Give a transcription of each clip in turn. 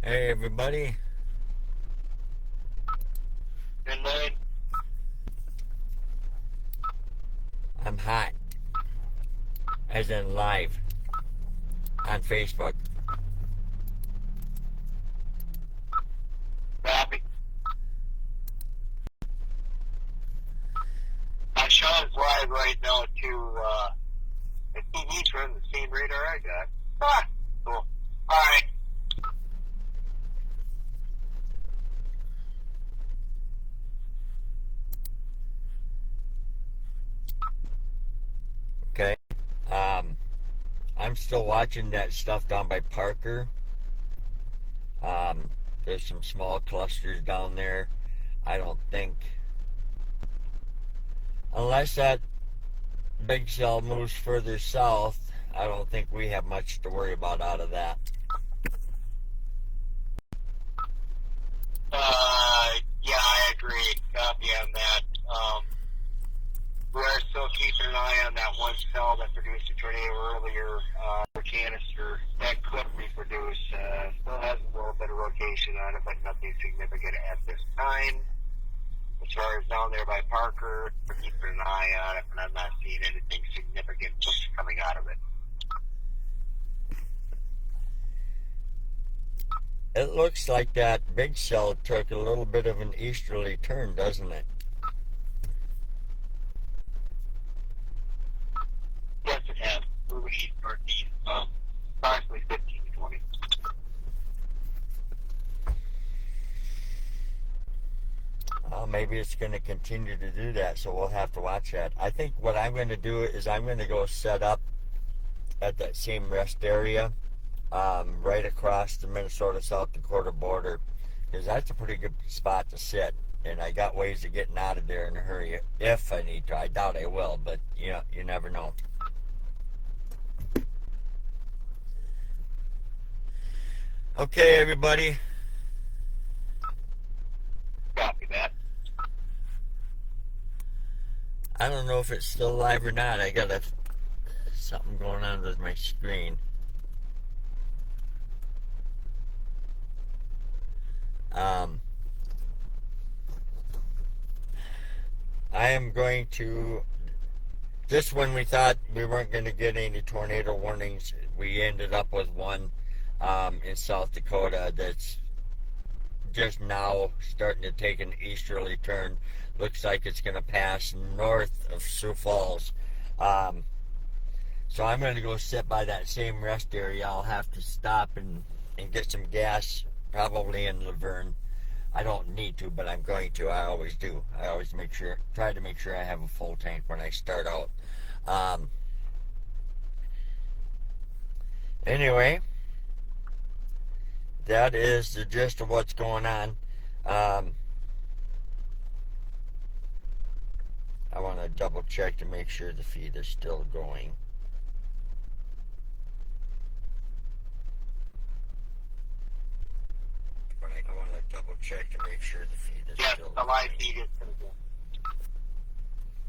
Hey everybody, And then, I'm hot, as in live, on Facebook. copy. Sean's live right now to the TV's running the same radar I got. Ah, cool. Alright. Okay, um, I'm still watching that stuff down by Parker. Um, there's some small clusters down there. I don't think, unless that big cell moves further south, I don't think we have much to worry about out of that. Yeah, I agree. Copy on that. We are still keeping an eye on that one cell that produced a tornado earlier, canister. That could reproduce. Still has a little bit of rotation on it, but nothing significant at this time. As far as down there by Parker, we're keeping an eye on it, but I'm not seeing anything significant coming out of it. It looks like that big cell took a little bit of an easterly turn, doesn't it? Yes, it has. Moving east northeast, approximately 15 to 20. Well, maybe it's going to continue to do that, so we'll have to watch that. I think what I'm going to do is I'm going to go set up at that same rest area, right across the Minnesota-South Dakota border, because that's a pretty good spot to sit. And I got ways of getting out of there in a hurry if I need to. I doubt I will, but you never know. Okay, everybody. Copy that. I don't know if it's still live or not. I got something going on with my screen. I am going to, just when we thought we weren't going to get any tornado warnings, we ended up with one in South Dakota that's just now starting to take an easterly turn. Looks like it's going to pass north of Sioux Falls. So I'm going to go sit by that same rest area. I'll have to stop and get some gas, probably in Laverne. I don't need to, but I'm going to. I always do. I always try to make sure I have a full tank when I start out. Anyway, that is the gist of what's going on. I want to double check to make sure the feed is still going. I want to double check to make sure the feed is Yes, still the live going. feed is going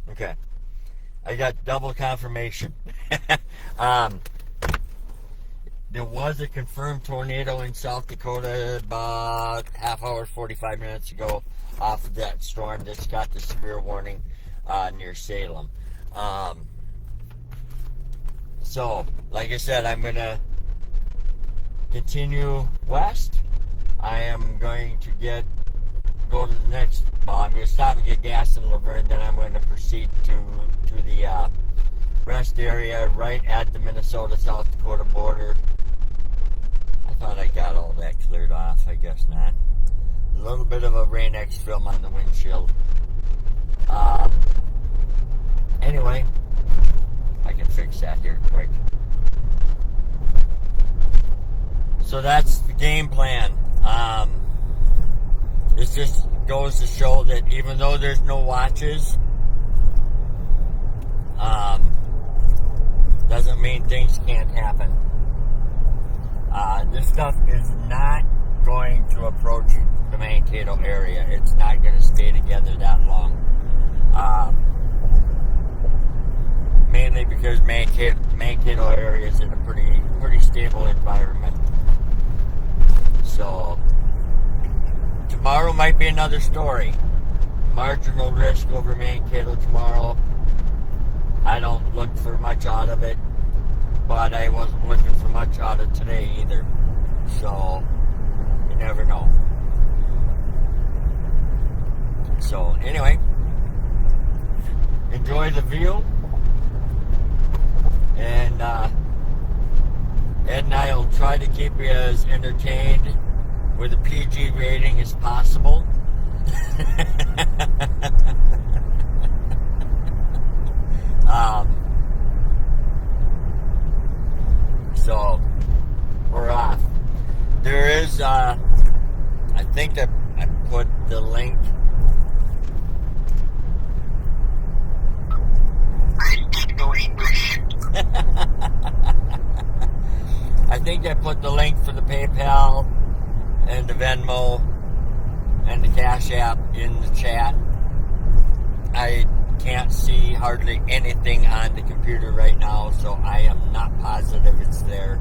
to Okay. I got double confirmation. There was a confirmed tornado in South Dakota about half hour, 45 minutes ago off of that storm that's got the severe warning near Salem. So, like I said, I'm going to continue west. I am going to go to the next, I'm going to stop and get gas in Laverne, then I'm going to proceed to the rest area right at the Minnesota-South Dakota border. I thought I got all that cleared off. I guess not. A little bit of a Rain-X film on the windshield. Anyway, I can fix that here quick. So that's the game plan. This just goes to show that even though there's no watches, doesn't mean things can't happen. This stuff is not going to approach the Mankato area. It's not going to stay together that long. Mainly because Mankato area is in a pretty stable environment. So tomorrow might be another story. Marginal risk over Mankato tomorrow. I don't look for much out of it, but I wasn't looking for much out of today either. So you never know. So anyway, enjoy the view, and Ed and I will try to keep you as entertained with a PG rating as possible. So we're off. There is, I think I put the link. I think I put the link for the PayPal and the Venmo and the Cash App in the chat. I can't see hardly anything on the computer right now, so I am not positive it's there.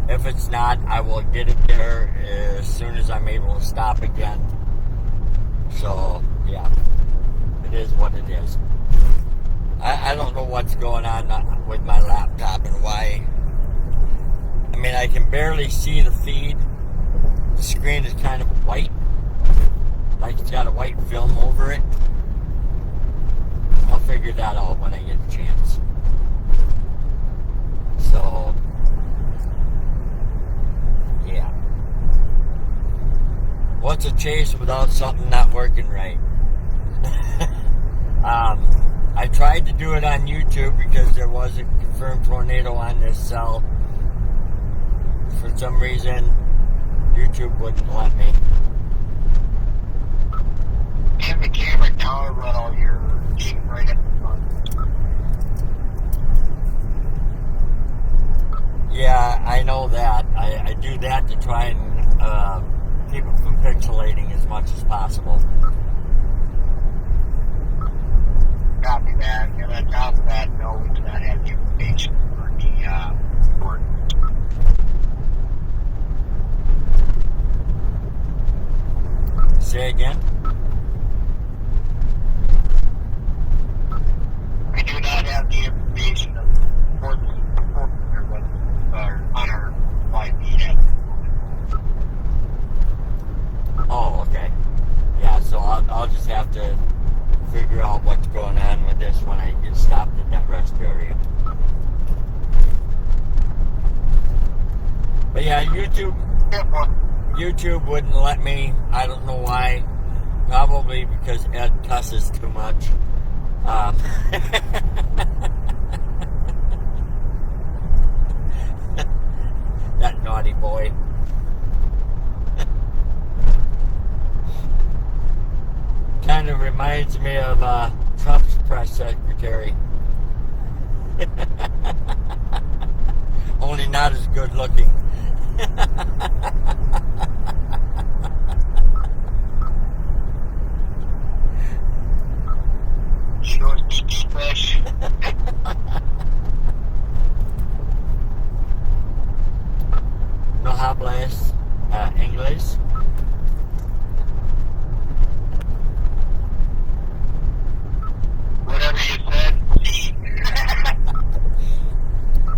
If it's not, I will get it there as soon as I'm able to stop again. So, yeah, it is what it is. I don't know what's going on with my laptop and why. I mean, I can barely see the feed. The screen is kind of white, like it's got a white film over it. I'll figure that out when I get a chance. So, yeah. What's a chase without something not working right? I tried to do it on YouTube because there was a confirmed tornado on this cell. For some reason, YouTube wouldn't let me. And the camera tower while you're being right at the front. Yeah, I know that. I do that to try and keep it from pixelating as much as possible. Copy that. And on top of that, no, we do not have the information for the report. Say again? We do not have the information for the report on our live feed at the moment. Oh, okay. Yeah, so I'll just have to figure out what's going on with this when I get stopped in that rest area. But yeah, YouTube wouldn't let me. I don't know why. Probably because Ed cusses too much. That naughty boy. Kind of reminds me of Trump's press secretary. Only not as good looking. You don't speak English. No hablas English. Whatever you said, see.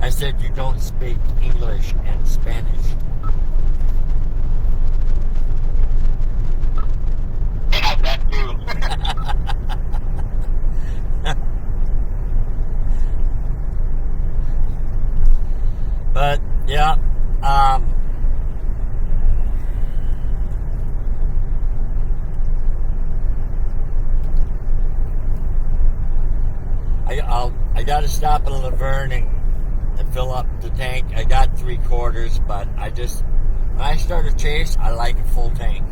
I said you don't speak English and Spanish. Yeah, that too. But yeah, I got to stop in Laverne and fill up the tank. I got 3/4, but when I start a chase, I like a full tank.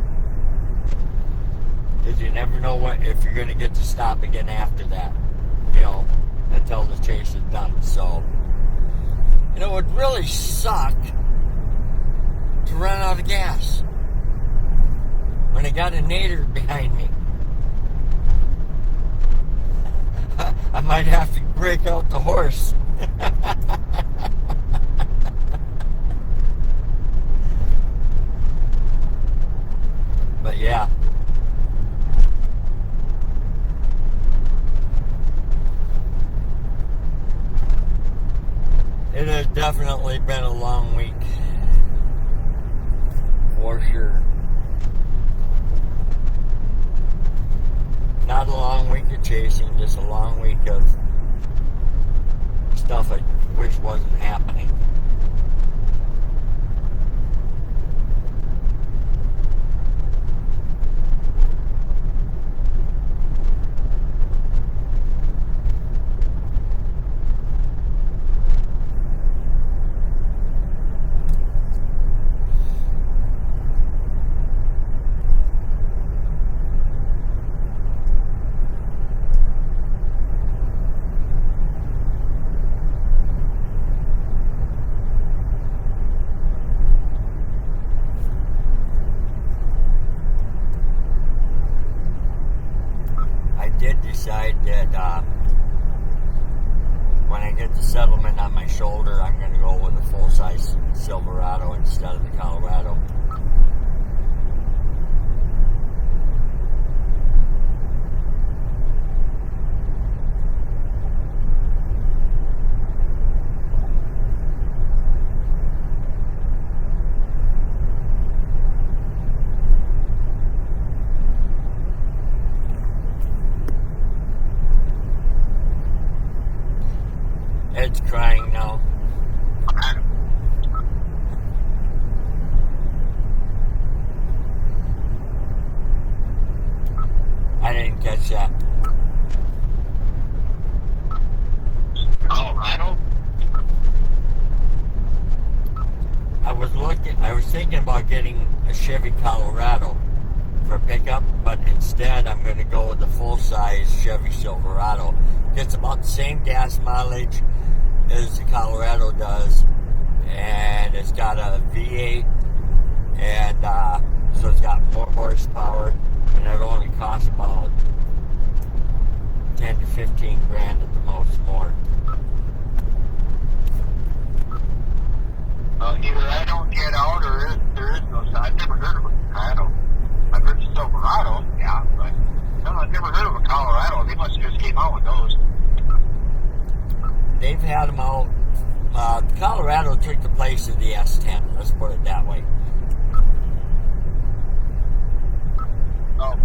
Because you never know if you're going to get to stop again after that, until the chase is done. So, it would really suck to run out of gas when I got a nader behind me. I might have to break out the horse. definitely been a long week. For sure. Not a long week of chasing, just a long week of stuff I wish wasn't happening. I did decide that when I get the settlement on my shoulder, I'm going to go with a full-size Silverado instead of the Colorado. Ed's crying now. I didn't catch that. Colorado? I was thinking about getting a Chevy Colorado for pickup, but instead I'm going to go with the full-size Chevy Silverado. Gets about the same gas mileage as the Colorado does, and it's got a V8, and so it's got more horsepower, and it only costs about 10 to 15 grand at the most more. Either I don't get out or there is no. I've never heard of a Colorado. I've heard of Silverado, yeah, but no, I've never heard of a Colorado. They must have just came out with those. They've had them out. Colorado took the place of the S10. Let's put it that way. Oh.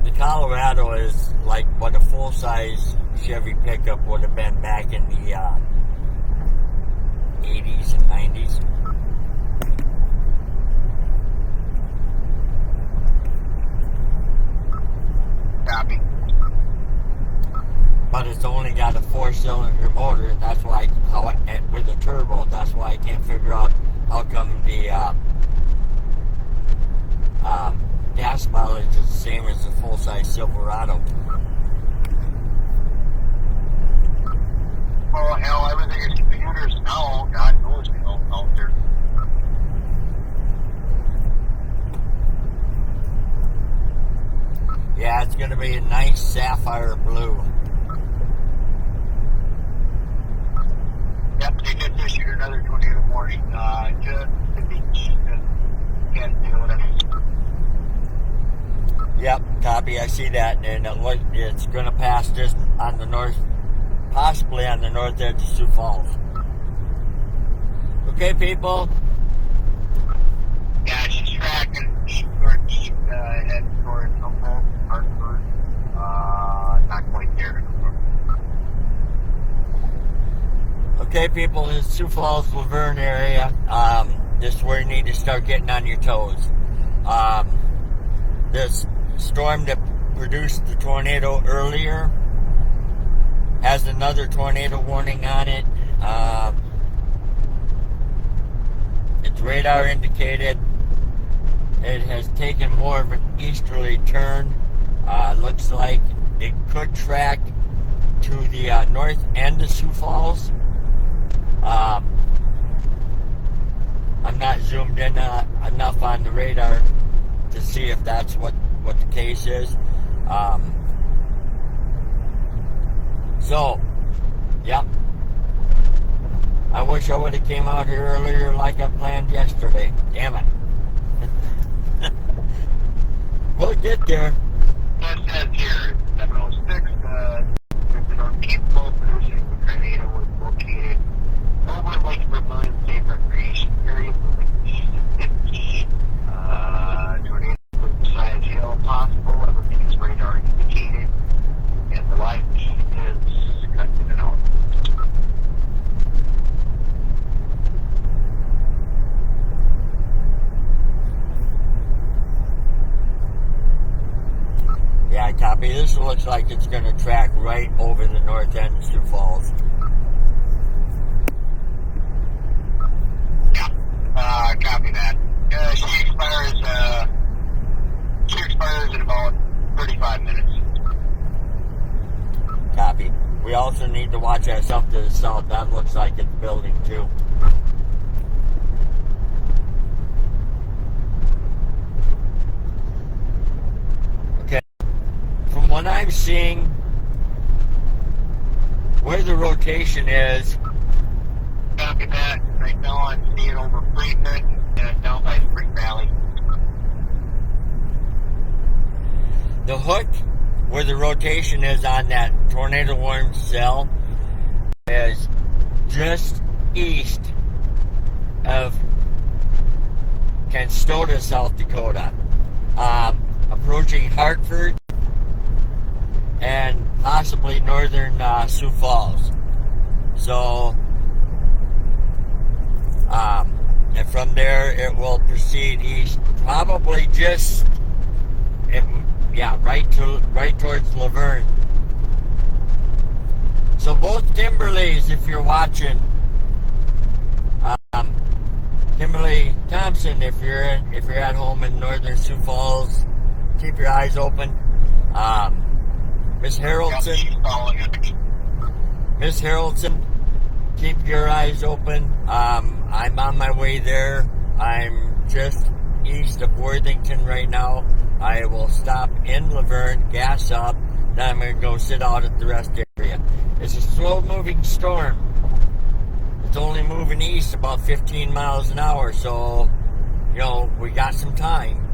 The Colorado is like what a full-size Chevy pickup would have been back in the 80s and 90s. Copy. But it's only got a 4-cylinder motor, and that's why and with a turbo. That's why I can't figure out how come the gas mileage is the same as the full-size Silverado. Oh hell, everything is computers now. God knows we don't know there. Yeah, it's going to be a nice sapphire blue. Yep, they just issued another tornado warning. Just to be cheap and can't do what I mean. Yep, copy. I see that, and it's going to pass just on the north, possibly on the north edge of Sioux Falls. Okay, people. Yeah, she's tracking northeast, heading towards Humboldt, Hartford. Not quite there. Okay, people, in Sioux Falls, Laverne area, this is where you need to start getting on your toes. This storm that produced the tornado earlier has another tornado warning on it. It's radar indicated. It has taken more of an easterly turn. Looks like it could track to the north end of Sioux Falls. I'm not zoomed in enough on the radar to see if that's what the case is. So, yep. I wish I would have came out here earlier like I planned yesterday. Damn it. We'll get there. It says here, 706, looks like it's going to track right over the north end of Sioux Falls. Yeah, copy that. She expires in about 35 minutes. Copy. We also need to watch that stuff to the south. That looks like it's building too. Okay. From what I'm seeing, where the rotation is, Copy that. Right now I'm seeing over Freeman and down by Spring Valley. the hook where the rotation is on that tornado warning cell is just east of Canstota, South Dakota, approaching Hartford and possibly northern Sioux Falls. So, and from there it will proceed east, probably just, right towards Laverne. So both Kimberlys, if you're watching, Kimberly Thompson, if you're at home in northern Sioux Falls, keep your eyes open. Miss Haroldson, keep your eyes open. I'm on my way there. I'm just east of Worthington right now. I will stop in Laverne, gas up, then I'm going to go sit out at the rest area. It's a slow-moving storm. It's only moving east about 15 miles an hour, so, we got some time.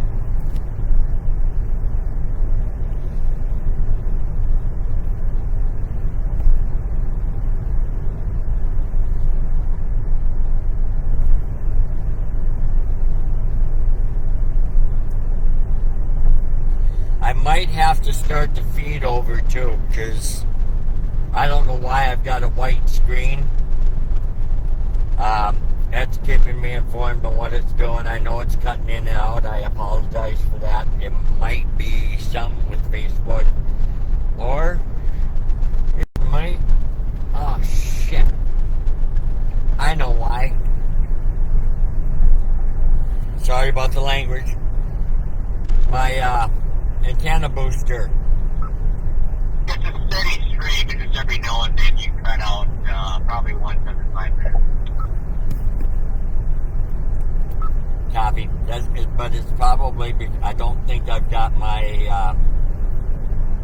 I might have to start the feed over too, because I don't know why I've got a white screen. That's keeping me informed on what it's doing. I know it's cutting in and out. I apologize for that. It might be something with Facebook. Or it might... Oh, shit. I know why. Sorry about the language. My, antenna booster. It's a steady stream, and just every now and then you cut out probably once every 5 minutes. Copy. But it's probably, I don't think I've got my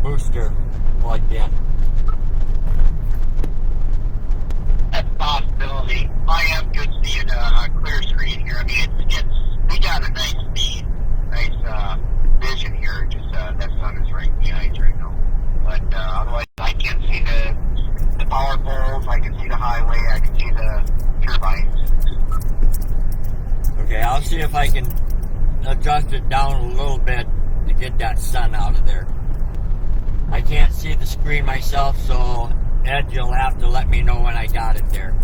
booster plugged in. That's a possibility. I am just seeing a clear screen here. I mean, we got a nice speed, nice vision here. Just that sun is right in the eyes right now. But otherwise, I can see the power poles. I can see the highway. I can see the turbines. Okay, I'll see if I can adjust it down a little bit to get that sun out of there. I can't see the screen myself, so Ed, you'll have to let me know when I got it there.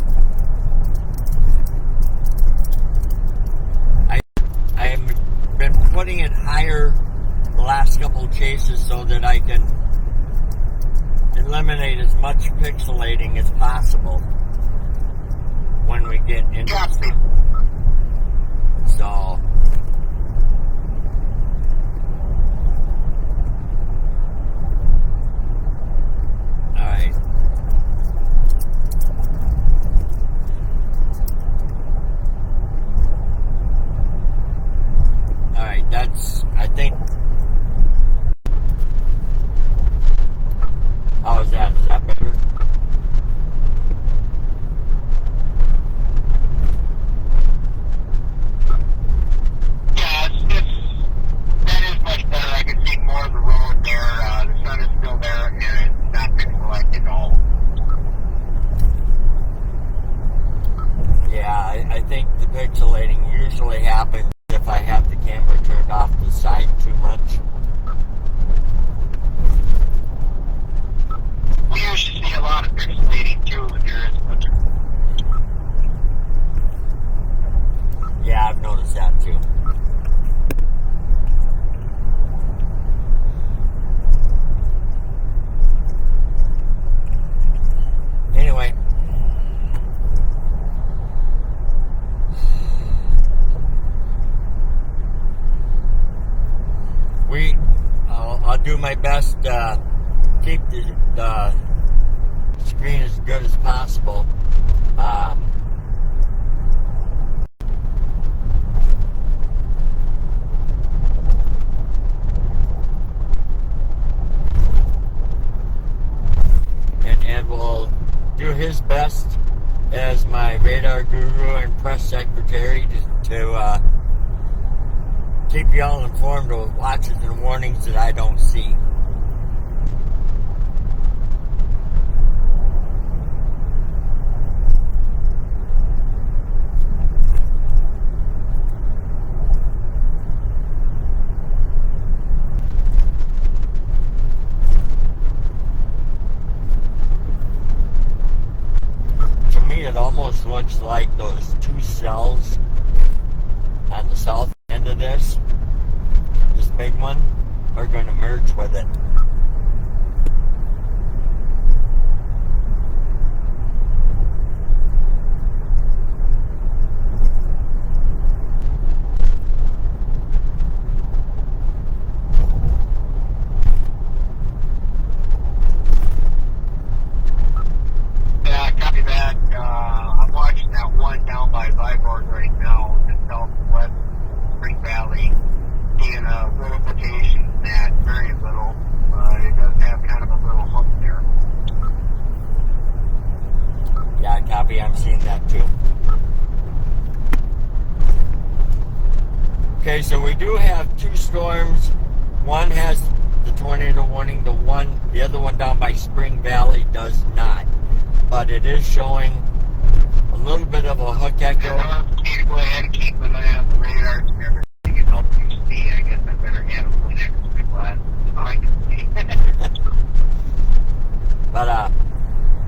I have been putting it higher the last couple of chases so that I can eliminate as much pixelating as possible when we get into it. So alright. Alright, that's, I think, how is that? Is that better? my best to keep the screen as good as possible. And will do his best as my radar guru and press secretary to keep you all informed of watches and warnings that I don't see. To me, it almost looks like those two cells on the south end of this big one, are going to merge with it. Yeah, copy that. I'm watching that one down by Viborg right now in the southwest Spring Valley. Seeing a little rotation that very little. It does have kind of a little hook there. Yeah, copy. I'm seeing that too. Okay, so we do have two storms. One has the tornado warning. The other one down by Spring Valley does not. But it is showing a little bit of a hook echo. You go ahead and keep an eye on the radars and everything. It helps you see. I guess I better handle the next class so I can see. But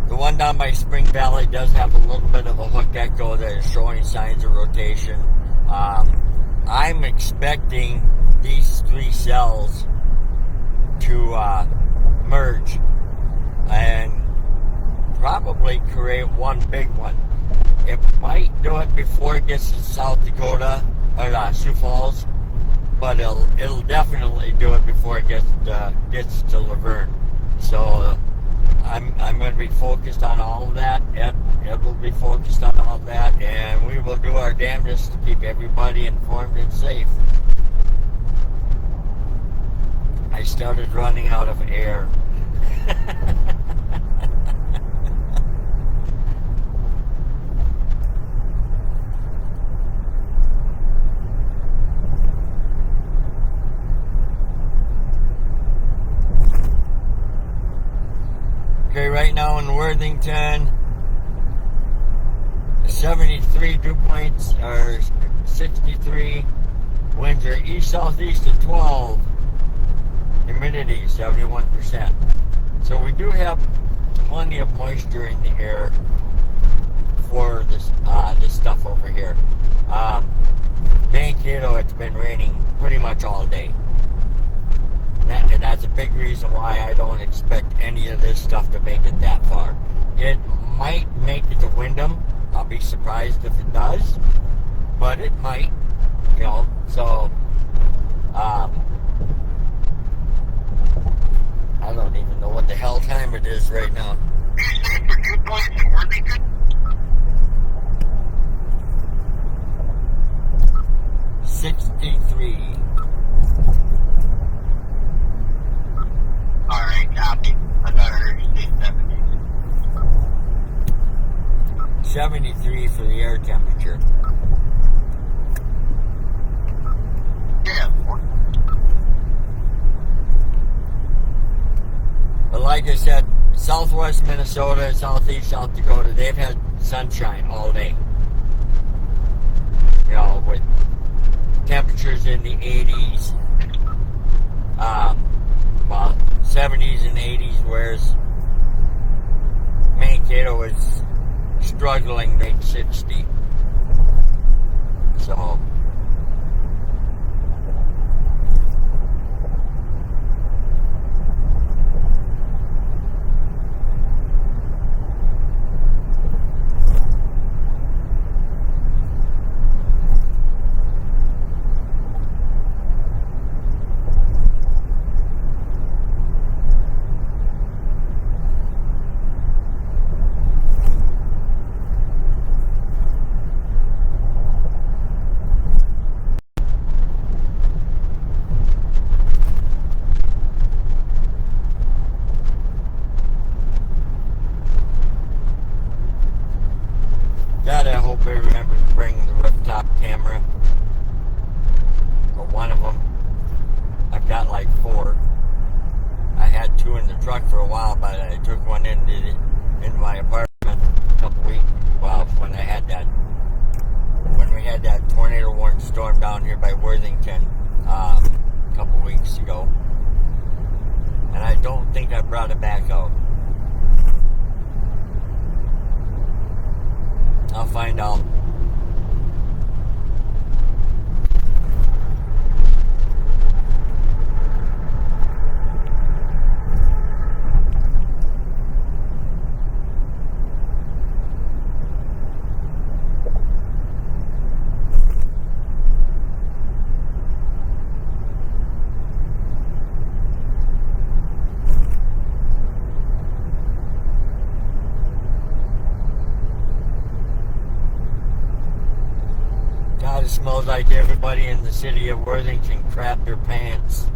the one down by Spring Valley does have a little bit of a hook echo that is showing signs of rotation. I'm expecting these three cells to merge and probably create one big one. It might do it before it gets to South Dakota or Sioux Falls, but it'll definitely do it before it gets to Laverne. So I'm going to be focused on all of that. It will be focused on all of that, and we will do our damnedest to keep everybody informed and safe. I started running out of air. Okay, right now in Worthington, 73 dew points are 63. Winds are east-southeast at 12. Humidity 71%. So we do have plenty of moisture in the air for this stuff over here. Mankato, it's been raining pretty much all day. And that's a big reason why I don't expect any of this stuff to make it that far. It might make it to Windham. I'll be surprised if it does, but it might, you know. So, I don't even know what the hell time it is right now. For dew points in Worthington? 63. Alright, copy. I thought I heard you say 70. 73 for the air temperature. Yeah, But like I said, southwest Minnesota and southeast South Dakota, they've had sunshine all day. You know, with temperatures in the 80s, well, 70s and 80s, whereas Mankato is struggling to make 60. So, everybody remembers to bring the rooftop camera, or one of them. I've got like 4. I had 2 in the truck for a while, but I took one into my apartment a couple weeks. Well, when we had that tornado warning storm down here by Worthington a couple weeks ago, and I don't think I brought it back out. I'll find out. God, it smells like everybody in the city of Worthington crapped their pants.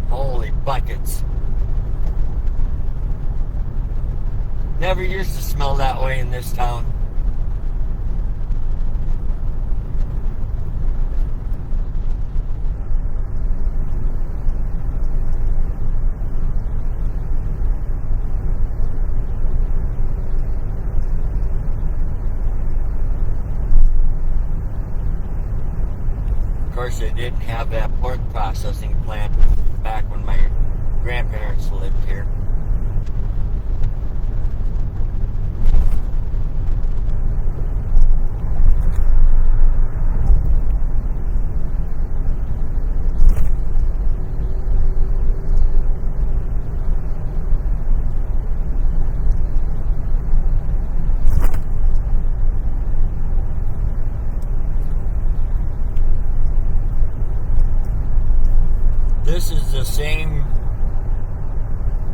Holy buckets. Never used to smell that way in this town. Of course, they didn't have that pork processing plant back when my grandparents lived here. This is the same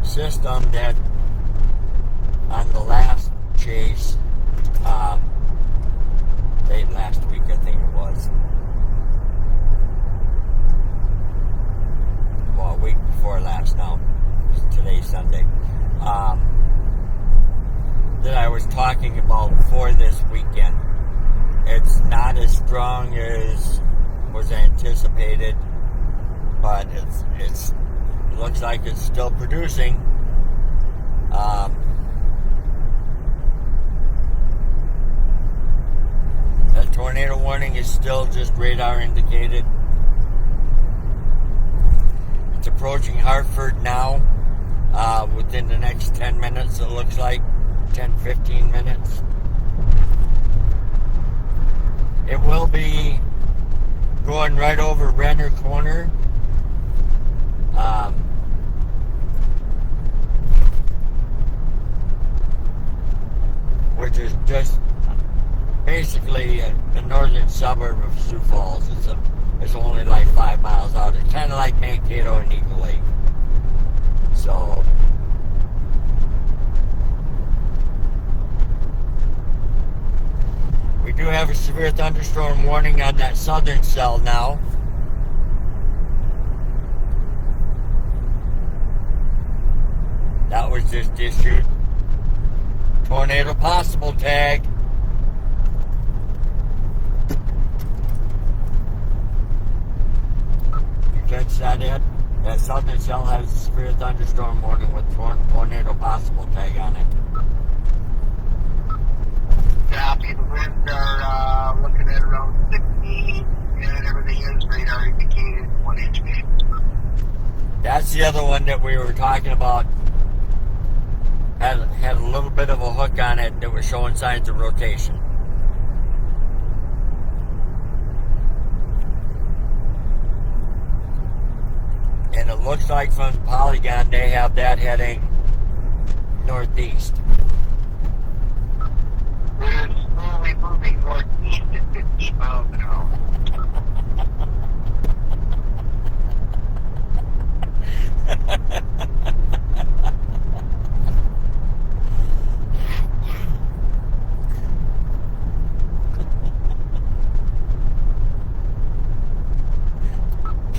system that on the last chase, late last week I think it was, well, a week before last now, today's Sunday, that I was talking about for this weekend. It's not as strong as was anticipated, but it looks like it's still producing. That tornado warning is still just radar indicated. It's approaching Hartford now. Within the next 10 minutes, it looks like 10-15 minutes. It will be going right over Renner Corner. Which is just basically the northern suburb of Sioux Falls. It's only like 5 miles out. It's kind of like Mankato and Eagle Lake. So we do have a severe thunderstorm warning on that southern cell now. That was just issued. Tornado possible tag. You catch that, Ed? That southern cell has a severe thunderstorm warning with tornado possible tag on it. Copy. The winds are looking at around 16, and everything is radar indicated 1 inch gauge. That's the other one that we were talking about. Had a little bit of a hook on it that was showing signs of rotation. And it looks like from the polygon they have that heading northeast. We're slowly moving northeast at 15 miles an hour.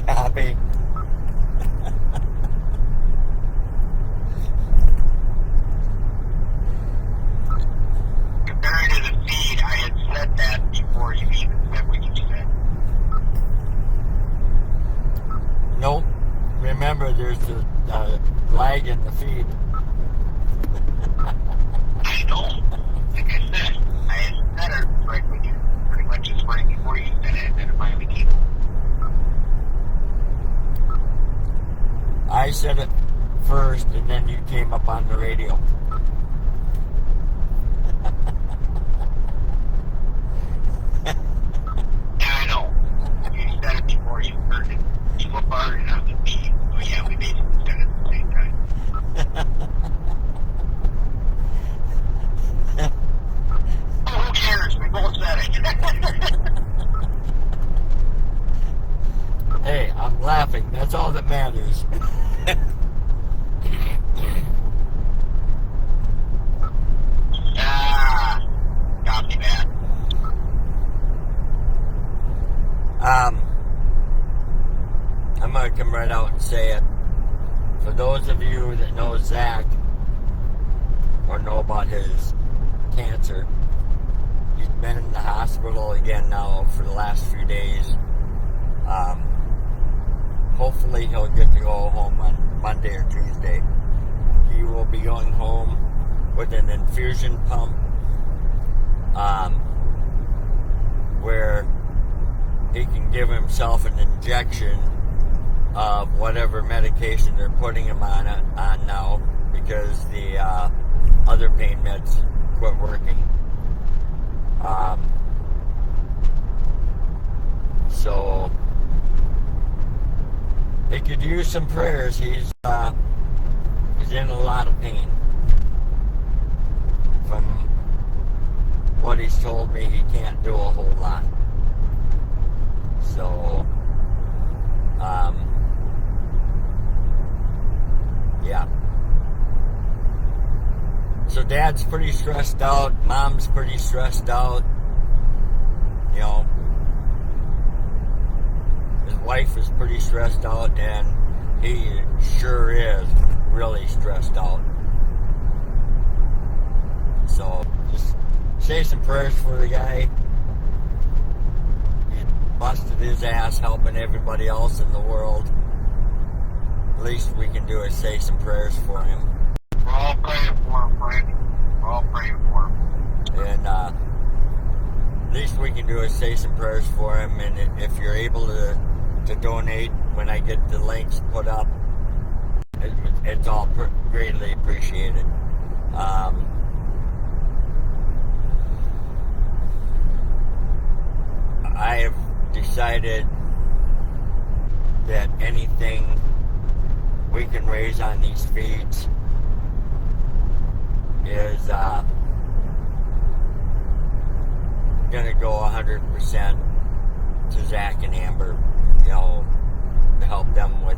Copy. lag in the feed. I know. Like I said, I said it right when you pretty much just right before you said it, that it finally came. I said it first, and then you came up on the radio. Yeah, I know. You said it before you heard it. You were barring on the feed. So yeah, we basically said it at the same time. Oh, who cares? We both said it. Hey, I'm laughing. That's all that matters. Copy that. I'm going to come right out and say it. For those of you that know Zach or know about his cancer, he's been in the hospital again now for the last few days. Hopefully he'll get to go home on Monday or Tuesday. He will be going home with an infusion pump where he can give himself an injection of whatever medication they're putting him on now, because the other pain meds quit working. So he could use some prayers. He's in a lot of pain. From what he's told me, he can't do a whole lot. So, yeah. So Dad's pretty stressed out. Mom's pretty stressed out. You know, his wife is pretty stressed out, and he sure is really stressed out. So just say some prayers for the guy. He busted his ass helping everybody else in the world. Least we can do is say some prayers for him. We're all praying for him, Frank. We're all praying for him. And least we can do is say some prayers for him. And if you're able to donate when I get the links put up, it's all greatly appreciated. I have decided that anything we can raise on these feeds is gonna go 100% to Zach and Amber, you know, to help them with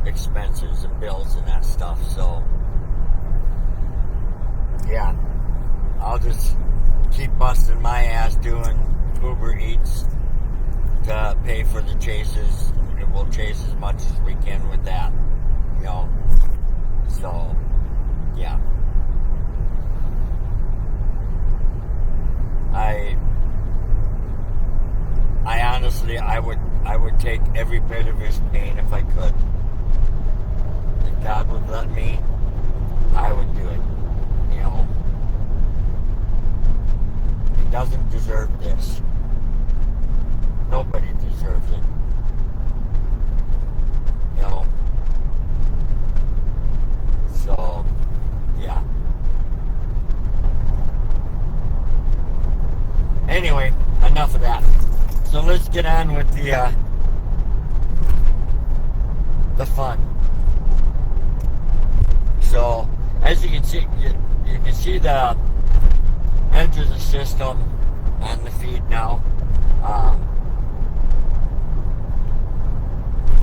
expenses and bills and that stuff. So yeah, I'll just keep busting my ass doing Uber Eats to pay for the chases, and we'll chase as much as we can with that, you know. So yeah, I honestly, I would take every bit of his pain if I could. If God would let me, I would do it. You know, he doesn't deserve this. Nobody deserves it. You know. So, yeah. Anyway, enough of that. So let's get on with the fun. So, as you can see, you can see the edge of the system on the feed now.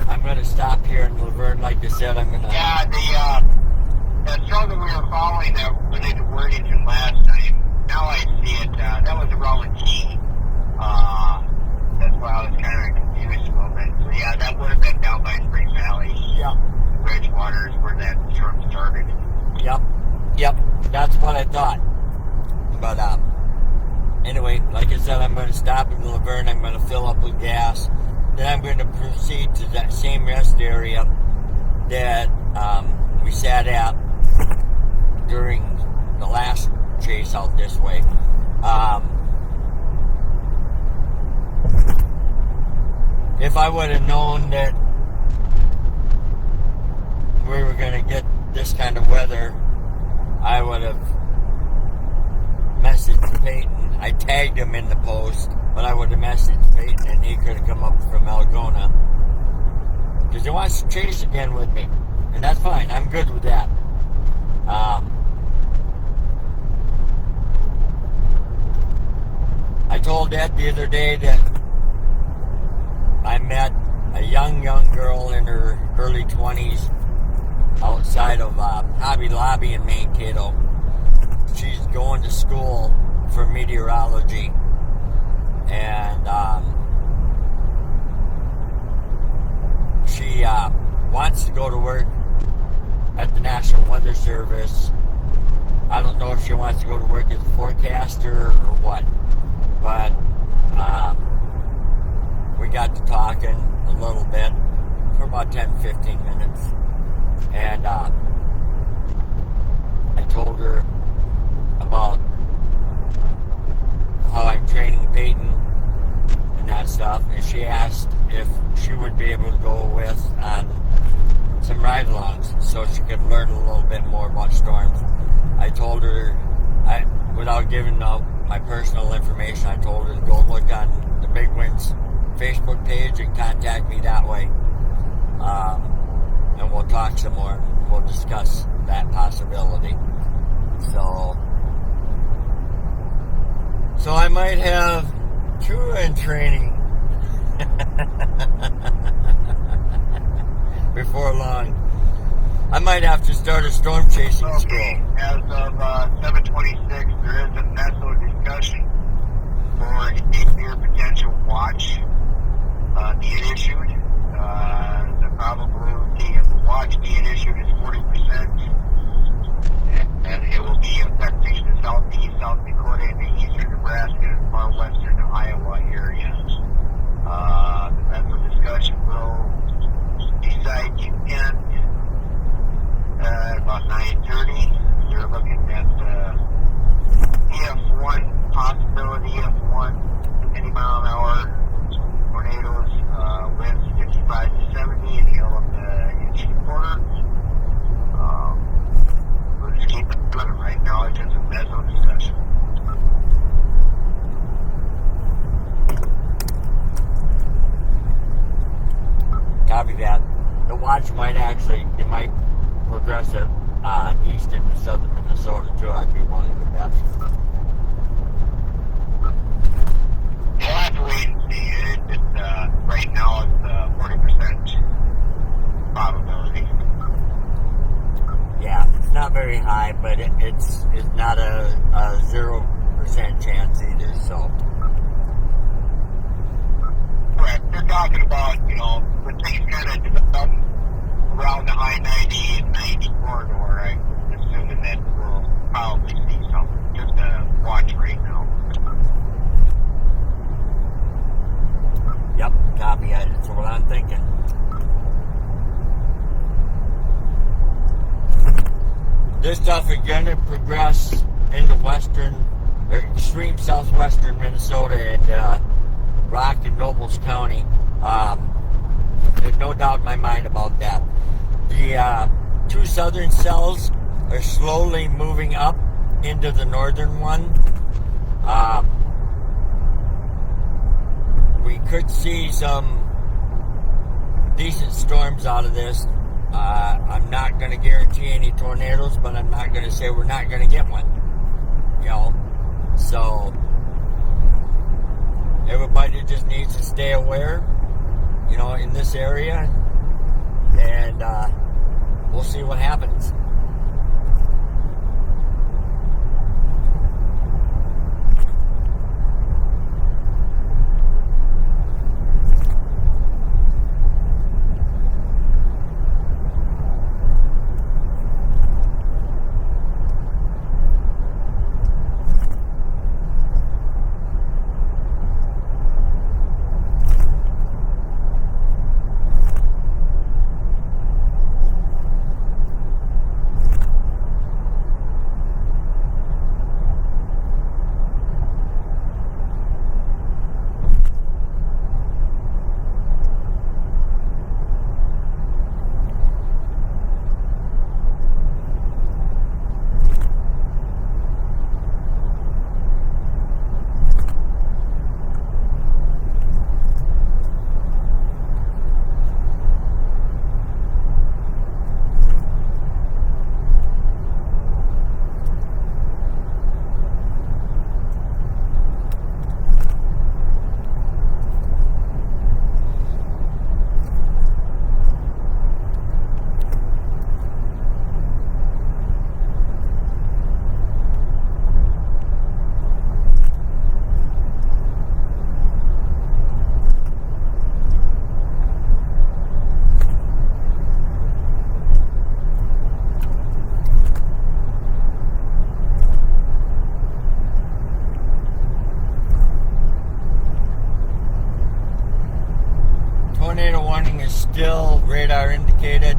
I'm going to stop here in Laverne. Like I said, I'm going to... Yeah, the show that we were following that related to Worthington last time, now I see it, that was around Key. That's why I was kind of confused a little bit. So yeah, that would have been down by Spring Valley. Yeah. Bridgewater is where that storm started. Yep, that's what I thought. But, anyway, like I said, I'm going to stop in Laverne. I'm going to fill up with gas. Then I'm going to proceed to that same rest area that we sat at during the last chase out this way. If I would have known that we were going to get this kind of weather, I would have messaged Peyton. I tagged him in the post, but I would have messaged Peyton and he could have come up from Algona. Because he wants to chase again with me. And that's fine. I'm good with that. I told Ed the other day that I met a young girl in her early 20s outside of Hobby Lobby in Mankato. She's going to school for meteorology. And she wants to go to work at the National Weather Service. I don't know if she wants to go to work as a forecaster or what, but we got to talking a little bit for about 10-15 minutes, and I told her about how I'm training Peyton and that stuff, and she asked if she would be able to go with on some ride-alongs so she could learn a little bit more about storms. I told her, without giving out my personal information, I told her to go look on the Big Winds Facebook page and contact me that way. And we'll talk some more. We'll discuss that possibility. So I might have two in training before long. I might have to start a storm chasing school. As of 7:26, there is a NESO discussion for a severe potential watch being issued. The probability of the watch being issued is 40%, and it will be affecting the southeast South Dakota and the eastern Nebraska and far western Iowa areas. The NESO discussion will decide the intent about 9:30. They're looking at EF1 possibility, EF1 any mile an hour tornadoes, winds 55 to 70 and hail up to inch and a quarter. We'll just keep it running right now. It's just a NESO discussion. Copy that. The watch might progress it east into southern Minnesota too. I'd be willing to bet. We'll have to wait and see. Right now it's 40% probability. Yeah, it's not very high, but it's not a 0% chance either. So. Correct. They're talking about, when things kind of develop around the high 90 and 90 corridor, I'm assuming that we'll probably see something. Just a watch right now. Yep, copy it. That's what I'm thinking. This stuff is going to progress into extreme southwestern Minnesota and Rock and Nobles County. There's no doubt in my mind about that. The two southern cells are slowly moving up into the northern one. We could see some decent storms out of this. I'm not going to guarantee any tornadoes, but I'm not going to say we're not going to get one. So everybody just needs to stay aware, in this area, and we'll see what happens. still radar indicated.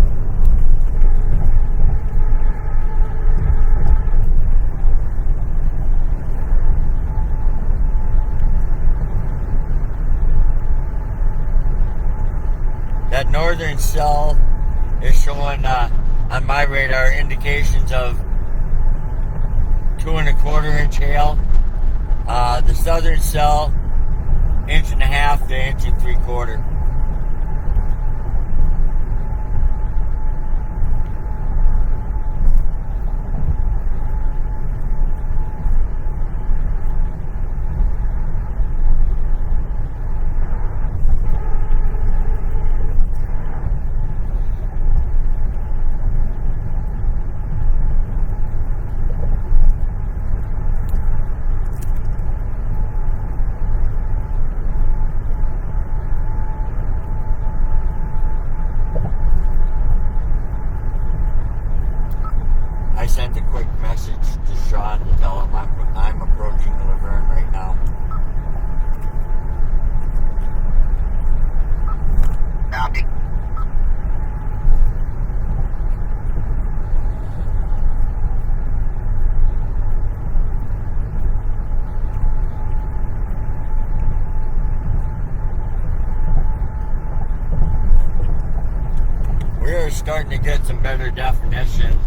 That northern cell is showing on my radar indications of 2 1/4 inch hail. The southern cell, 1.5 to 1 3/4. I sent a quick message to Sean to tell him I'm approaching Laverne right now. Copy. We're starting to get some better definition.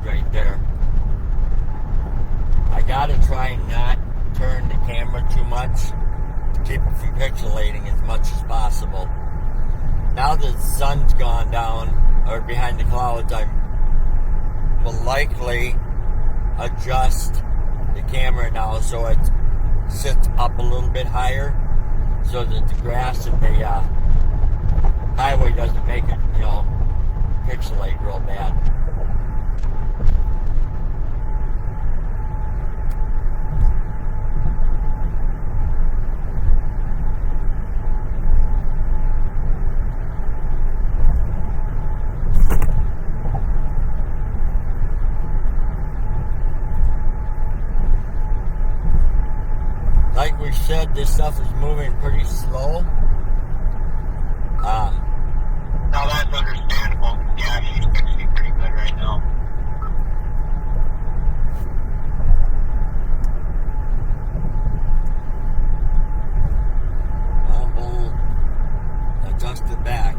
Right there. I gotta try and not turn the camera too much to keep it from pixelating as much as possible. Now that the sun's gone down or behind the clouds, I will likely adjust the camera now so it sits up a little bit higher so that the grass and the highway doesn't make it, pixelate real bad. Like we said, this stuff is moving pretty slow. No, that's understandable. Yeah, she's fixing pretty good right now. We'll adjust it back.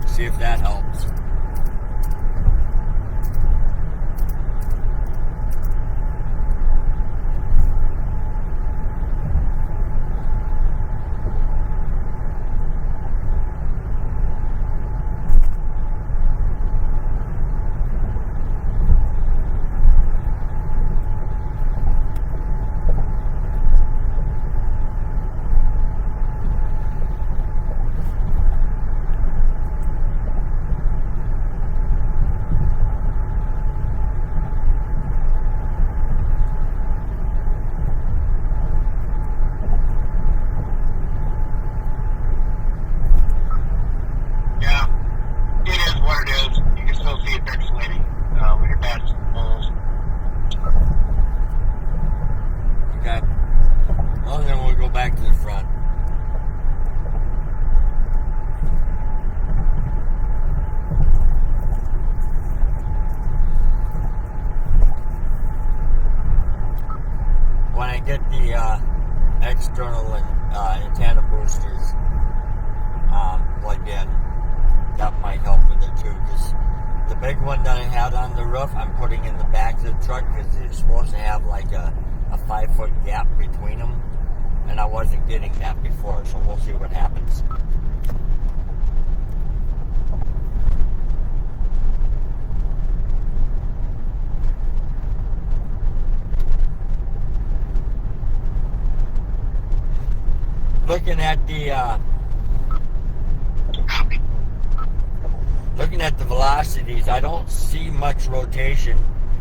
See if that helps. Back to the front. When I get the external antenna boosters plugged in, that might help with it too, because the big one that I had on the roof, I'm putting in the back of the truck because they're supposed to have like a 5-foot gap between them. And I wasn't getting that before, so we'll see what happens. Looking at the looking at the velocities, I don't see much rotation.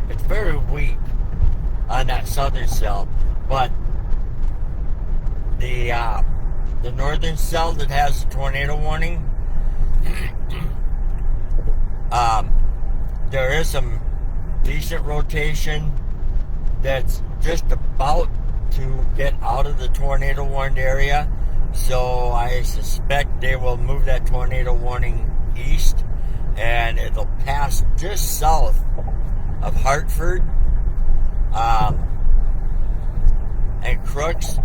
It's very weak on that southern cell, but the northern cell that has the tornado warning, there is some decent rotation that's just about to get out of the tornado warned area. So I suspect they will move that tornado warning east, and it'll pass just south of Hartford and Crooks,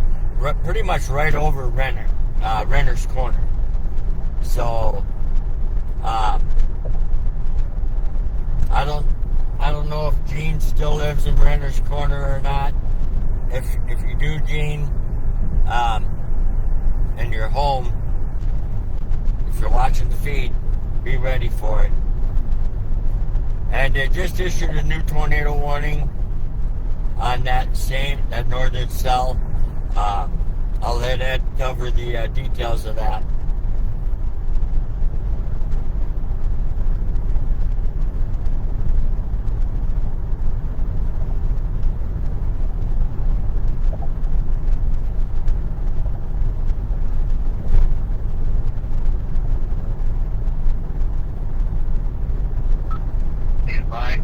pretty much right over Renner's Corner. So I don't know if Gene still lives in Renner's Corner or not. If you do, Gene, and you're home, if you're watching the feed, be ready for it. And they just issued a new tornado warning on that northern cell. I'll let Ed cover the details of that. Bye.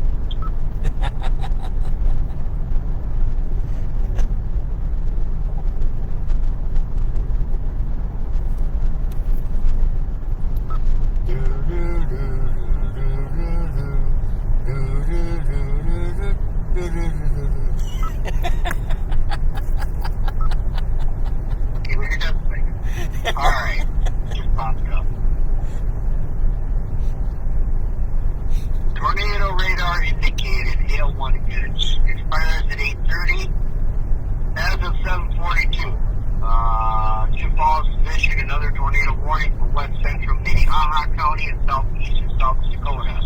Alright, just popped up. Tornado radar indicated hail 1 inch. Expires at 8:30. As of 7:42, Sioux Falls has issued another tornado warning for west central Minnehaha County and southeast and South Dakota.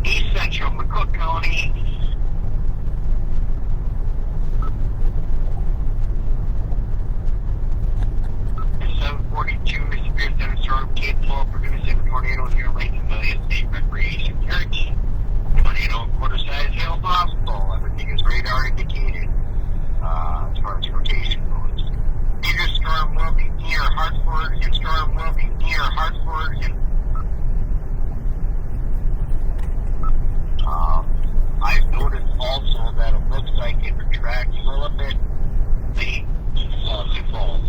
East central McCook County. At 7:42, severe thunderstorm capable of producing a tornado near Lake Amelia State Recreation Area. Tornado quarter-size hail possible. Everything is radar indicated as far as rotation goes. Major storm will be near Hartford, and storm will be near Hartford. And I've noticed also that it looks like it retracts a little bit late Sioux Falls. Sioux Falls.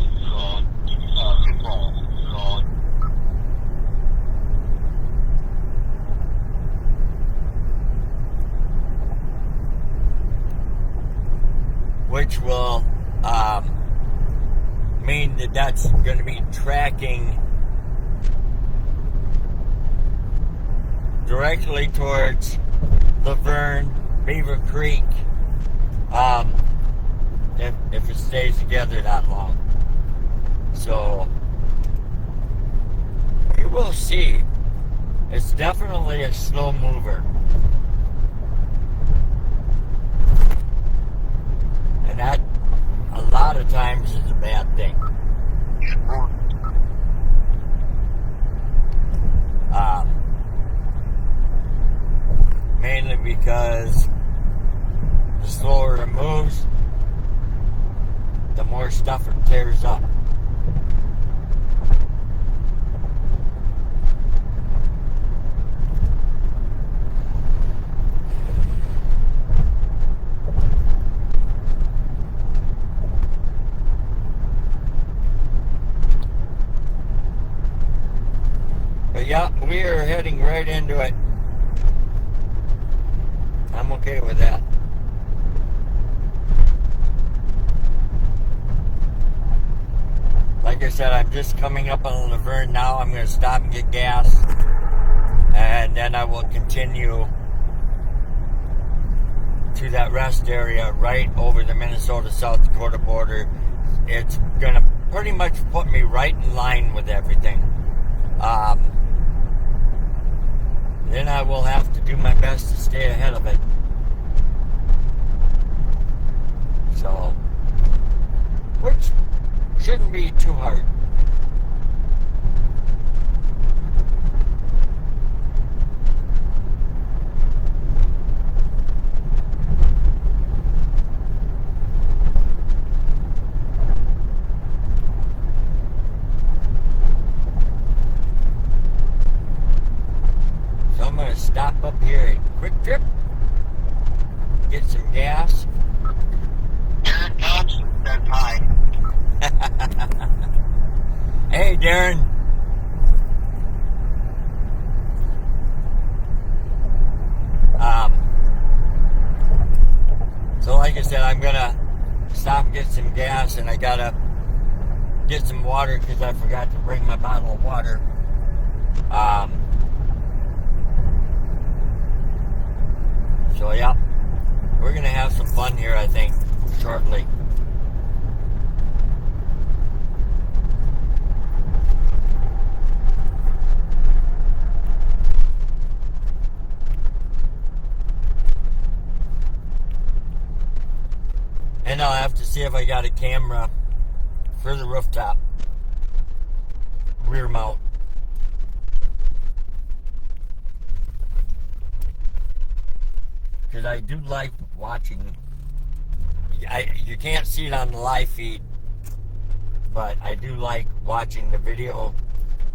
Which will mean that that's going to be tracking directly towards Laverne, Beaver Creek, if it stays together that long. So we will see. It's definitely a slow mover. And that, a lot of times, is a bad thing. Mainly because the slower it moves, the more stuff it tears up. But yeah, we are heading right into it. I'm okay with that. Like I said, I'm just coming up on Laverne now. I'm going to stop and get gas, and then I will continue to that rest area right over the Minnesota-South Dakota border. It's going to pretty much put me right in line with everything. Then I will have to do my best to stay ahead of it. So, which shouldn't be too hard. up here at Quick Trip, get some gas. Darren Thompson says hi. Hey, Darren. So like I said, I'm gonna stop and get some gas, and I gotta get some water because I forgot to bring my bottle of water. So yeah, we're gonna have some fun here, I think, shortly. And I'll have to see if I got a camera for the rooftop rear mount. Because I do like watching. You can't see it on the live feed, but I do like watching the video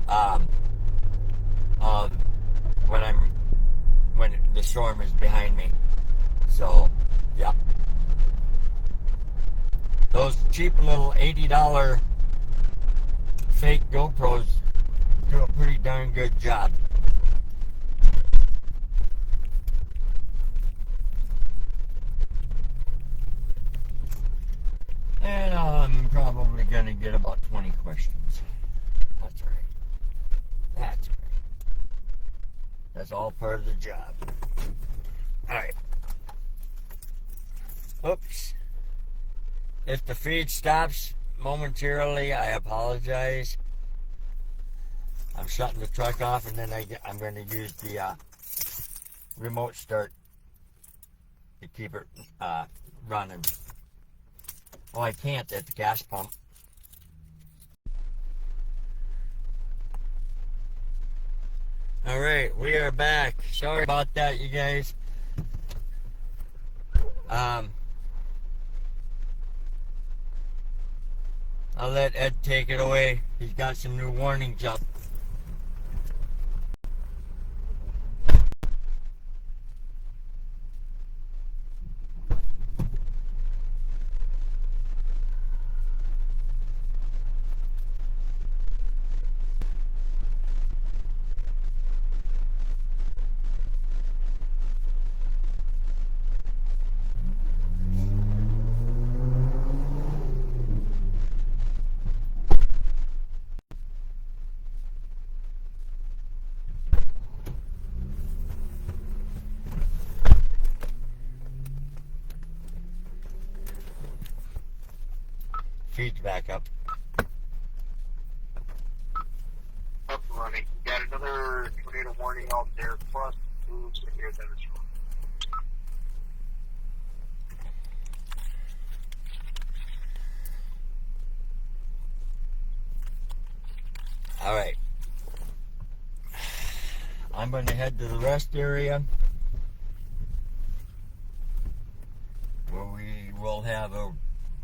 of when the storm is behind me. So, yeah. Those cheap little $80 fake GoPros do a pretty darn good job. And I'm probably going to get about 20 questions. That's all right. That's all right. That's all part of the job. All right. Oops. If the feed stops momentarily, I apologize. I'm shutting the truck off, and then I'm going to use the remote start to keep it running. Well, I can't at the gas pump. All right, we are back. Sorry about that, you guys. I'll let Ed take it away. He's got some new warnings up. Feed's back up. Up and running. Got another tornado warning out there, plus moves severe thunderstorm. All right. I'm going to head to the rest area where we will have a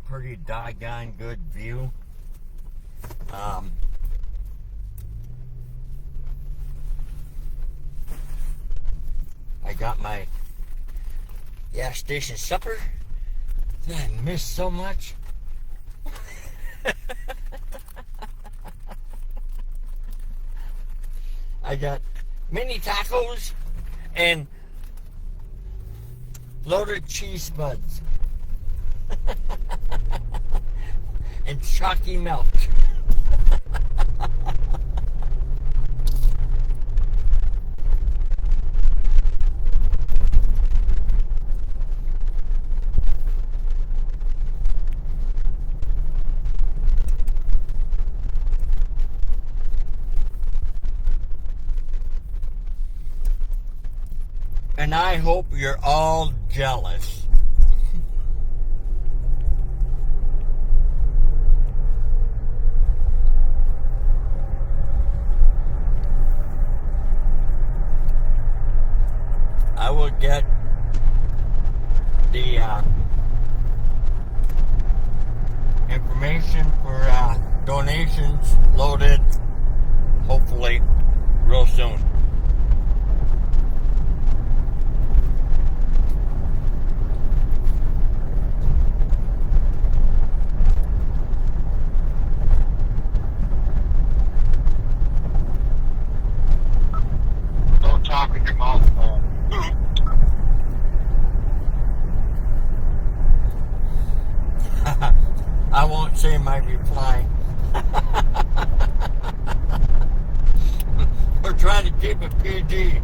pretty doggone good view. I got my gas station supper that I missed so much. I got mini tacos and loaded cheese spuds. And chalky milk. And I hope you're all jealous. I will get the information for donations loaded, hopefully, real soon. in my reply. We're trying to keep it PG.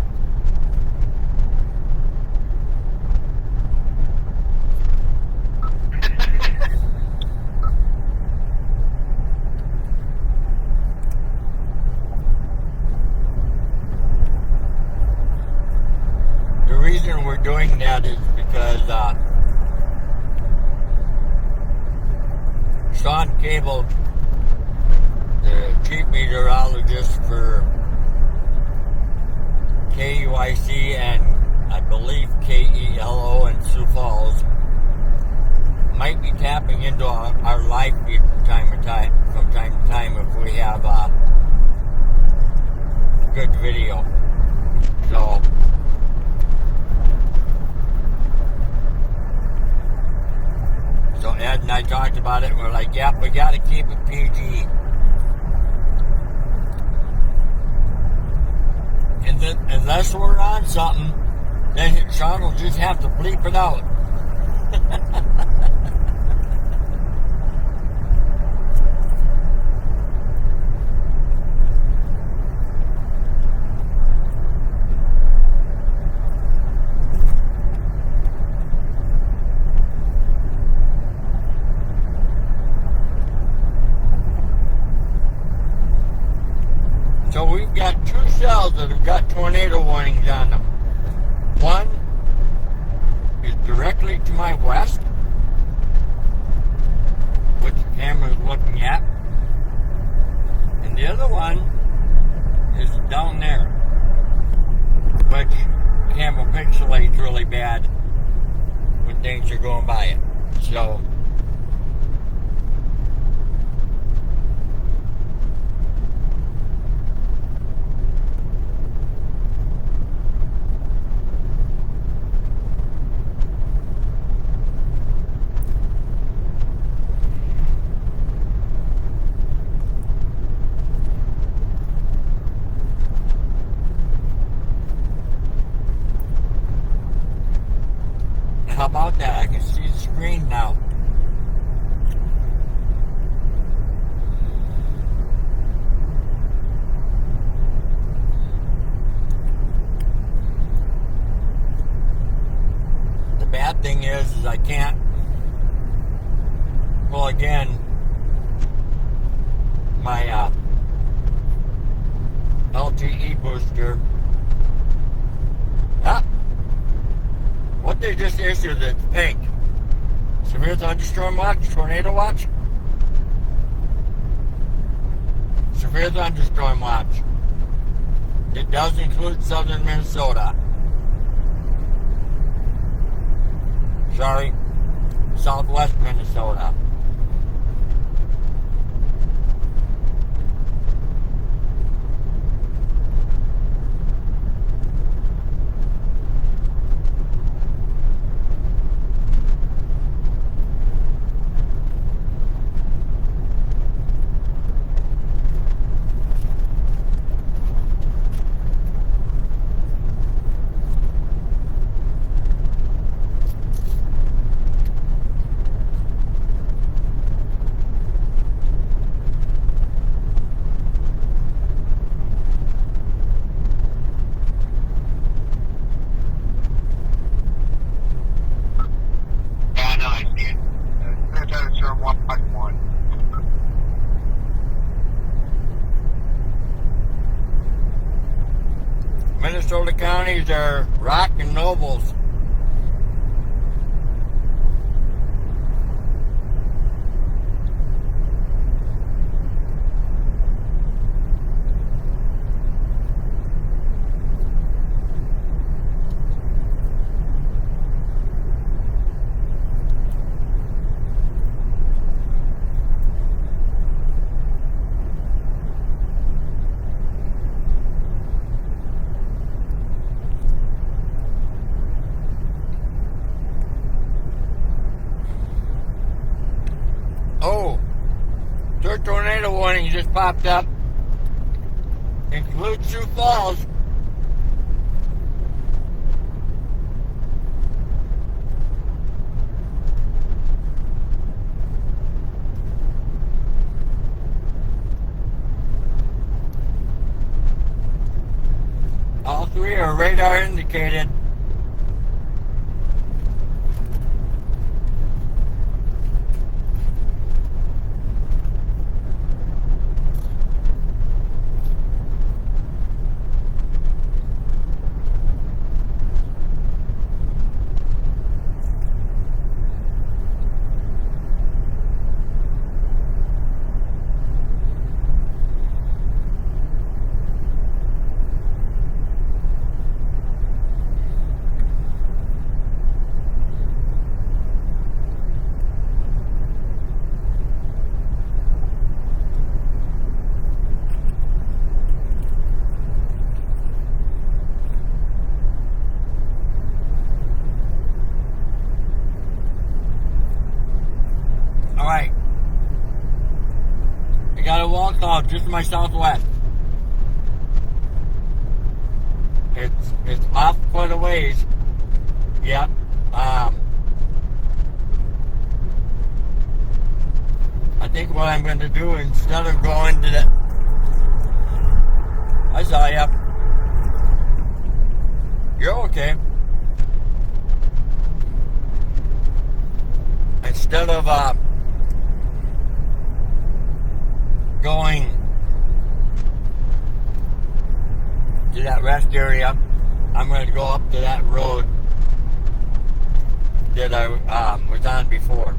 The reason we're doing that is because Sean Cable, the chief meteorologist for KUIC and I believe KELO in Sioux Falls, might be tapping into our live feed from time to time if we have good video. So Ed and I talked about it, and we're like, yep, we got to keep it PG. And then, unless we're on something, then Sean will just have to bleep it out. So we've got two cells that have got tornado warnings on them. One is directly to my west, which the camera is looking at, and the other one is down there, which the camera pixelates really bad when things are going by it. So how about that? I can see the screen now. The bad thing is I can't plug in my LTE booster. What they just issued that's pink. Severe thunderstorm watch, tornado watch. Severe thunderstorm watch. It does include southern Minnesota. Sorry, southwest Minnesota. Minnesota counties are rock and nobles. Oh, third tornado warning just popped up. Includes Sioux Falls. All three are radar indicated. Alright. I got a wall cloud just to my southwest. It's off quite a ways. Yep. I think what I'm going to do, instead of going to the... I saw ya. You're okay. Instead of going to that rest area, I'm going to go up to that road that I was on before.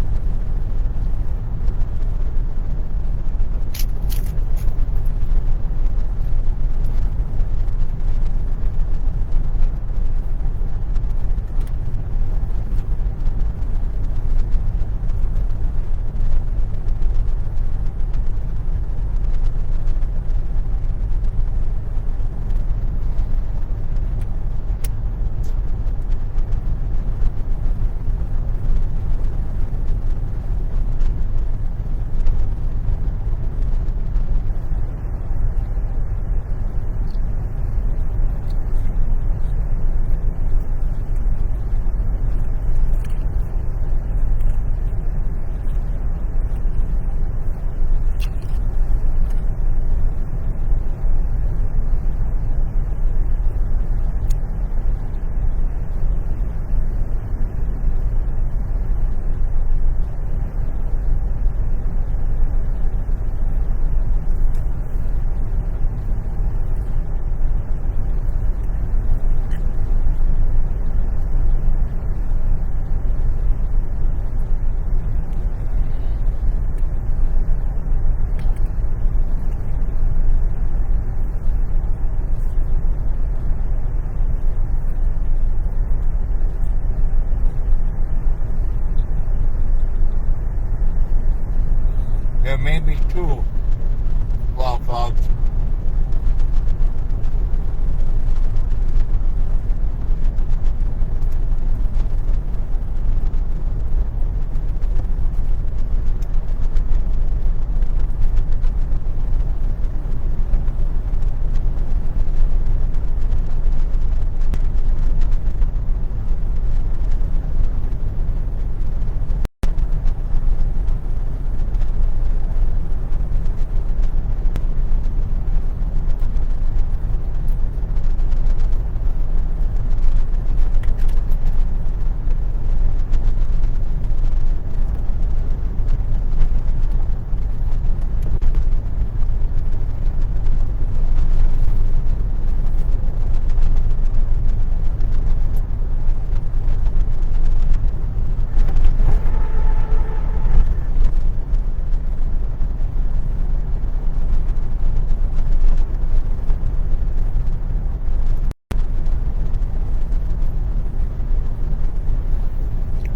There may be two wall clouds.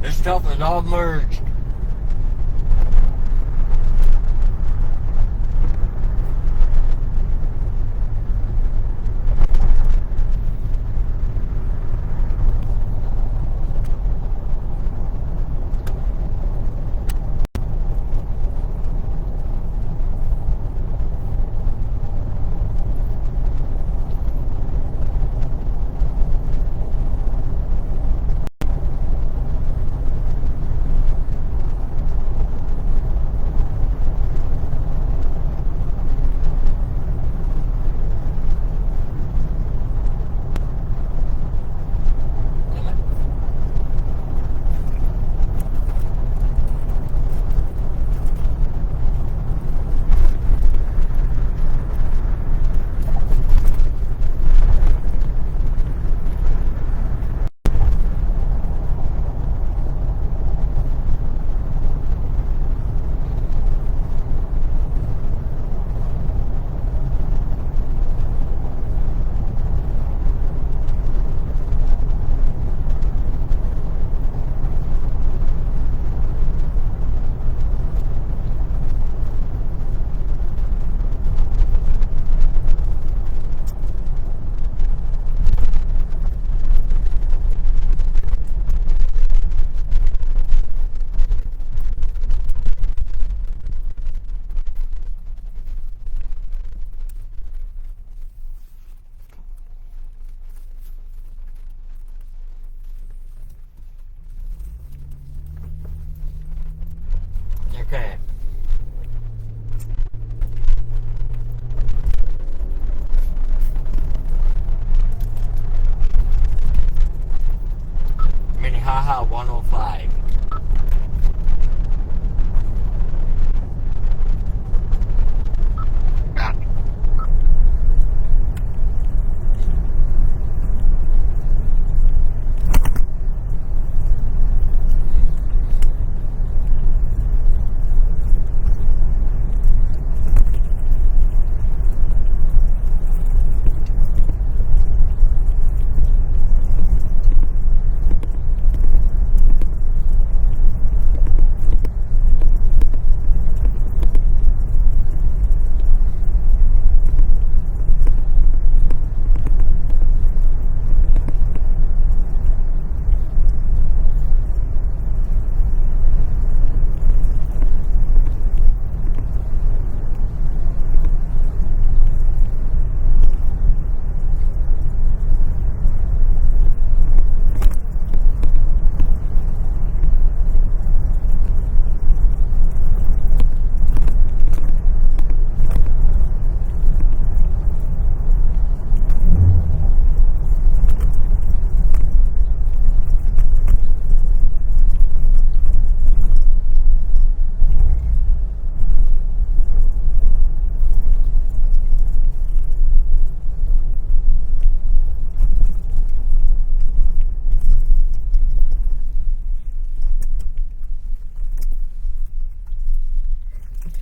This stuff is all merged. Okay. Minnehaha 105. Copy.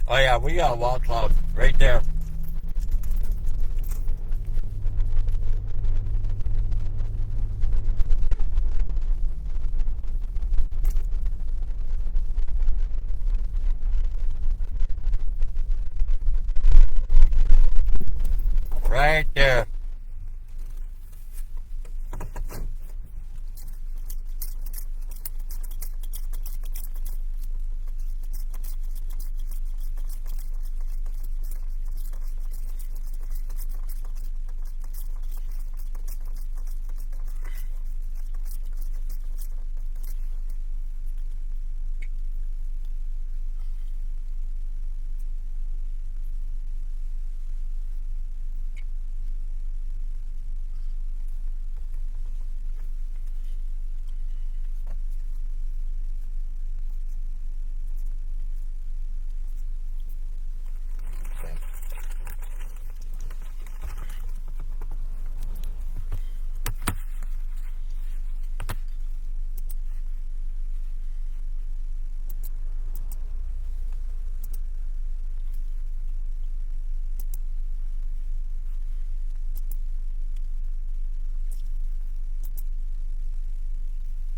Oh yeah, we got a wall cloud right there. Right there.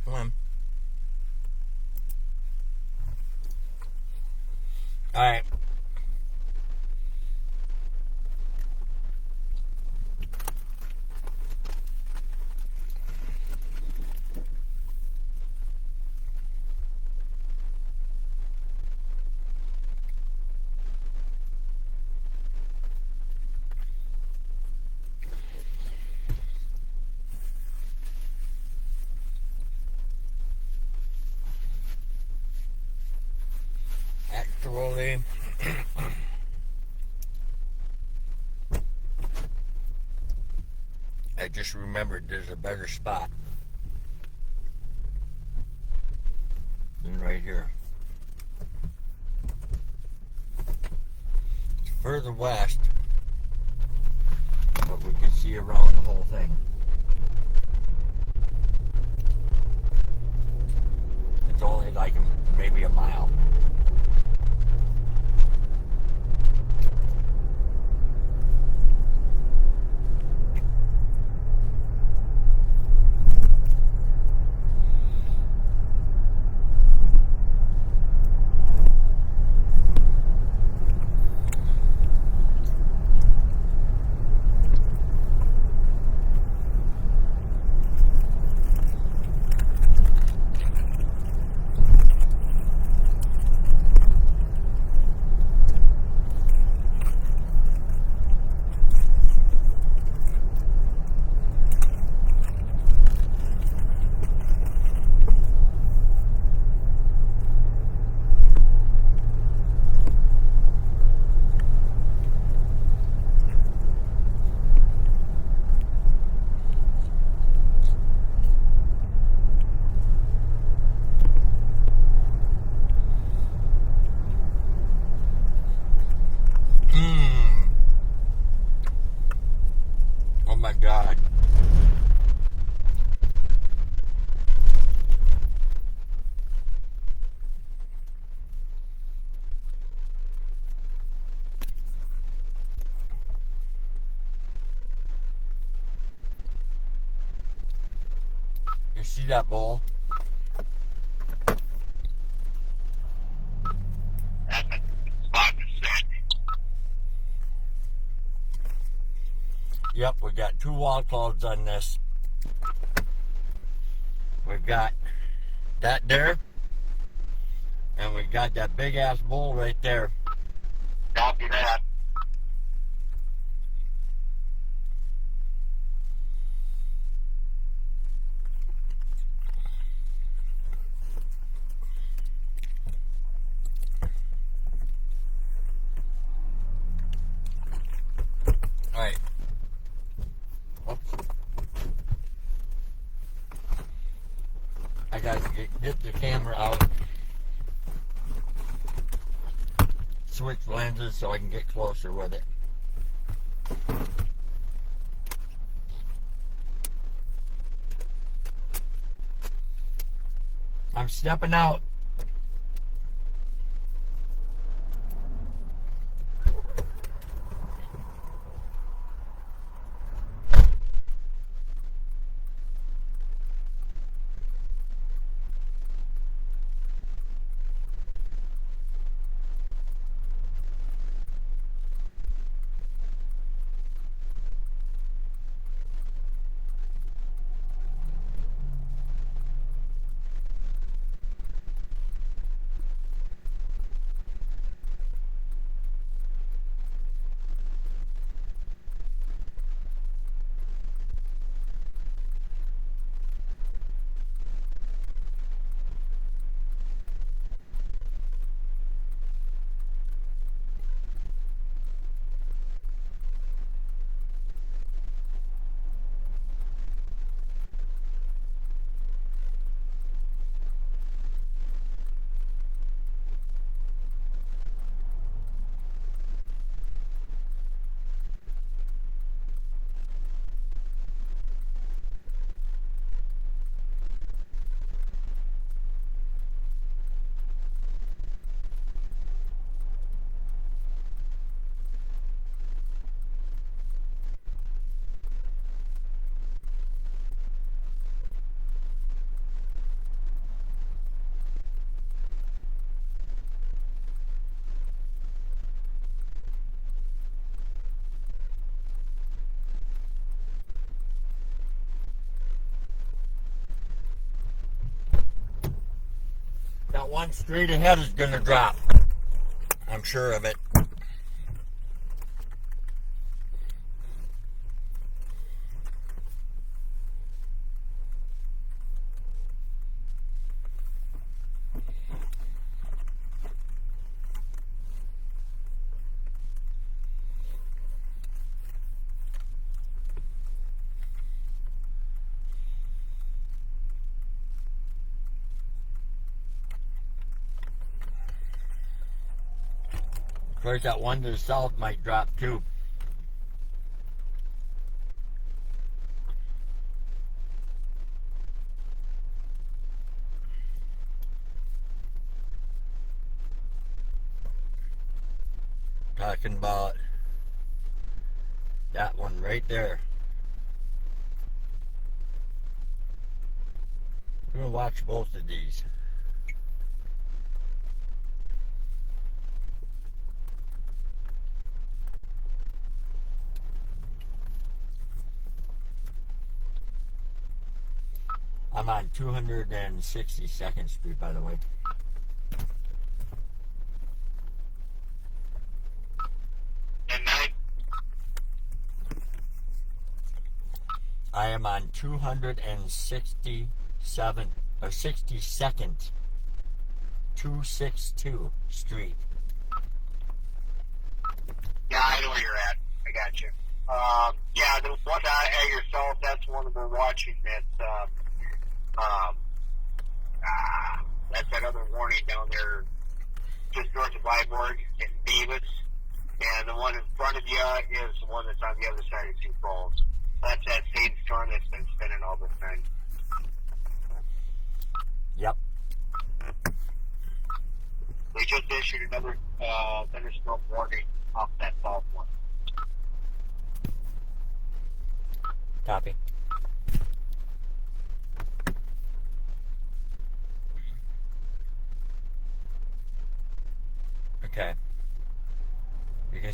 Come on. All right. Actually, I just remembered there's a better spot than right here. It's further west, but we can see around the whole thing. It's only like maybe a mile. see that bowl? That's a spot to sit. Yep, we got 2 wall clouds on this. We've got that there, and we got that big ass bowl right there. Copy that. Alright. Oops. I gotta get the camera out. Switch lenses so I can get closer with it. I'm stepping out. That one straight ahead is gonna drop. I'm sure of it. Of course, that one to the south might drop too. Talking about that one right there. I'm gonna watch both of these. I'm on 262nd Street, by the way. And nine. I am on 267 or 62nd, 262 Street. Yeah, I know where you're at. I got you. Yeah, the one at yourself, that's one we're watching. That's that other warning down there just north of Viborg in Davis. And the one in front of you is the one that's on the other side of Sioux Falls. That's that same storm that's been spinning all the time. Yep. They just issued another thunderstorm warning off that south one. Copy.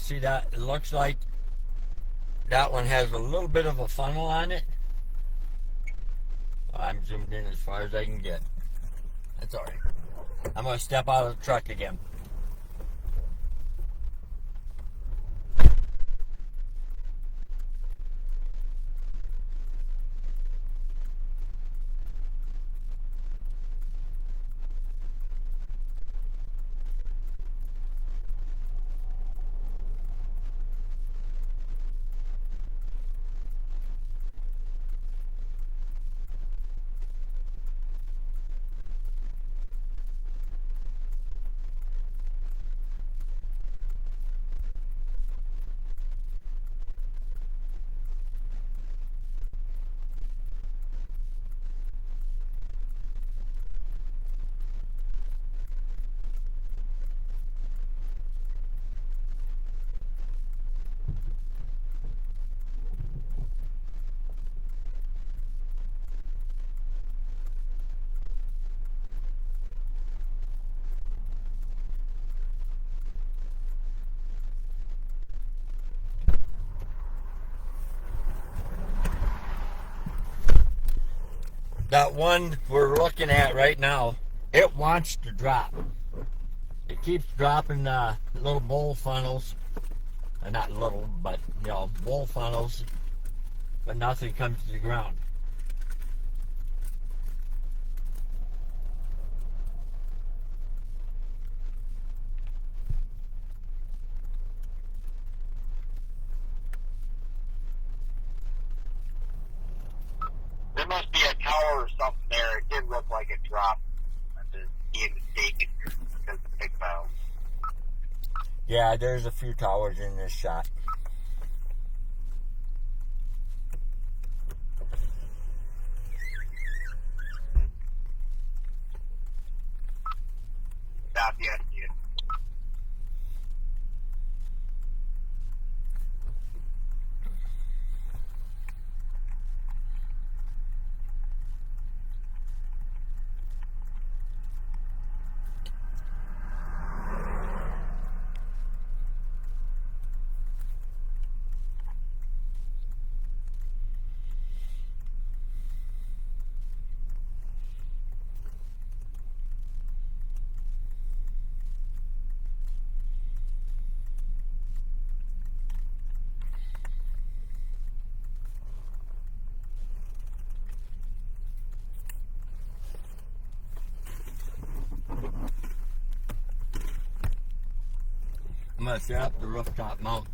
see that? It looks like that one has a little bit of a funnel on it. I'm zoomed in as far as I can get. That's alright. I'm going to step out of the truck again. That one we're looking at right now, it wants to drop. It keeps dropping little bowl funnels. Not little, but bowl funnels. But nothing comes to the ground. There must be a tower or something there. It did look like it dropped. I'm just being mistaken here because of the big piles. Yeah, there's a few towers in this shot. Stop, yes, yes. I'm going to set up the rooftop mount.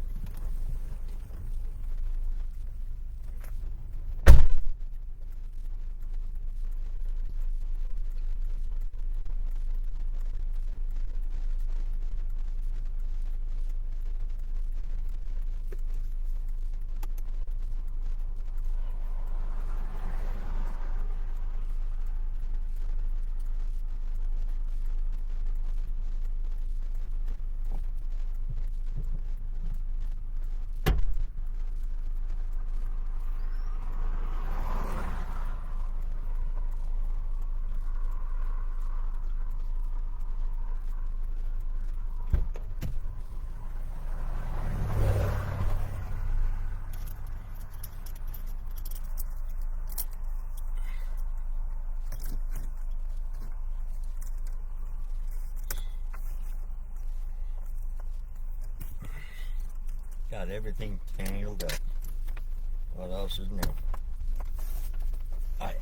Got everything tangled up. What else is new? Alright.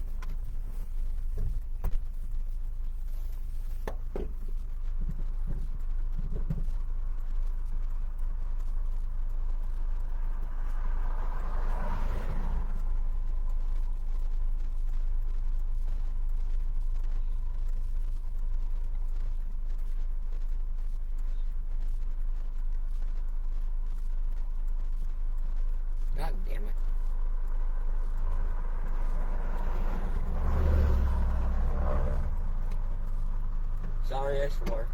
God damn it. Sorry, I swore.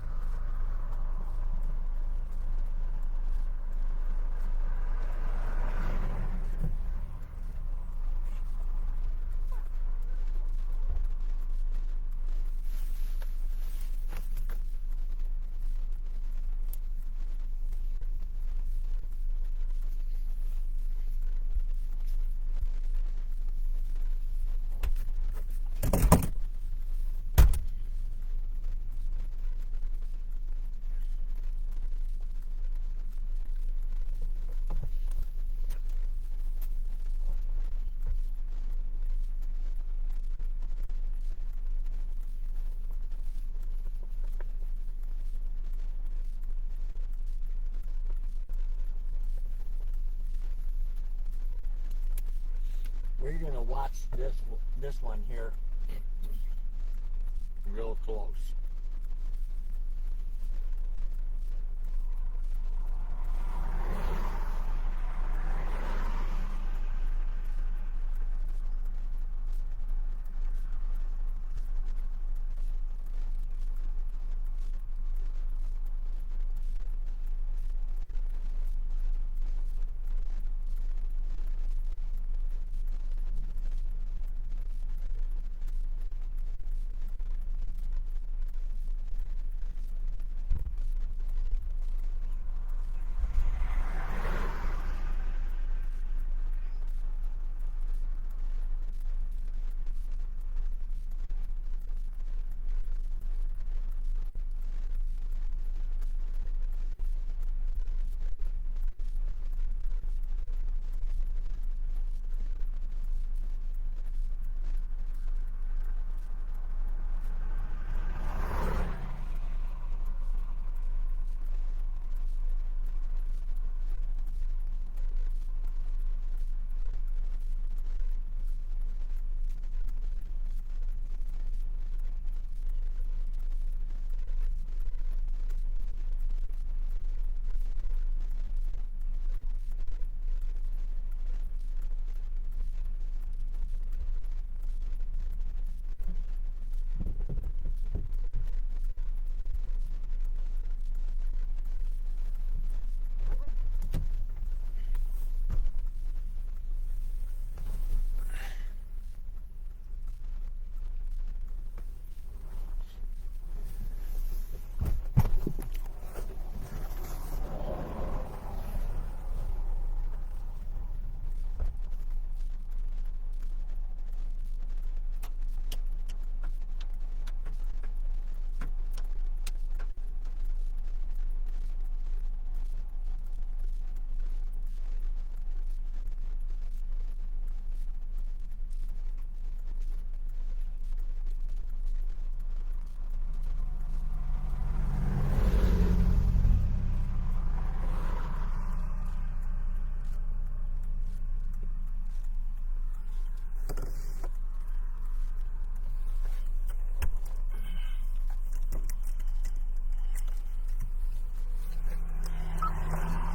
We're gonna watch this one here real close.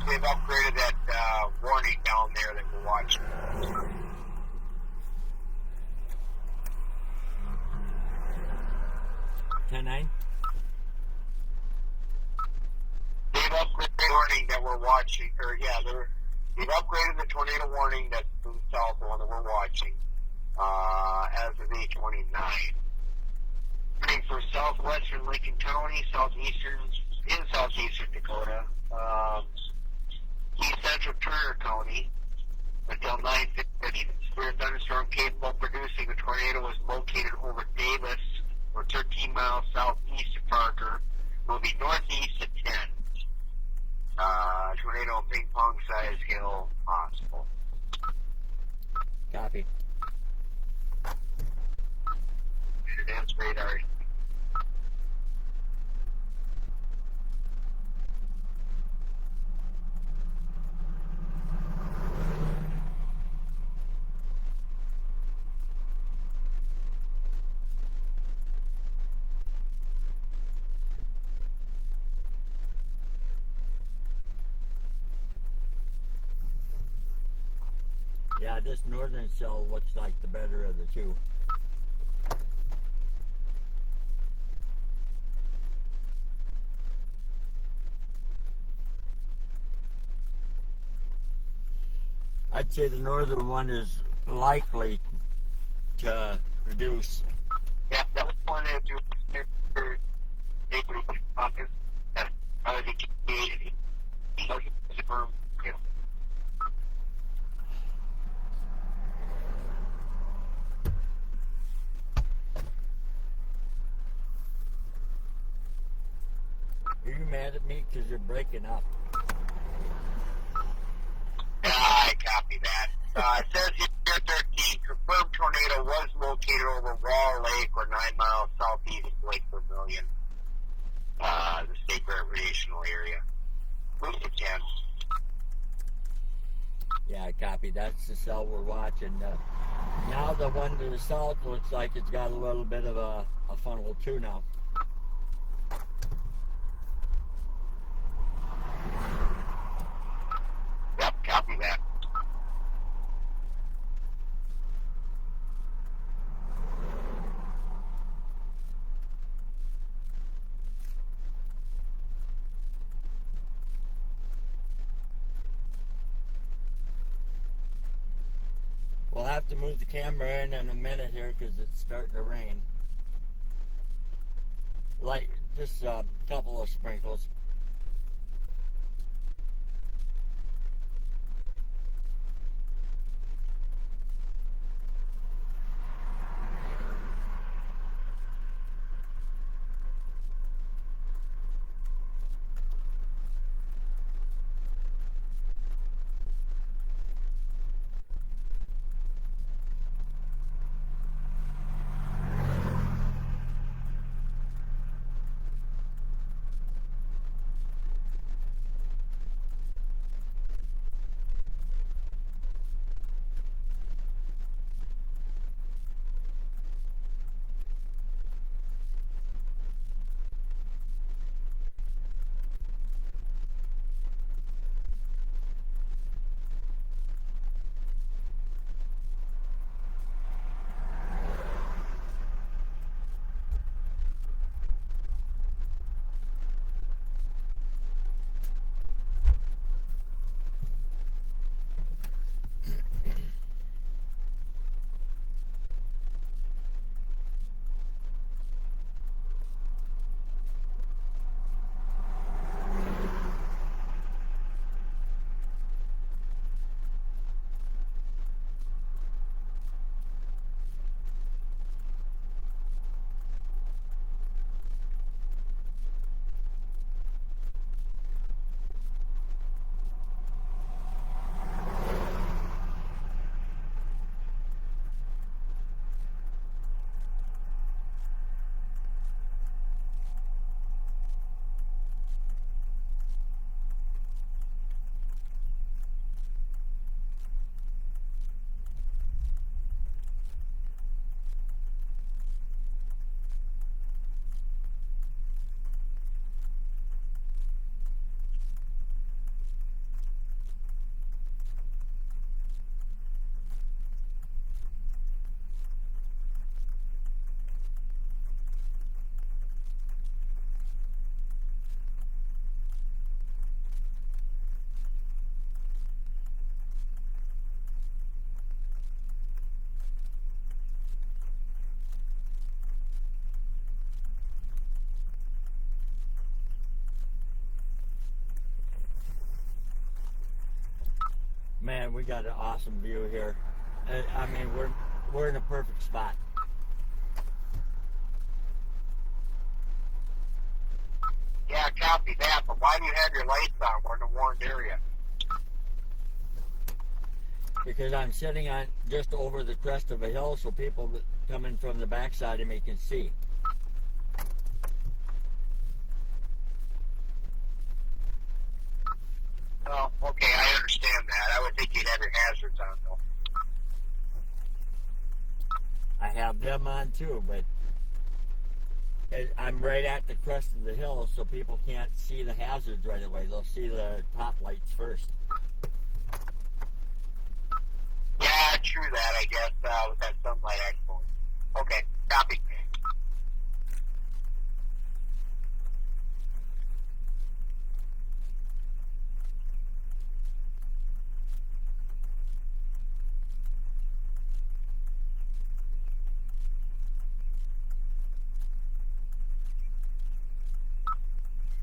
They've upgraded that warning down there that we're watching. 10-9? They've upgraded the warning that we're watching, they've upgraded the tornado warning that's to the south, the one that we're watching, as of 8/29. Warning for southwestern Lincoln County, southeastern Dakota, east central Turner County, until 9:50. Severe thunderstorm capable of producing a tornado was located over Davis, or 13 miles southeast of Parker. Will be northeast at 10. Tornado ping pong size hail possible. Copy. Advanced radar. Yeah, this northern cell looks like the better of the two. I'd say the northern one is likely to reduce. Yeah, that one is Are you mad at me because you're breaking up? I copy that. It says here 13, confirmed tornado was located over Wall Lake or 9 miles southeast of Lake Vermilion, the state recreational area. Lose it, Ken. Yeah, I copy. That's the cell we're watching. Now the one to the south looks like it's got a little bit of a funnel too now. Yep, copy that. We'll have to move the camera in a minute here because it's starting to rain. Like just a couple of sprinkles. Man, we got an awesome view here. I mean, we're in a perfect spot. Yeah, copy that. But why do you have your lights on? We're in a warned area. Because I'm sitting on just over the crest of a hill, so people coming from the backside of me can see. Oh, okay, I understand that. I would think you'd have your hazards on, though. I have them on too, but I'm right at the crest of the hill, so people can't see the hazards right away. They'll see the top lights first. Yeah, true that, I guess, with that sunlight, actually. Okay, copy.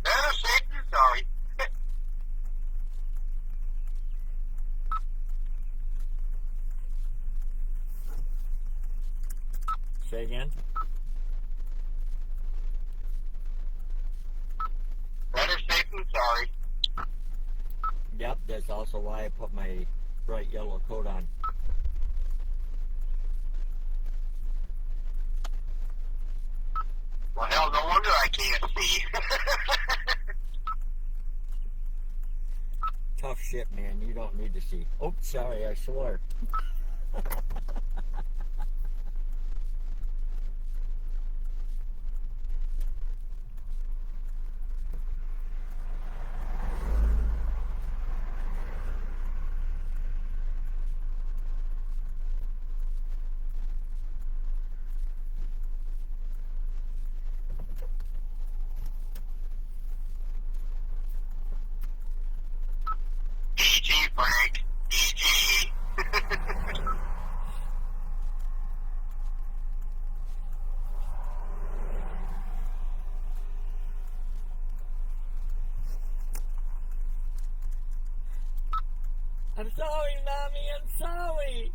Better safe than sorry. Say again? Better safe than sorry. Yep, that's also why I put my bright yellow coat on. Well, hell, no wonder I can't see. Tough shit, man. You don't need to see. Oops, sorry, I swore. I'm sorry, Mommy, I'm sorry.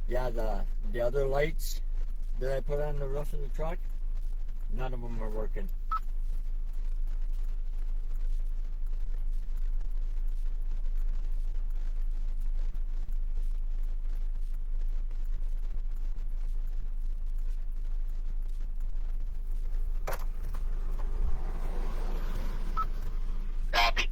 Yeah, the other lights that I put on the roof of the truck, none of them are working. Copy.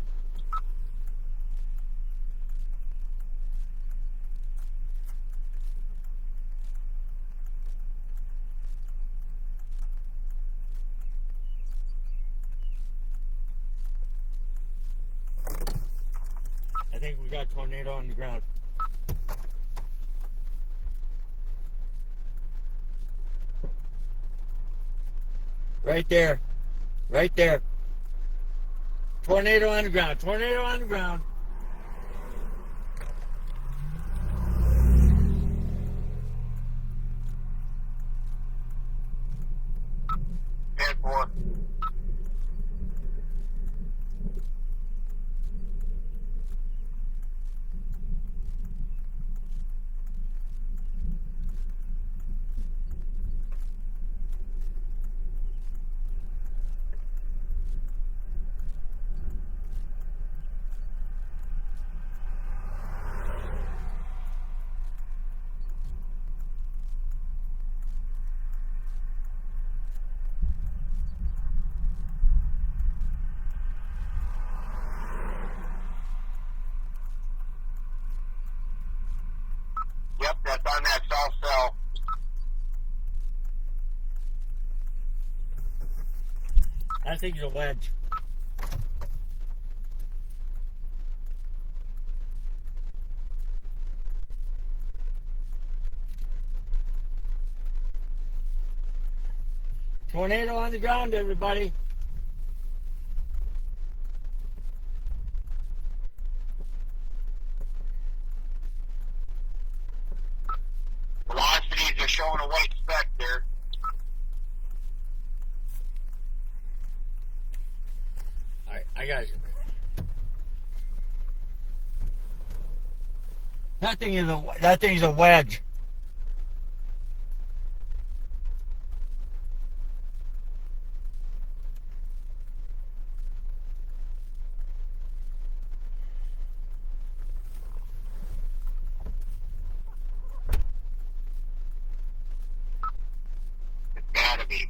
I think we got a tornado on the ground. Right there. Right there. Tornado on the ground. Tornado on the ground. And 4. Yep, that's on that south cell. I think it's a wedge. Tornado on the ground, everybody. Velocities are showing a white speck there. Alright, I got it. That thing is a wedge. It's gotta be.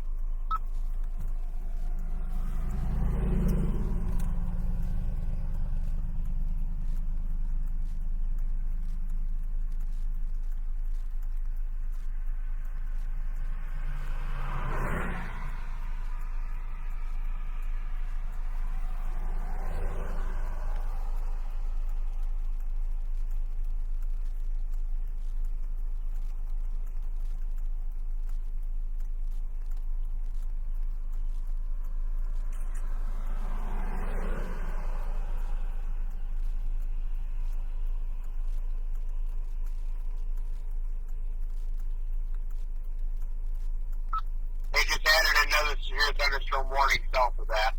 They just added another severe thunderstorm warning south of that.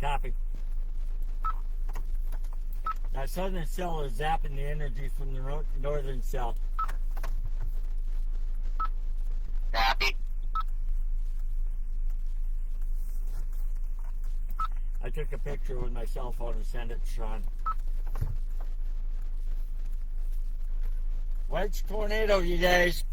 Copy. That southern cell is zapping the energy from the northern cell. Copy. I took a picture with my cell phone and sent it to Sean. Wedge tornado, you guys.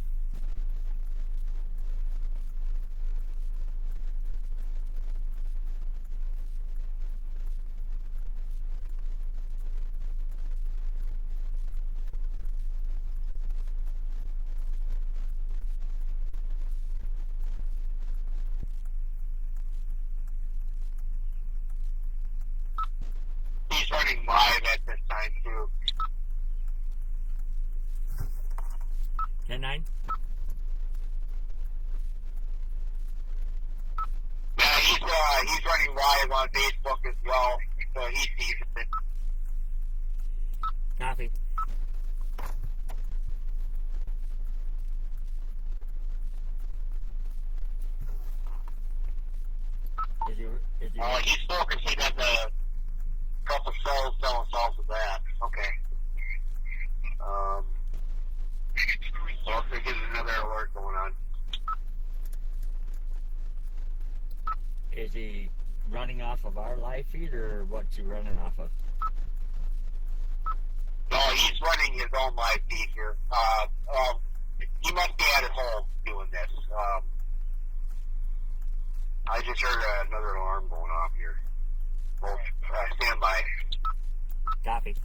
He's running live at this time too. 10-9? Yeah, he's running live on Facebook as well, so he sees it. Copy. Is he He's focusing on the couple cells, selling cells of that. Okay. So I think there's another alert going on. Is he running off of our live feed, or what's he running off of? No, he's running his own live feed here. He must be at home doing this. I just heard another alarm going off here. Well, stand by. Copy.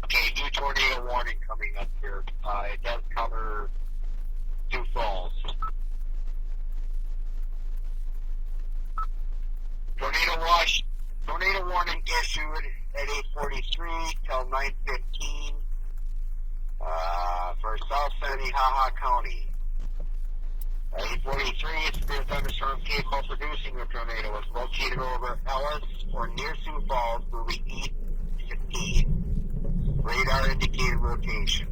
Okay, new tornado warning coming up here. It does cover Sioux Falls. Tornado warning issued at 8:43 till 9:15 for South Minnehaha County. 8:43, a severe thunderstorm capable of producing a tornado was located over Ellis or near Sioux Falls, moving east 15. Radar indicated rotation.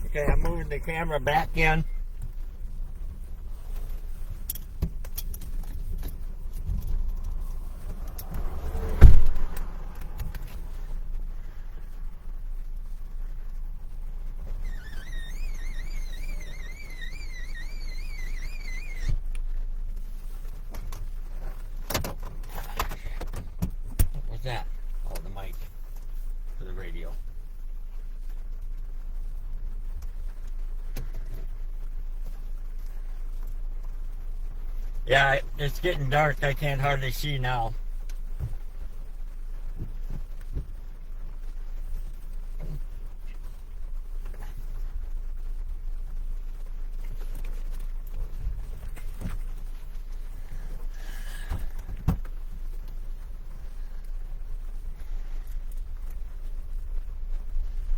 Okay, I'm moving the camera back in. What was that? Oh, the mic for the radio. Yeah, it's getting dark. I can't hardly see now.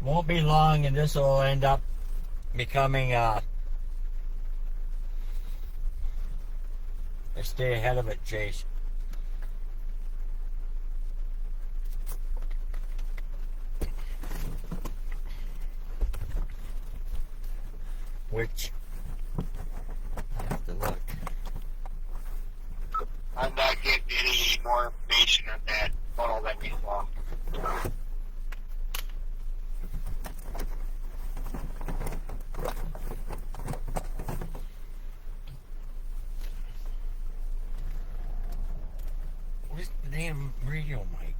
Won't be long, and this will end up becoming stay ahead of it, Chase. Which I have to look. I'm not getting any more information on that funnel that we saw. Where's the damn radio mic?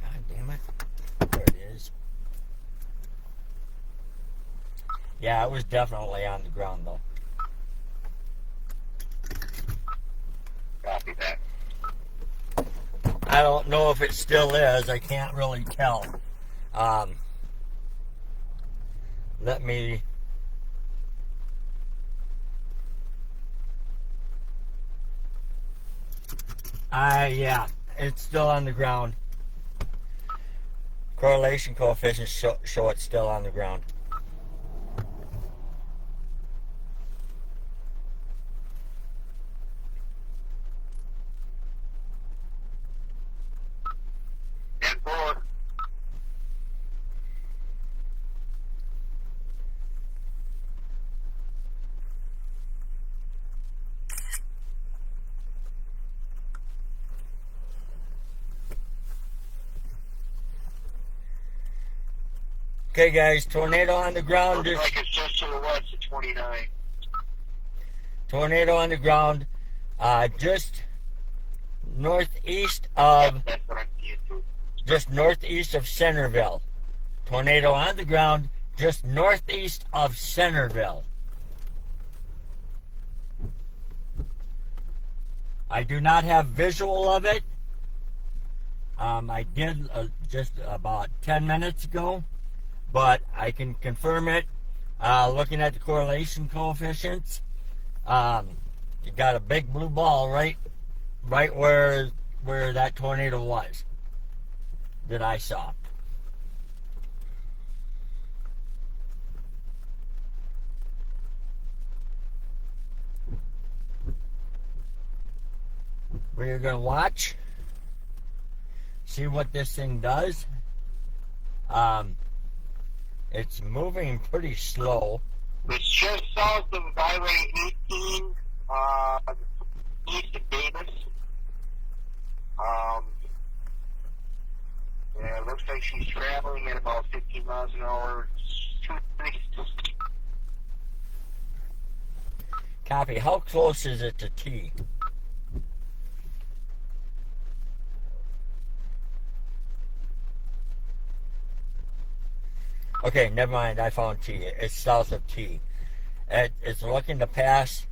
God damn it. There it is. Yeah, it was definitely on the ground though. Copy that. I don't know if it still is. I can't really tell. Let me... yeah, it's still on the ground. Correlation coefficients show it's still on the ground. And four. Okay, guys, tornado on the ground. Looks like it's just to the west of 29. Tornado on the ground, just northeast of, Yep, that's what I'm seeing too. just northeast of Centerville. Tornado on the ground, just northeast of Centerville. I do not have visual of it. I did just about 10 minutes ago, but I can confirm it looking at the correlation coefficients. You got a big blue ball right where that tornado was that I saw. We're gonna watch, see what this thing does. It's moving pretty slow. It's just south of Highway 18, east of Davis. Yeah, it looks like she's traveling at about 15 miles an hour. Copy. How close is it to T? Okay, never mind. I found T. It's south of T. It's looking to pass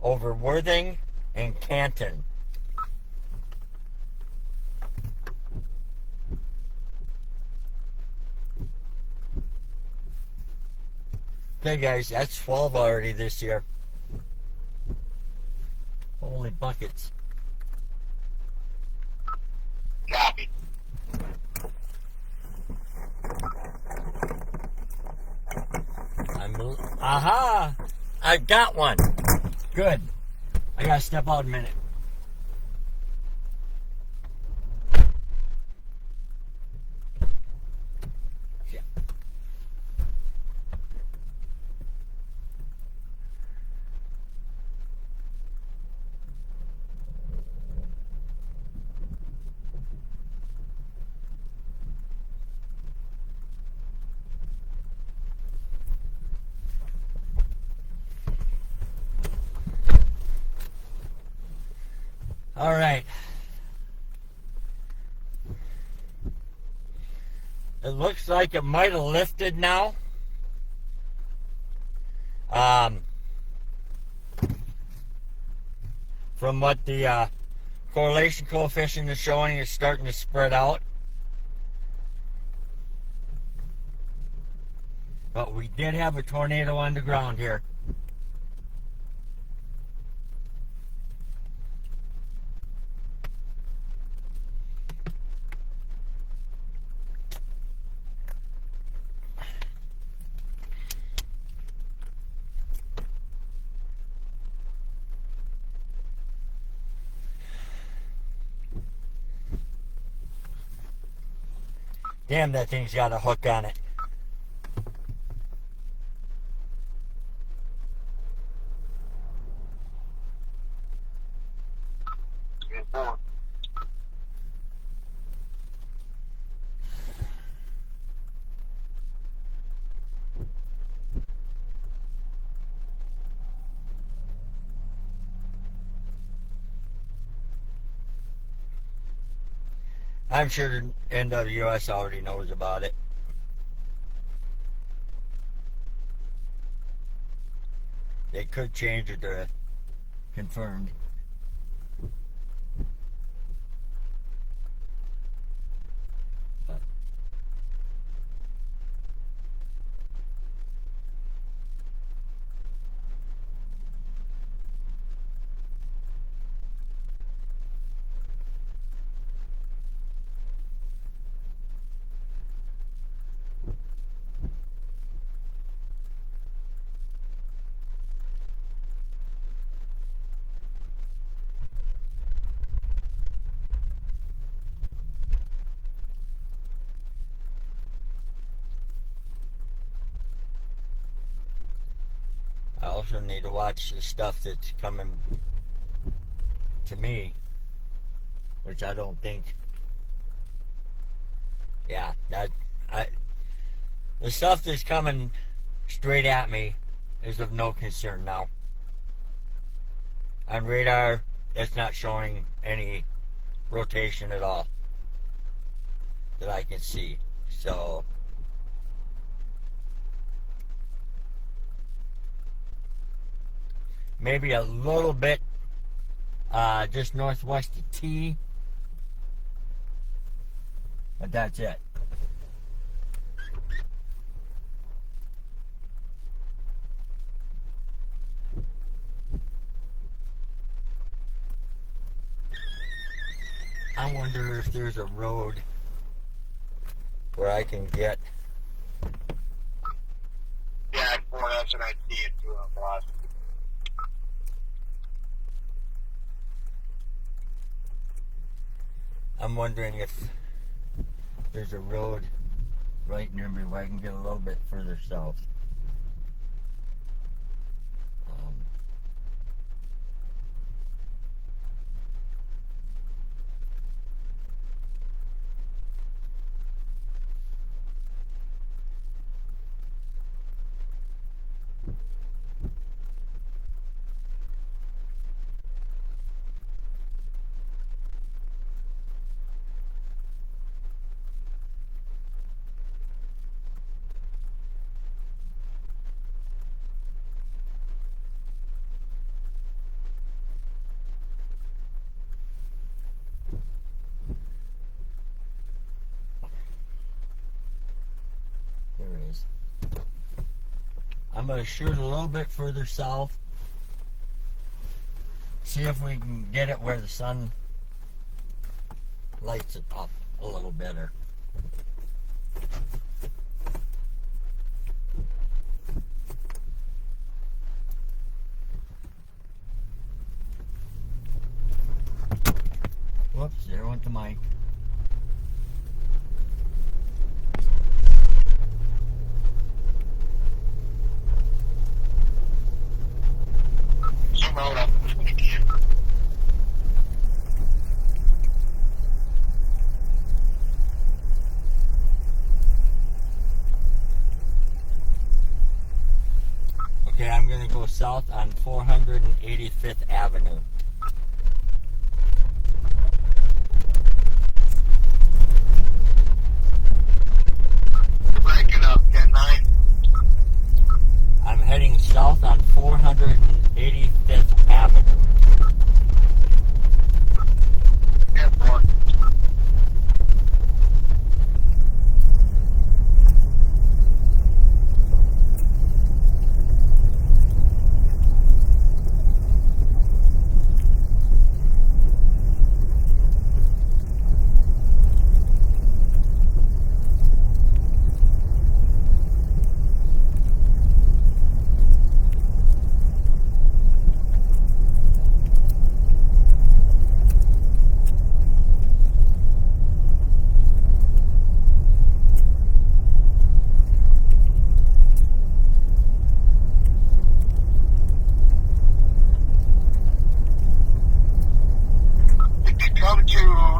over Worthing and Canton. Okay, guys, that's 12 already this year. Holy buckets. Copy. Aha! I got one. Good. I gotta step out a minute. Yeah. All right. It looks like it might have lifted now. From what the correlation coefficient is showing, it's starting to spread out. But we did have a tornado on the ground here. Damn, that thing's got a hook on it. I'm sure NWS already knows about it. They could change it to confirmed. I also need to watch the stuff that's coming to me, which I don't think. Yeah, the stuff that's coming straight at me is of no concern now. On radar, it's not showing any rotation at all that I can see. So maybe a little bit just northwest of T, but that's it. I wonder if there's a road where I can get. Yeah, boy, that's what I see it too, boss. I'm wondering if there's a road right near me where I can get a little bit further south. There it is. I'm going to shoot a little bit further south. See if we can get it where the sun lights it up a little better. Whoops, there went the mic. Zoom out up. Okay, I'm going to go south on 485th Avenue. Breaking up, 10-9. I'm heading south on 485th Avenue. Airport.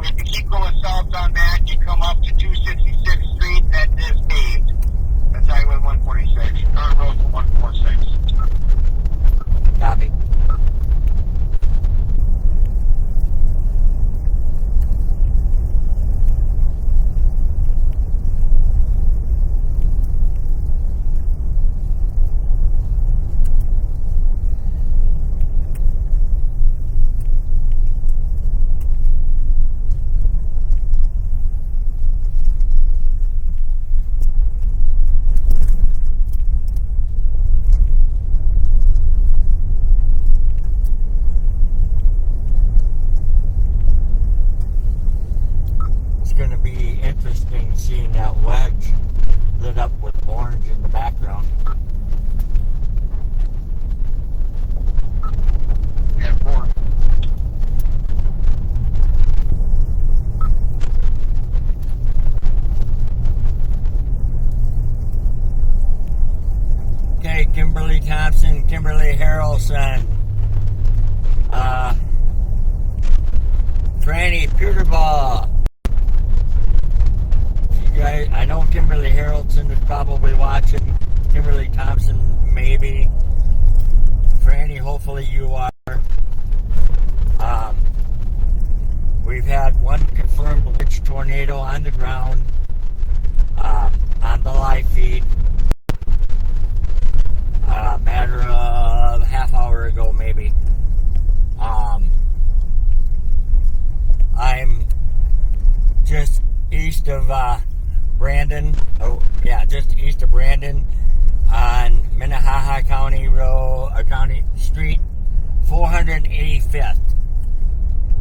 If you keep going south on that, you come up to 266th Street. That is paved. That's Highway 146. Current road for 146. Copy. Going to be interesting seeing that wedge lit up with orange in the background. Airport. Okay, Kimberly Thompson, Kimberly Harrelson, Franny Peterball. I know Kimberly Harrelson is probably watching. Kimberly Thompson, maybe. Franny, hopefully you are. We've had one confirmed witch tornado on the ground on the live feed. A matter of a half hour ago, maybe. I'm just east of Brandon. Oh, yeah, just east of Brandon on Minnehaha County Road, County Street, 485th.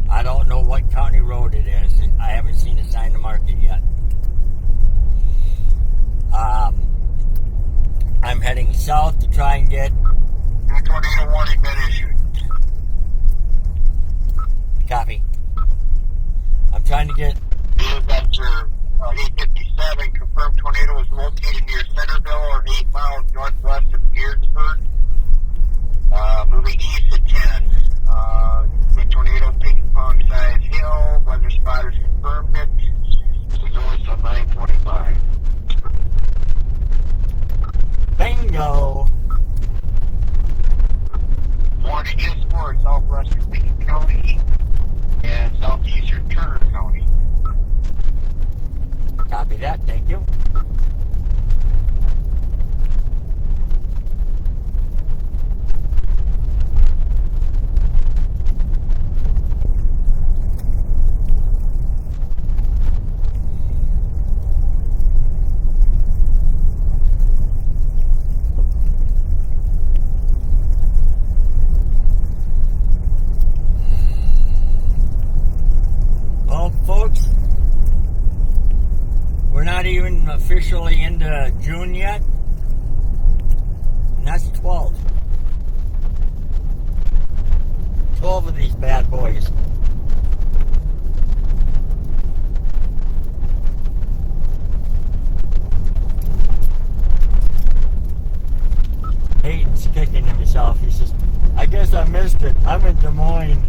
I I don't know what county road it is. I haven't seen a sign to mark it yet. I'm heading south to try and get... New tornado warning been issued. Copy. I'm trying to get... Is that your 857 confirmed tornado is located near Centerville or 8 miles northwest of Beardsburg. Moving east at 10. The tornado Ping Pong size hill. Weather spotters confirmed it. It's always on 9:25. Bingo! Warning is for southwestern Lincoln County and southeastern Turner County. Copy that, thank you. Well, folks, we're not even officially into June yet, and that's 12. 12 of these bad boys. Hayden's kicking himself. He says, I guess I missed it. I'm in Des Moines.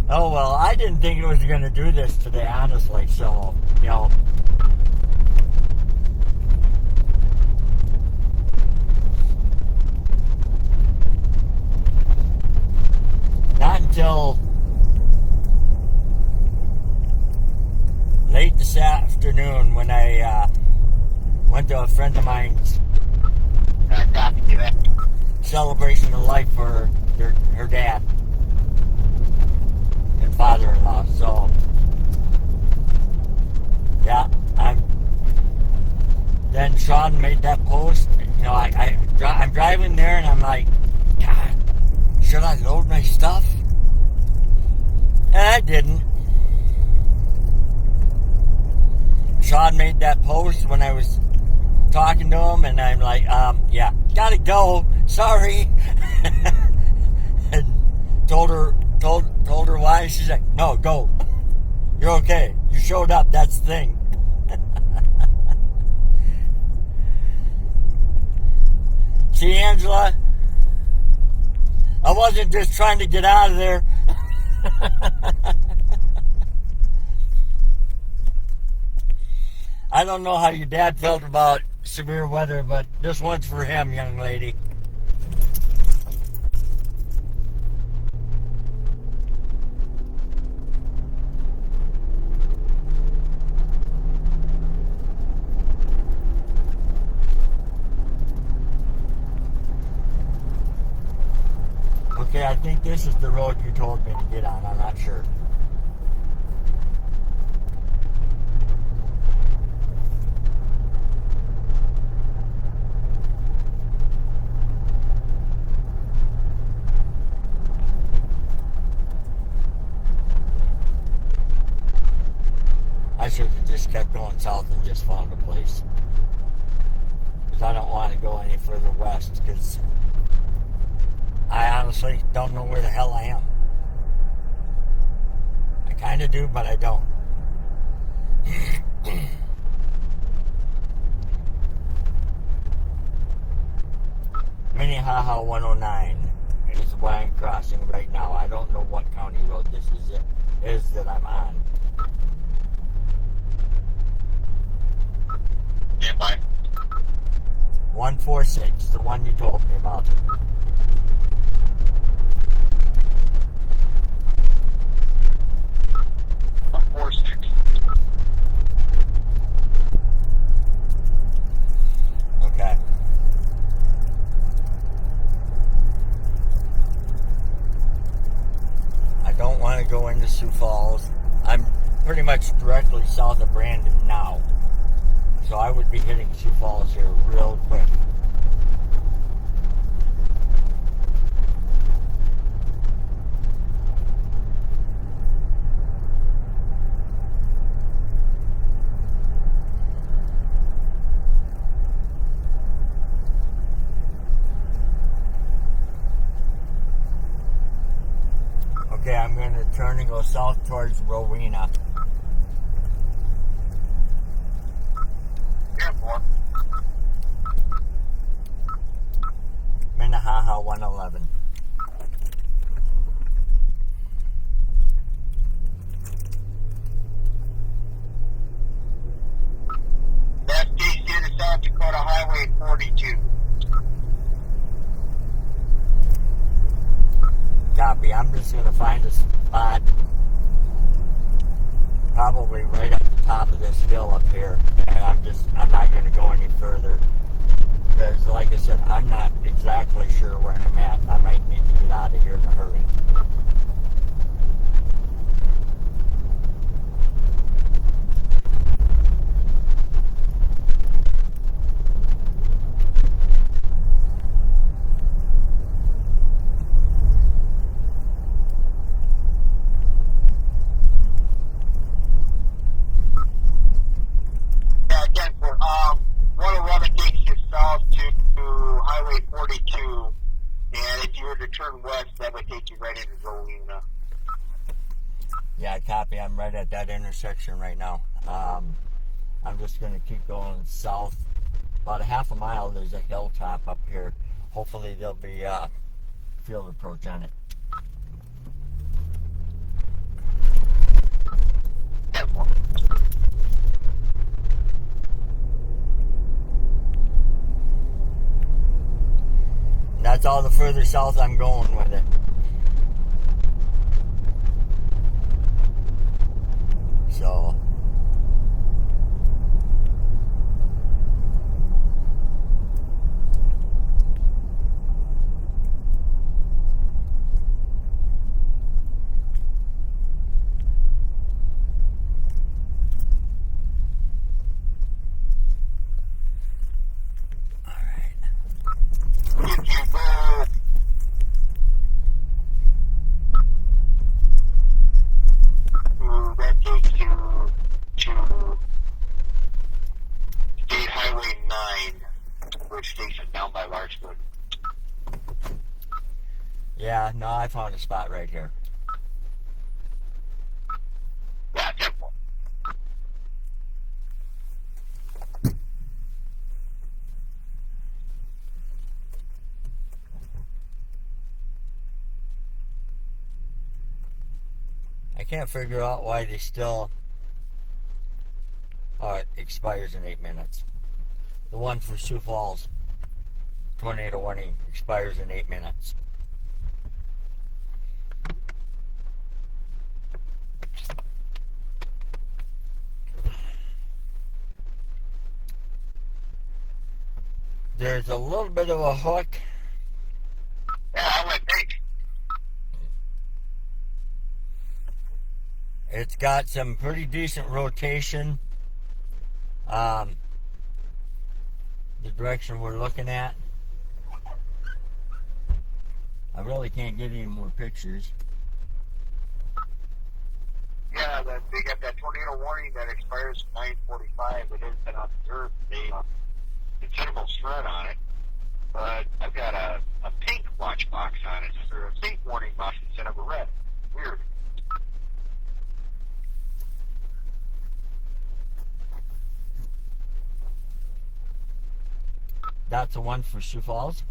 Oh, well, I didn't think it was going to do this today, honestly, so, you know. Not until late this afternoon when I went to a friend of mine's celebration of life for her dad and father-in-law. So, yeah, then Sean made that post. You know, I'm driving there and I'm like, God, should I load my stuff? And I didn't. Sean made that post when I was talking to him, and I'm like, yeah, gotta go. Sorry. And told her why. She's like, no, go. You're okay. You showed up. That's the thing. See, Angela, I wasn't just trying to get out of there. I don't know how your dad felt about severe weather, but this one's for him, young lady. Okay, I think this is the road you told me to get on. I'm not sure. I should have just kept going south and just found a place. Because I don't want to go any further west, because I honestly don't know where the hell I am. I kind of do, but I don't. Minnehaha 109 is where I'm crossing right now. I don't know what county road this is that I'm on. Stand by. 146, the one you told me about. Okay. Sioux Falls. I'm pretty much directly south of Brandon now. So I would be hitting Sioux Falls here real quick. Okay, I'm going to turn and go south towards Rowena. Airport. Minnehaha 111. That's DC to South Dakota Highway 42. Copy. I'm just going to find a spot probably right at the top of this hill up here. And I'm not going to go any further. Because, like I said, I'm not exactly sure where I'm at. I might need to get out of here in a hurry. Yeah, again, for 111 takes you south to Highway 42, and if you were to turn west, that would take you right into Rowena. Yeah, copy. I'm right at that intersection right now. I'm just going to keep going south. About a half a mile, there's a hilltop up here. Hopefully there'll be a field approach on it. Airport. That's all the further south I'm going with it. So, all right. If you go that takes you to State Highway 9, which takes us down by Larchwood. Yeah, no, I found a spot right here. Yeah, Temple. I can't figure out why they still... Oh, it expires in 8 minutes. The one for Sioux Falls, tornado warning, expires in 8 minutes. There's a little bit of a hook. Yeah, I would think. It's got some pretty decent rotation. The direction we're looking at. I really can't get any more pictures. Yeah, they got that tornado warning that expires at 9:45. It has been observed. A considerable spread on it. But I've got a pink watch box on it, or a pink warning box instead of a red. Weird. That's the one for Sioux Falls.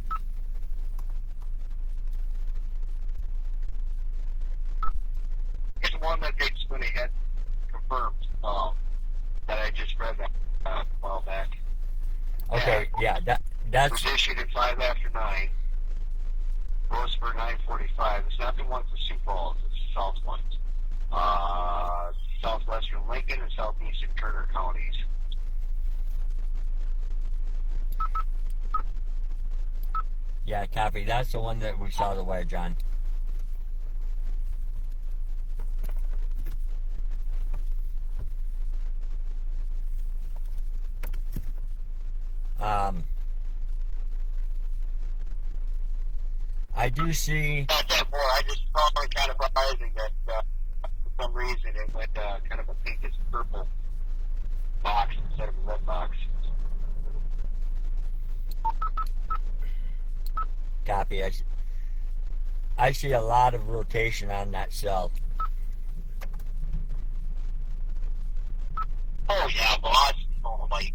It's the one that takes when ahead confirmed that I just read that a while back. Okay, yeah, It that's was issued at 5 after 9. Goes for 9:45. It's not the one for Sioux Falls. It's the south one. Southwestern Lincoln and southeastern Turner counties. yeah, copy. That's the one that we saw the wedge on. I do see. Not that more. I just found it kind of surprising that for some reason it went kind of a pinkish purple box instead of a red box. Copy. I see a lot of rotation on that cell. Oh yeah, boss. Oh my.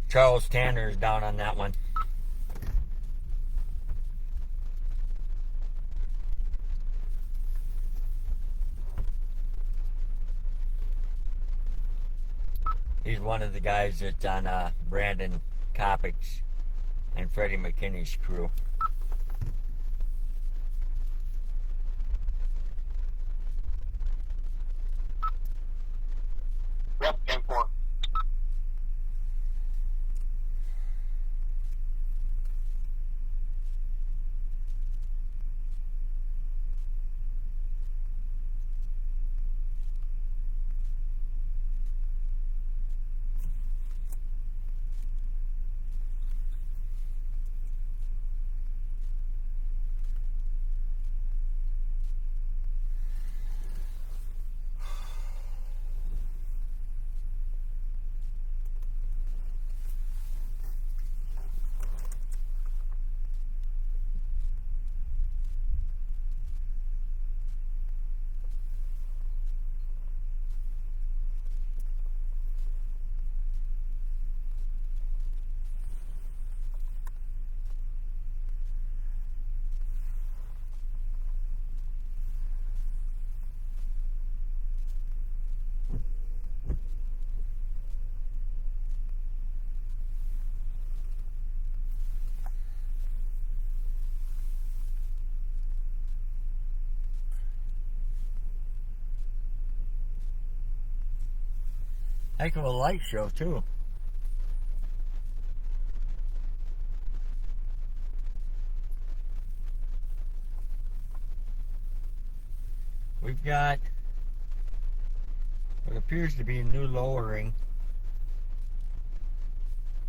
Charles Tanner is down on that one. He's one of the guys that's on Brandon Kopic's and Freddie McKinney's crew. Yep, 10-4. Heck of a light show too. We've got what appears to be a new lowering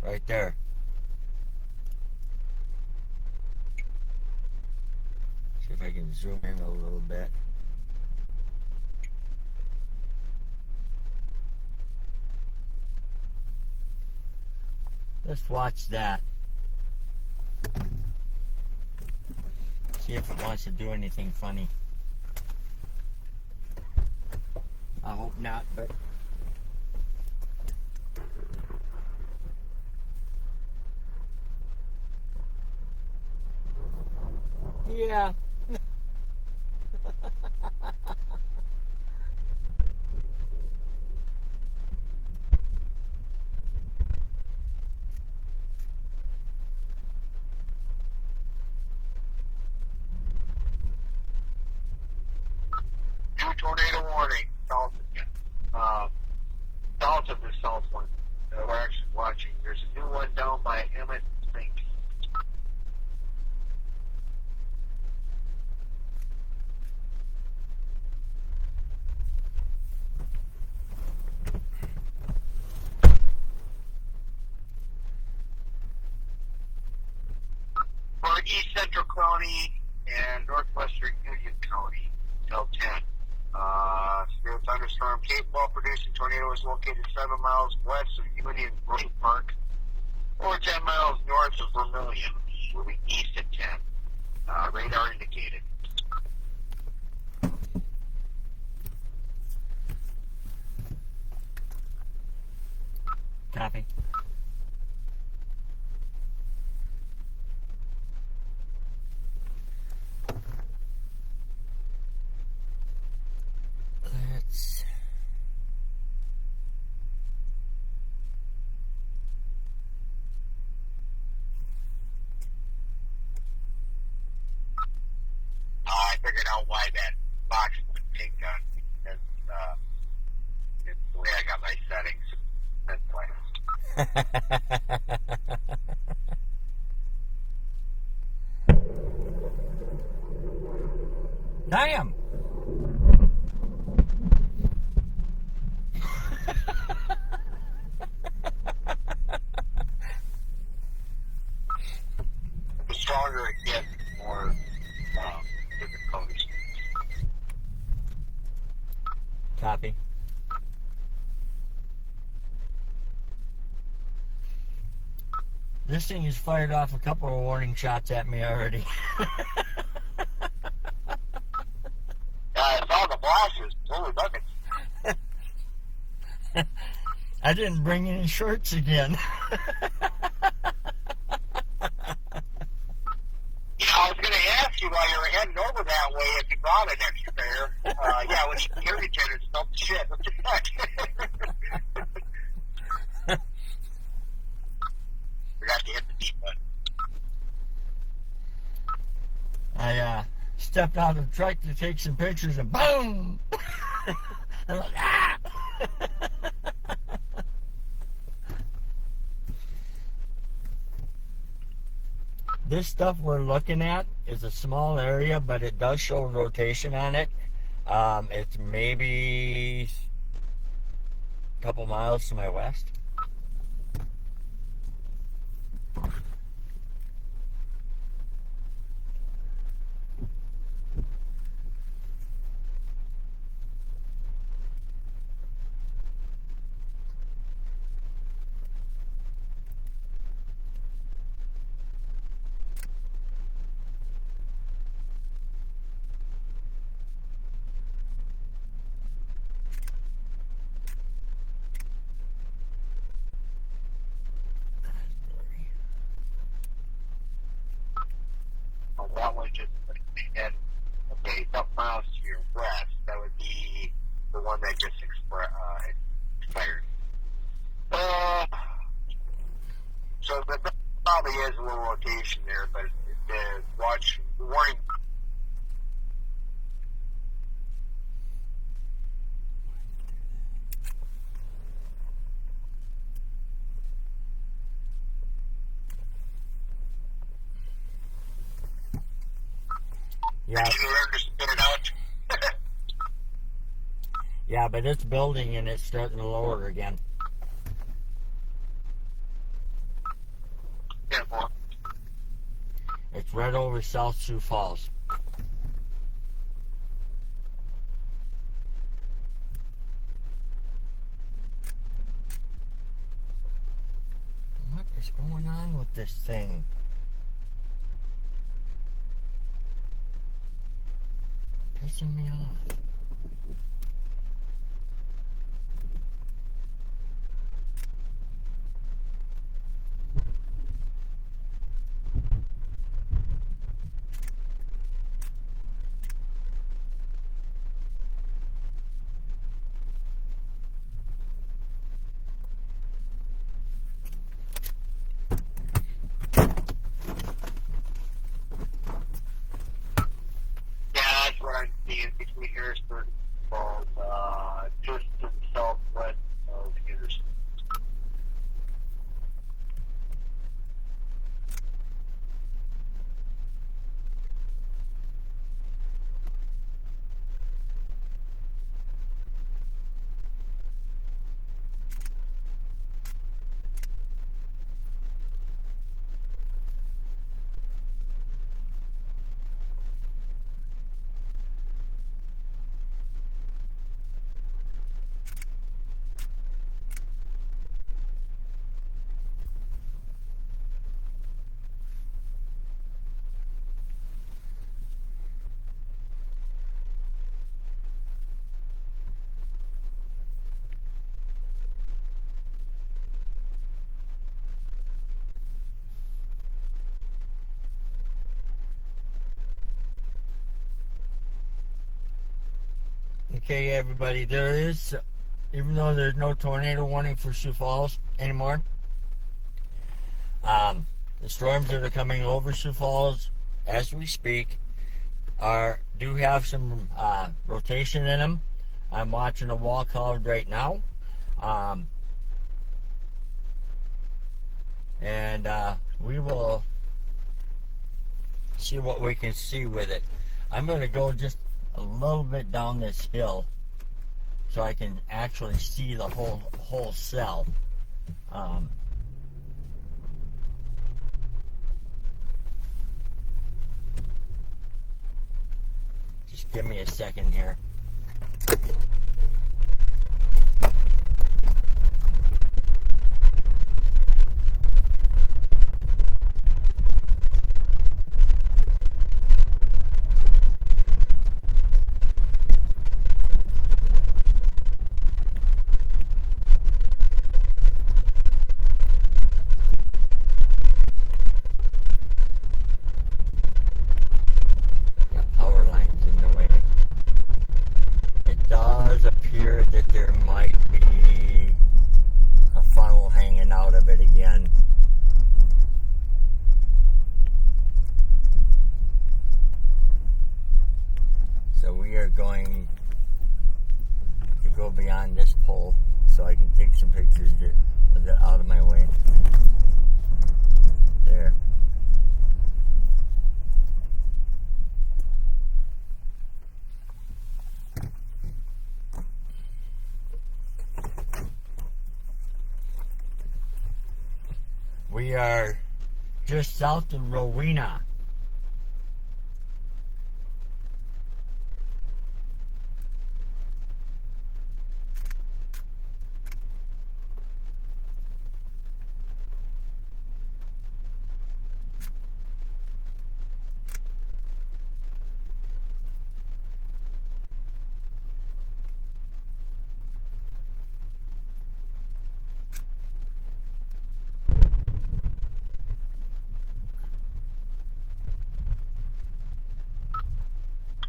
right there. See if I can zoom in a little bit. Let's watch that. See if it wants to do anything funny. I hope not, but yeah. New tornado warning. South of the south one. We're actually watching. There's a new one down by Emmett Sink. For East Central County and Northwestern Union County, till 10. Severe thunderstorm capable of producing tornado is located 7 miles west of Union Grove Park or 10 miles north of Vermilion, moving east at 10. Radar indicated. Copy. Let's. I figured out why that box was pink on. It's the way I got my settings. That's why. Damn! Copy. This thing has fired off a couple of warning shots at me already. I saw the flashes. Holy buckets. I didn't bring any shorts again. I was going to ask you while you were heading over that way if you brought an extra pair. Yeah, when you hear each other, it's not shit. What the heck? Forgot to hit the deep button. I stepped out of the truck to take some pictures and boom! I'm like, ah! This stuff we're looking at is a small area, but it does show rotation on it. It's maybe a couple miles to my west. Oh, that one just and okay, about miles to your west. That would be the one that just expired. So there probably is a little rotation there, but the warning. Yeah. Did you learn to spit it out? Yeah, but it's building and it's starting to lower again. Careful. It's right over South Sioux Falls. What is going on with this thing? Pissing me off. That's what I'm seeing between Harrisburg and Falls, just to the southwest of Henderson. Okay, everybody, there is, even though there's no tornado warning for Sioux Falls anymore, the storms that are coming over Sioux Falls as we speak do have some rotation in them. I'm watching a wall cloud right now, and we will see what we can see with it. I'm going to go just a little bit down this hill so I can actually see the whole cell. Just give me a second here. that there might be a funnel hanging out of it again. So we are going to go beyond this pole so I can take some pictures of it out of my way. There. We are just south of Rowena.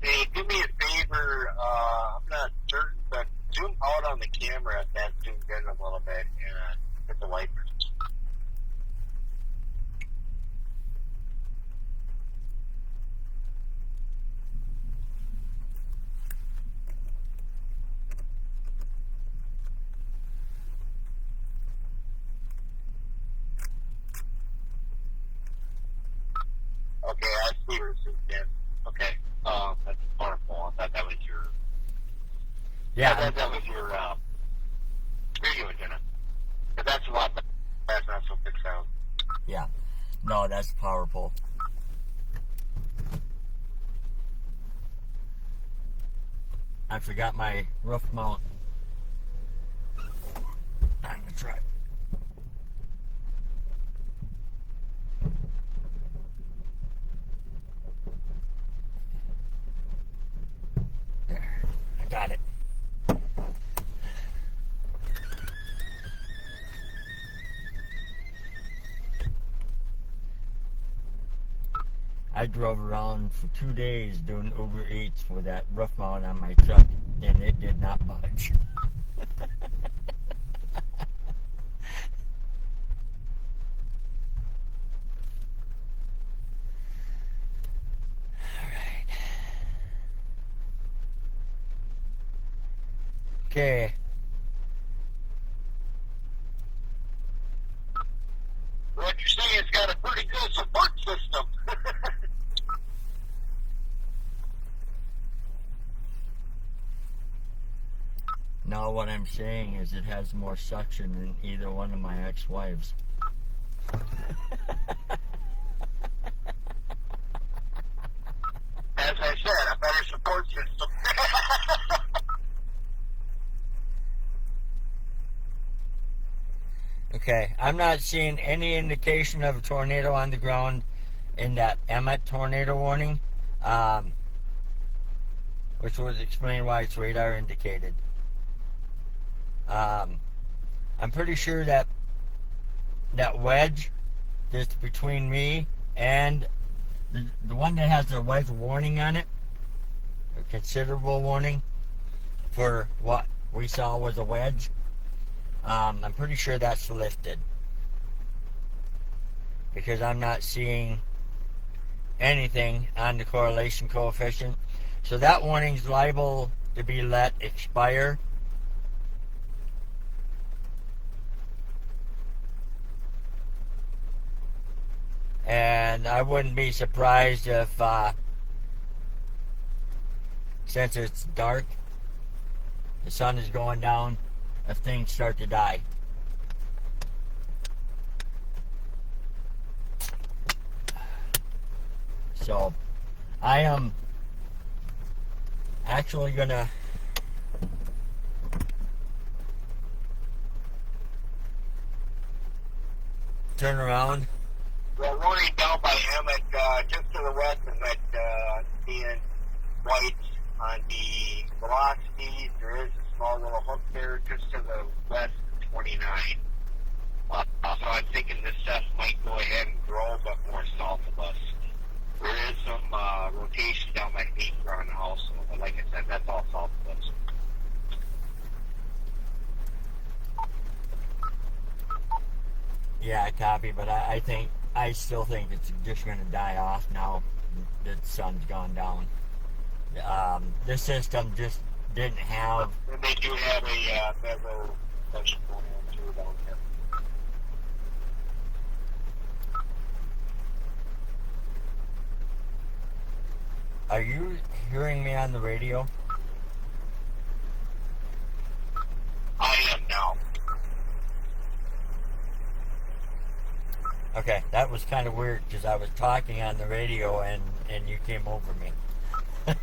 Hey, do me a favor. I'm not certain, but zoom out on the camera if that zoomed in a little bit and hit the wipers. Okay, I see where it zoomed in. Okay. That's wonderful. I thought that was your. Yeah. I thought that was your radio antenna. But that's a lot. That's not so big sound. Yeah. No, that's power pole. I forgot my roof mount. I'm gonna try. There. I got it. I drove around for 2 days doing Uber Eats with that roof mount on my truck, and it did not budge. Alright. Okay. What you're saying, it's got a pretty good support system. Now what I'm saying is it has more suction than either one of my ex-wives. As I said, a better support system. Okay, I'm not seeing any indication of a tornado on the ground in that Emmett tornado warning, which would explain why it's radar indicated. I'm pretty sure that wedge that's between me and the one that has the white warning on it, a considerable warning for what we saw was a wedge, I'm pretty sure that's lifted, because I'm not seeing anything on the correlation coefficient. So that warning's liable to be let expire. And I wouldn't be surprised if, since it's dark, the sun is going down, if things start to die. So, I am actually gonna turn around. Well, warning down by Emmett, just to the west of it, seeing white on the velocities. There is a small little hook there just to the west of 29. So I'm thinking this stuff might go ahead and grow, but more south of us. There is some rotation down by Baker on also, but like I said, that's all south of us. Yeah, copy. But I still think it's just going to die off now that the sun's gone down. This system just didn't have. And they do have a mezzo section going on too down there. Are you hearing me on the radio? I am now. Okay, that was kind of weird because I was talking on the radio and you came over me. Yeah,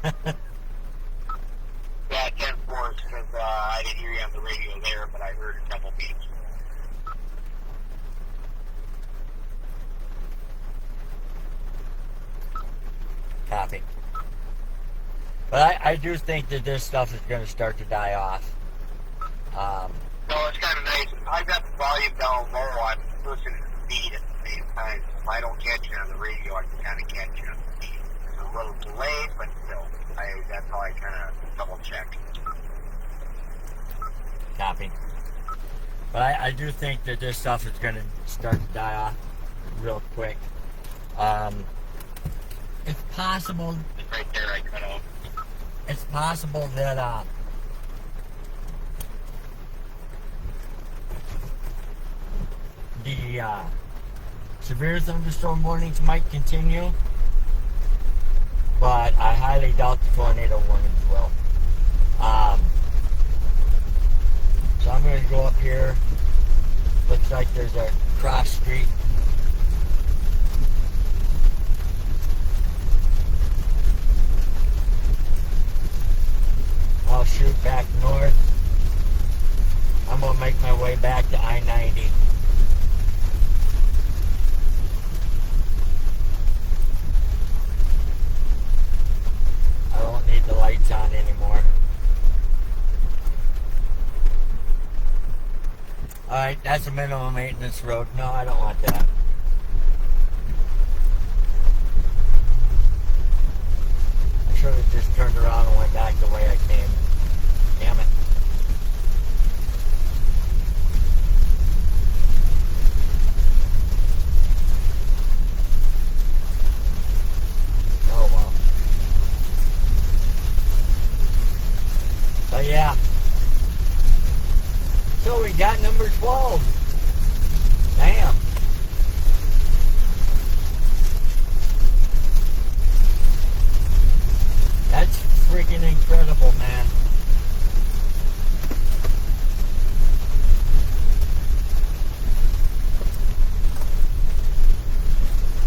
10-4 because I didn't hear you on the radio there, but I heard a couple beats. Copy. But I do think that this stuff is going to start to die off. No, it's kind of nice. I got the volume down low. I'm listening to the beat at the same time. So if I don't catch you on the radio, I can kind of catch you on the beat. It's a little delayed, but still, that's how I kind of double check. Copy. But I do think that this stuff is going to start to die off real quick. It's possible. Right there, I cut off. It's possible that the severe thunderstorm warnings might continue, but I highly doubt the tornado warnings will. So I'm going to go up here. Looks like there's a cross street. I'll shoot back north. I'm going to make my way back to I-90. I don't need the lights on anymore. Alright, that's a minimum maintenance road. No, I don't want that. I should have just turned around and went back the way I came. Damn it. Oh well. So yeah. So we got number 12. Damn. That's freaking incredible, man.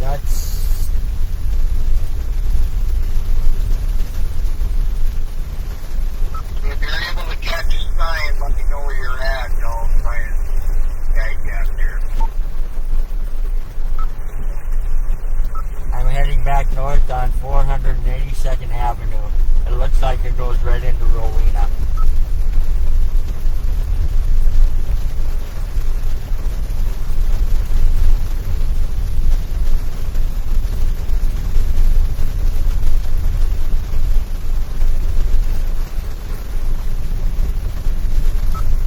That's... If you're able to catch a sign, let me know where you're at. I'll try and guide you out there. I'm heading back north on 482nd Avenue. It looks like it goes right into Rowena.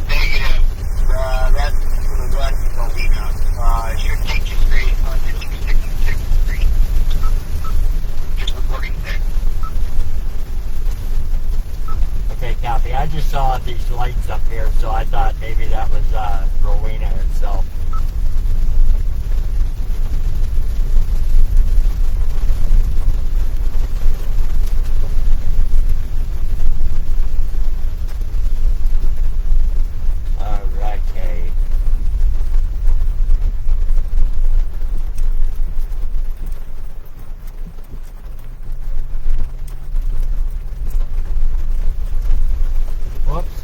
Negative. That's to the west of Rowena. It should take you straight on to 66th Street. Just reporting there. Okay, copy. I just saw these lights up here, so I thought maybe that was Rowena itself. Alright, okay. Whoops.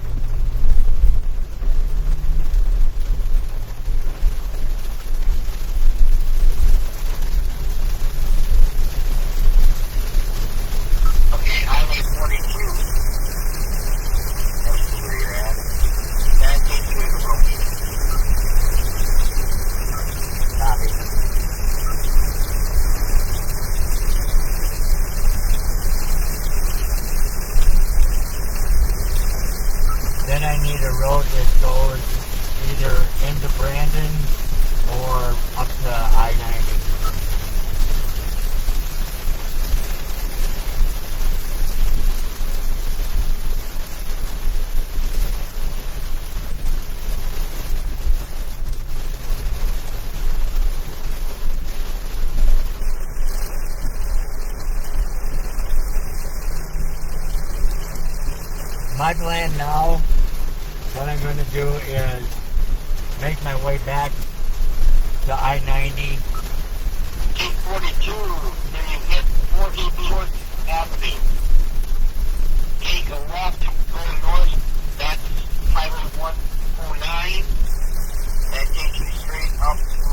Okay, Highway 42. That's where you're at. That takes you to Rowena. Copy. Then I need a road that goes either into Brandon or up to I-90. My plan now, what I'm going to do is make my way back to I-90. 842, then you hit 44th Avenue. Take a left, go north, that's Highway 109. That takes you straight up to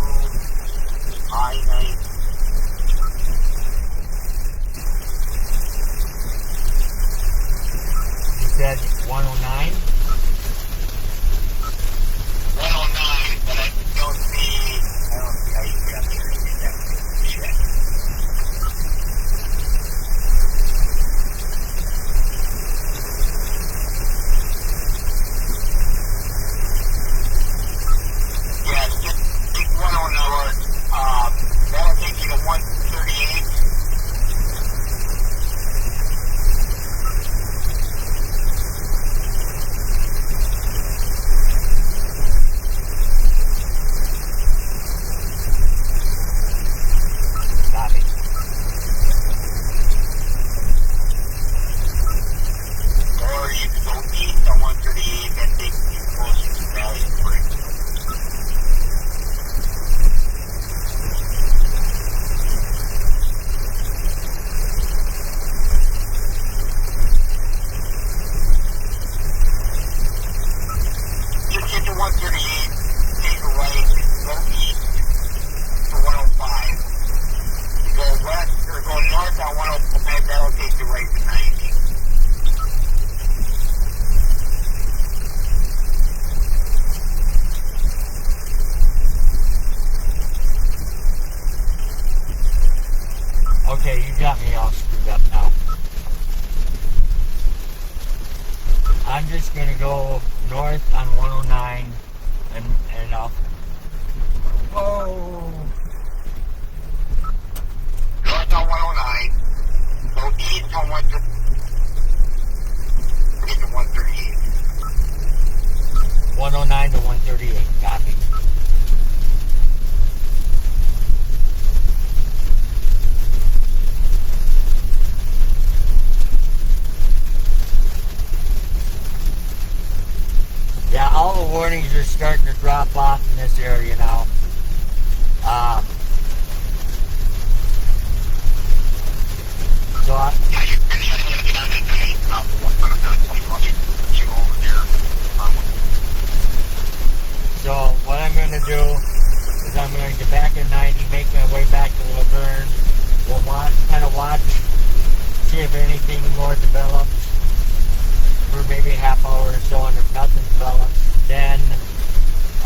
I-90. You said 109? 109, but I don't see how you get up there and get that check. Yeah, just take 109, that'll take you to 138. Copy. Or you can go east on 138 and take you closer to Valley Spring. Just get to 138, take a right, go east to 105. You go west or go north on 105, that'll take you right to 90. Okay, you got me all screwed up now. I'm just gonna go north on 109 and up. Whoa! North on 109, go east on 138, get to 138. 109 to 138, copy. Yeah, all the warnings are starting to drop off in this area now. So Yeah, you're going to get on that 90, about 120 you go over there. So what I'm going to do is I'm going to get back at 90, make my way back to Laverne. We'll kind of watch, see if anything more develops for maybe a half hour or so, and if nothing develops, then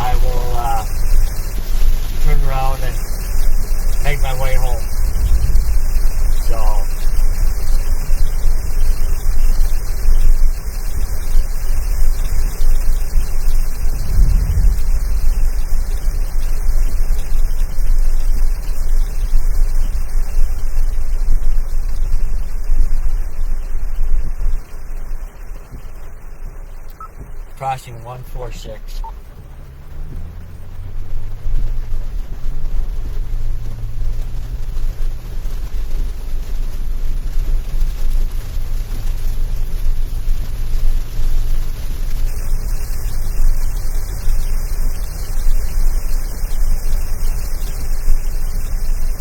I will turn around and make my way home. So crossing 146.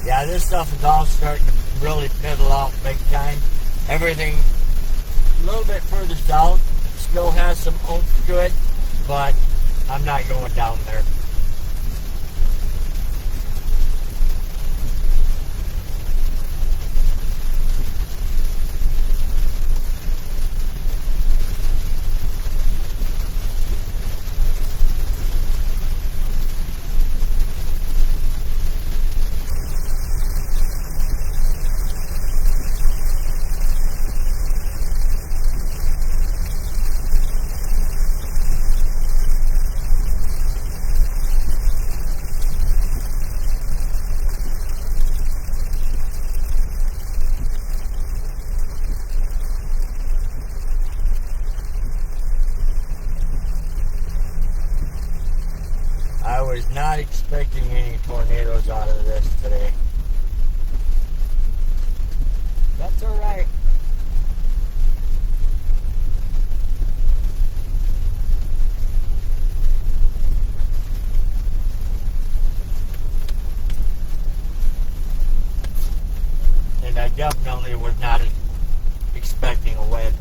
Yeah, this stuff is all starting to really fiddle out big time. Everything a little bit further south still has some oomph to it, but I'm not going down there. was not expecting any tornadoes out of this today. That's alright. And I definitely was not expecting a wedge.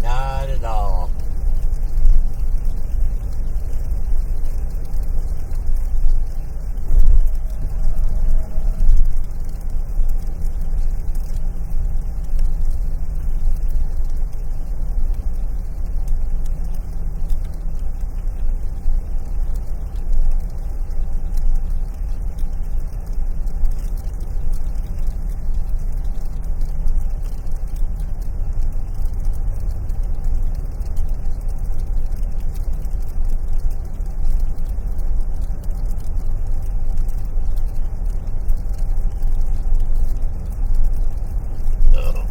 Not at all.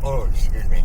Oh, excuse me.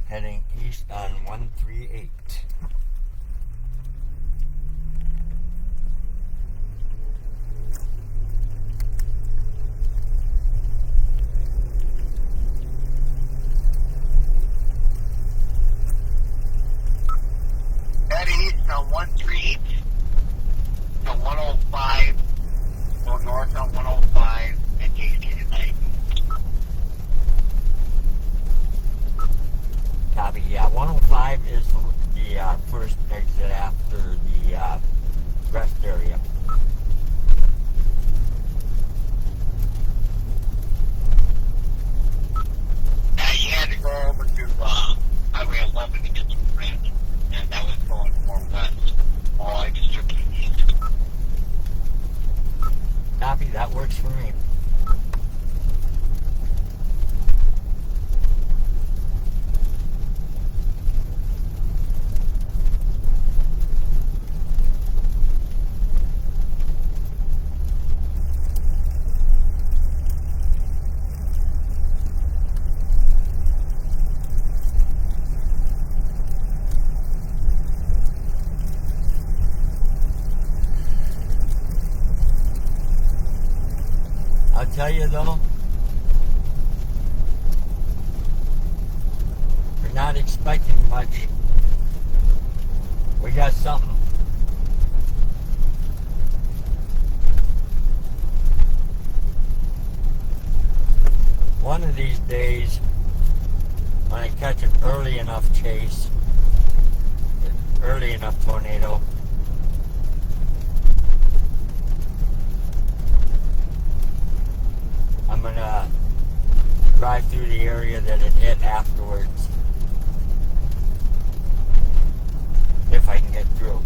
Heading east on 138. Heading east on 138 to 105. Go north on 105 and JC tonight. Copy, yeah. 105 is the first exit after the rest area. Now you had to go over to Highway 11 to get some rent, and that was going more west. All I just took east. Copy, that works for me. tell you though, we're not expecting much. We got something. One of these days, when I catch an early enough chase, early enough tornado, I'm gonna drive through the area that it hit afterwards, if I can get through.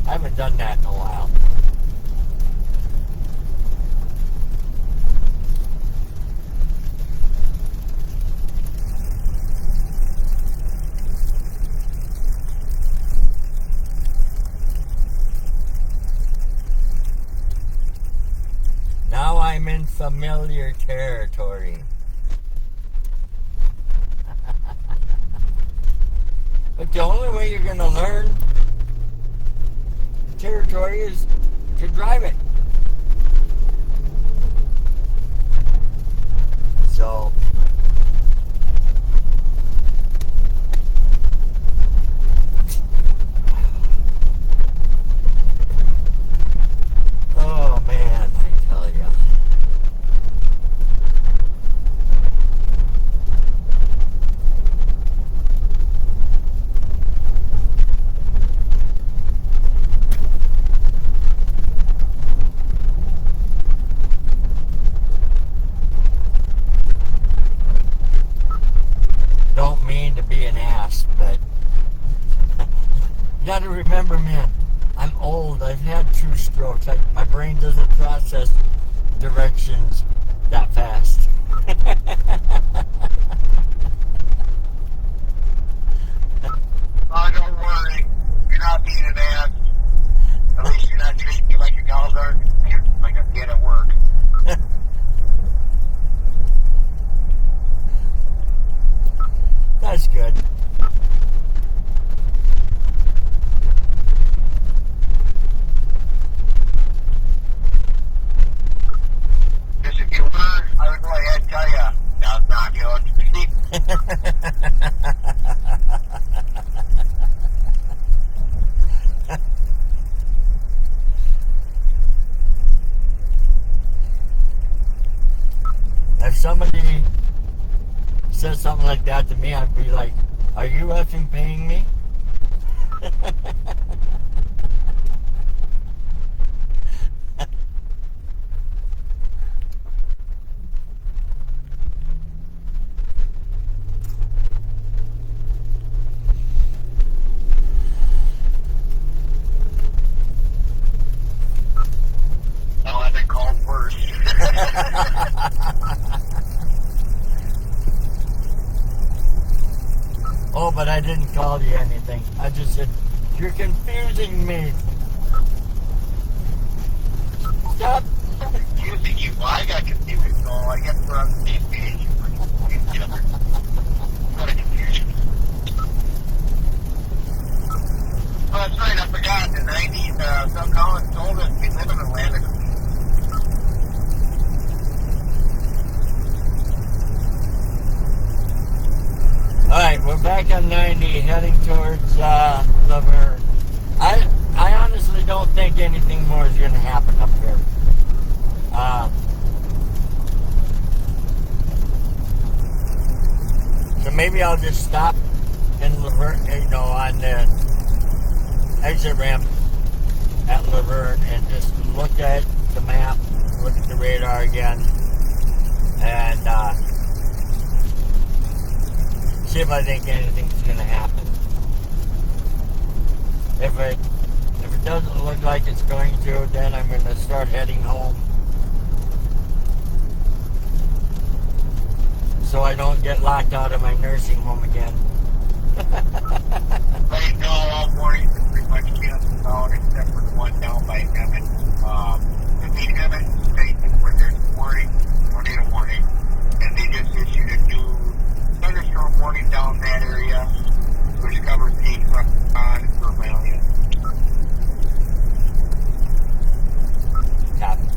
I haven't done that in a while. Now I'm in familiar territory. But the only way you're going to learn territory is to drive it. So, oh man, I tell ya. Don't mean to be an ass, but you gotta remember, man, I'm old. I've had 2 strokes. My brain doesn't process directions that fast. Oh, don't worry. You're not being an ass. At least you're not treating me like your gals are. Like a kid at work. That's good. Because if you were, I would go ahead and tell you, that's not good. If somebody said something like that to me, I'd be like, are you effing paying me? Oh, I've been called worse. Oh, but I didn't call you anything. I just said, you're confusing me. Stop. Confusing you. Well, I got confused, so I guess we're on the same page. What a confusion. Oh, that's right. I forgot. In the 90s, Phil Collins told us we live in Atlantic. Alright, we're back on 90, heading towards Laverne. I honestly don't think anything more is going to happen up here. So maybe I'll just stop in Laverne, on the exit ramp at Laverne and just look at the map, look at the radar again, and see if I think anything's going to happen. If it doesn't look like it's going to, then I'm going to start heading home, so I don't get locked out of my nursing home again. Right now, all mornings are pretty much canceled out, except for the one down by Emmett. Emmett State is where there's a warning, tornado warning, and they just issued a new thunderstorm warning down that area, which covers Sioux and Vermilion. Copy.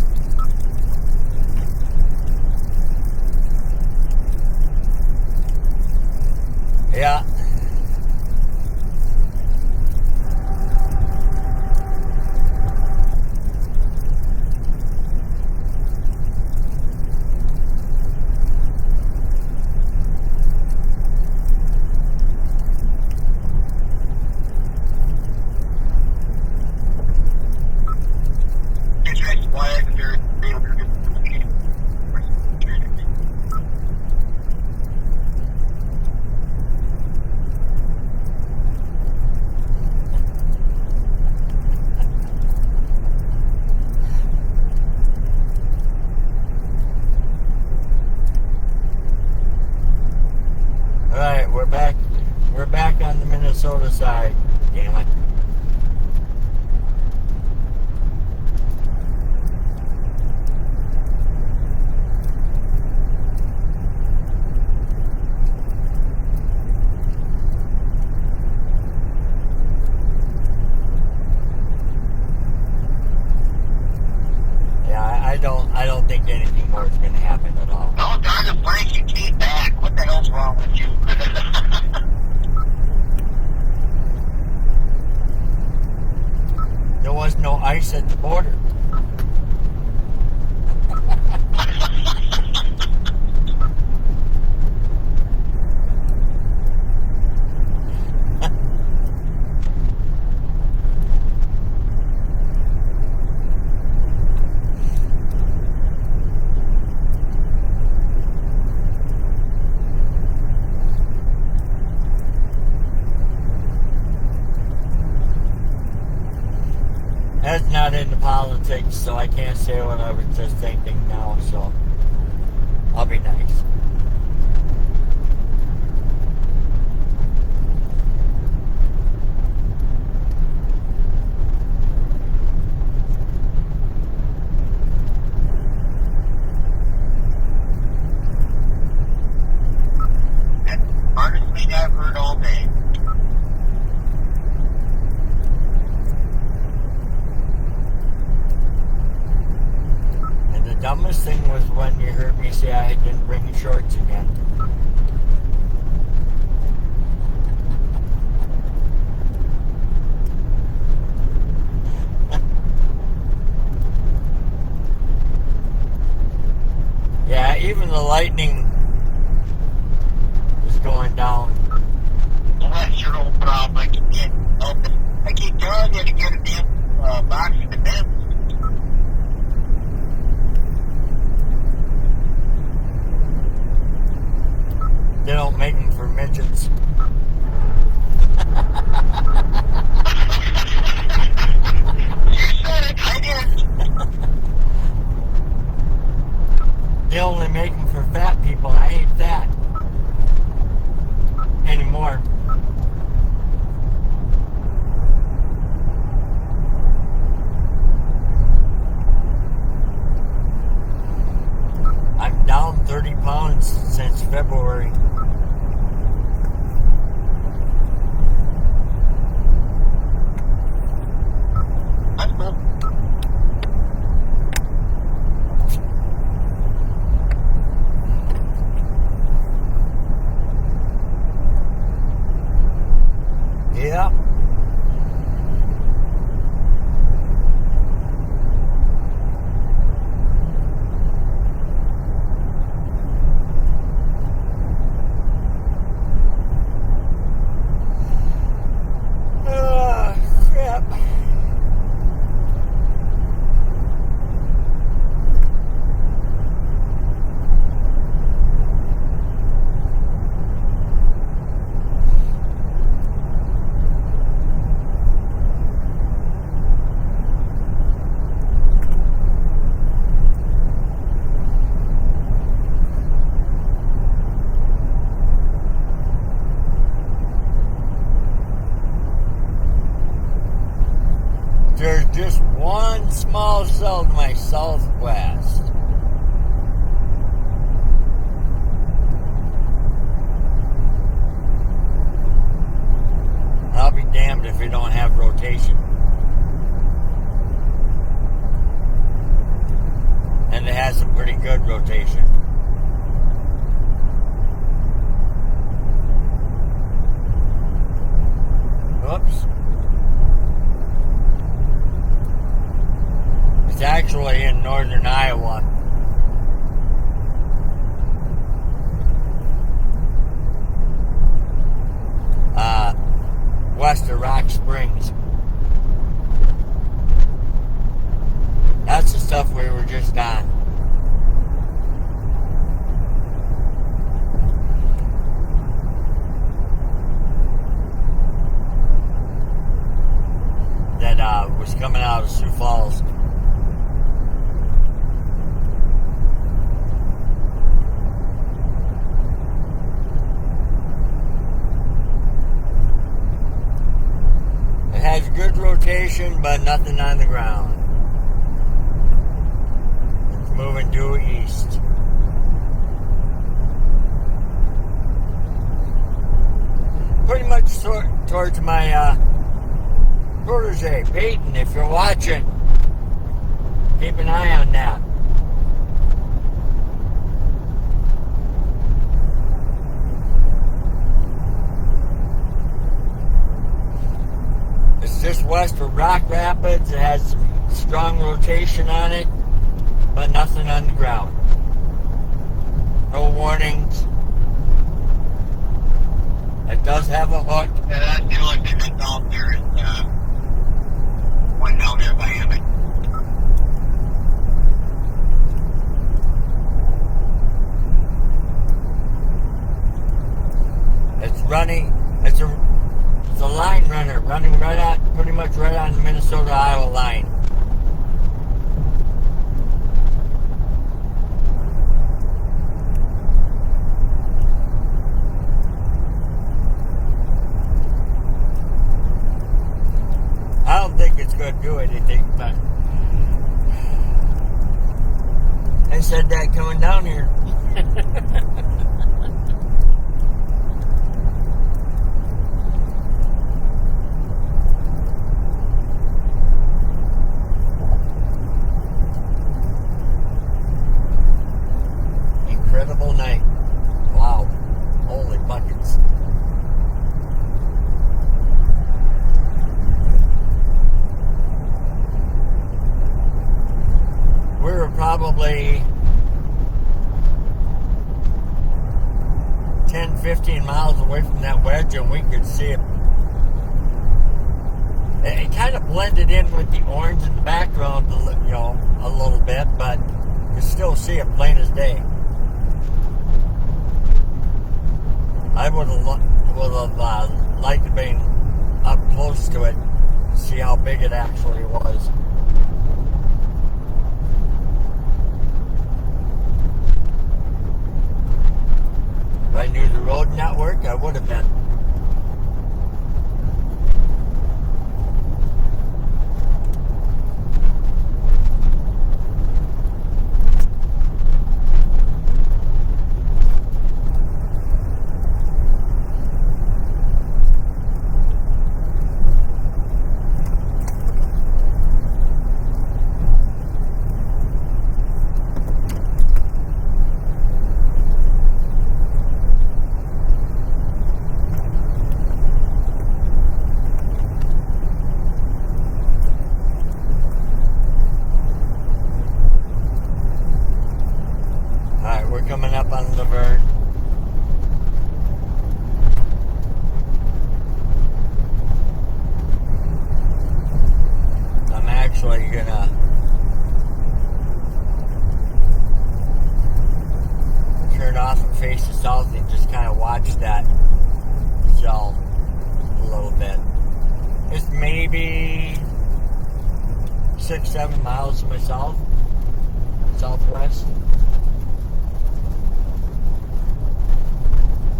Minnesota side. Damn it. I don't think anything more is going to happen at all. Oh, darn it, Frank, you came back. What the hell's wrong with you? There was no ice at the border. That's not into politics, so I can't say what I was just thinking now, so I'll be nice. Hardest thing I've heard all day. And the dumbest thing was when you heard me say I didn't bring shorts again. Yeah, even the lightning is going down. Well, that's your own problem. I keep telling you to get a damn box of defense. They don't make them for midgets. You said it, I did. They only make them for fat people. I ain't fat anymore. I'm down 30 pounds since February. That's cool. Yeah. Crap. There's just one small cell to my southwest. I'll be damned if we don't have rotation. And it has some pretty good rotation. Whoops. It's actually in northern Iowa. West of Rock Springs. That's the stuff we were just on. That was coming out of Sioux Falls. good rotation, but nothing on the ground. It's moving due east. Pretty much towards my protege, Peyton, if you're watching. Keep an eye on that. It's just west of Rock Rapids. It has some strong rotation on it, but nothing on the ground. No warnings. It does have a hook. Yeah, that's the only thing that's out there is one down there by Emmett. It's running. It's a line runner running right out, pretty much right on the Minnesota-Iowa line. I don't think it's going to do anything, but I said that coming down here. Incredible night. Wow. Holy buckets. We were probably 10, 15 miles away from that wedge, and we could see it. It kind of blended in with the orange in the background, you know, a little bit, but you could still see it plain as day. I would have liked to be up close to it, see how big it actually was. If I knew the road network, I would have been. Coming up on Laverne. I'm actually gonna turn off and face the south and just kind of watch that cell a little bit. It's maybe 6-7 miles to my southwest.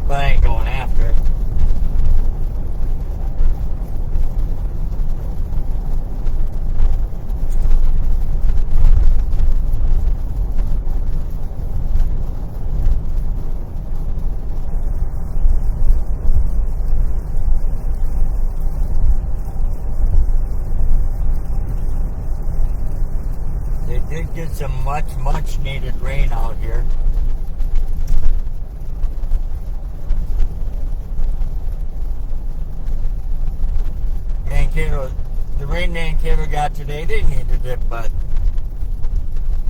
But I ain't going after it. They did get some much needed rain out here. The rain Mankato got today, they needed it, but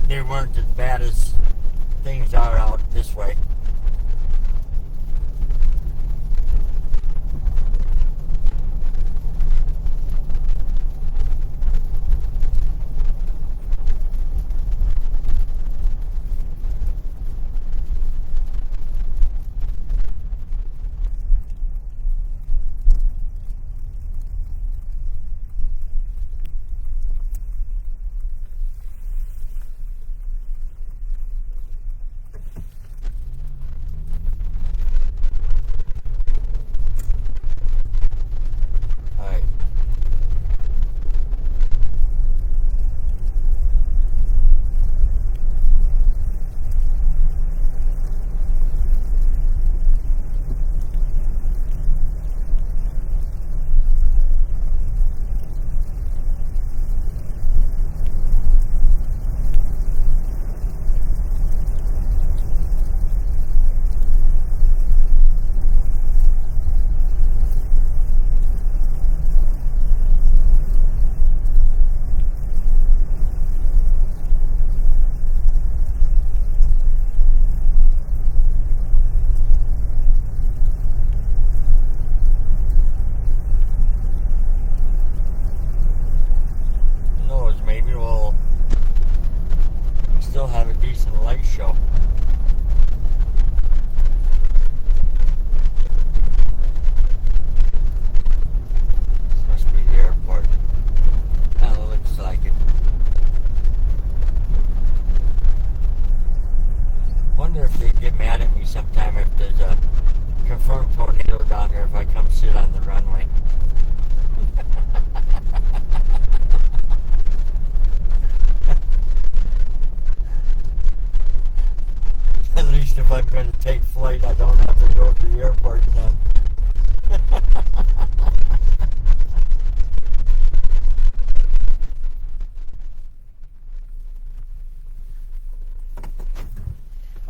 they weren't as bad as things are out this way.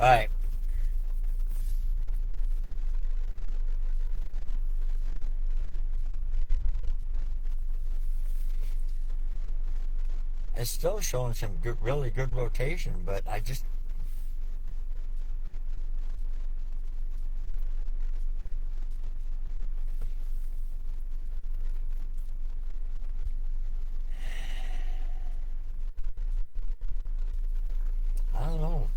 right. It's still showing some good, really good rotation, but I just I don't know.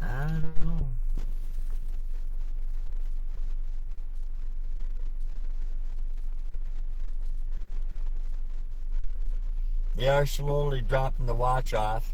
I don't know. They are slowly dropping the watch off.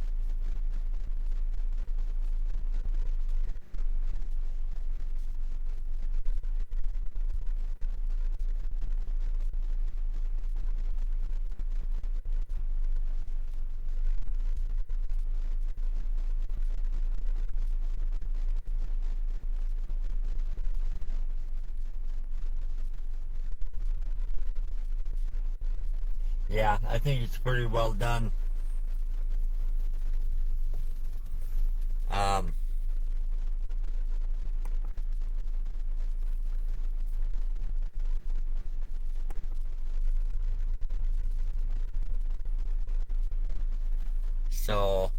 Yeah, I think it's pretty well done. Um, so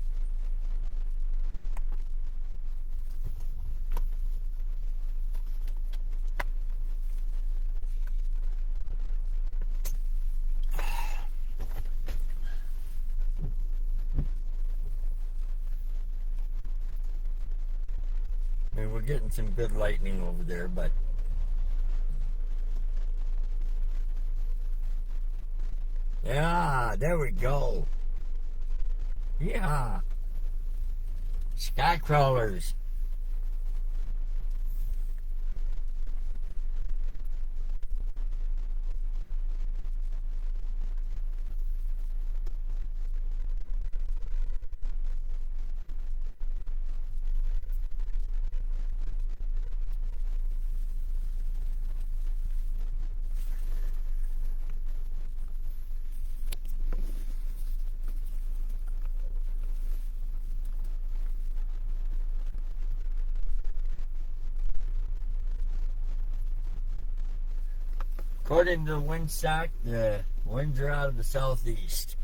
I mean, we're getting some good lightning over there, but yeah, there we go. Yeah, sky crawlers. According to the wind sack, the winds are out of the southeast.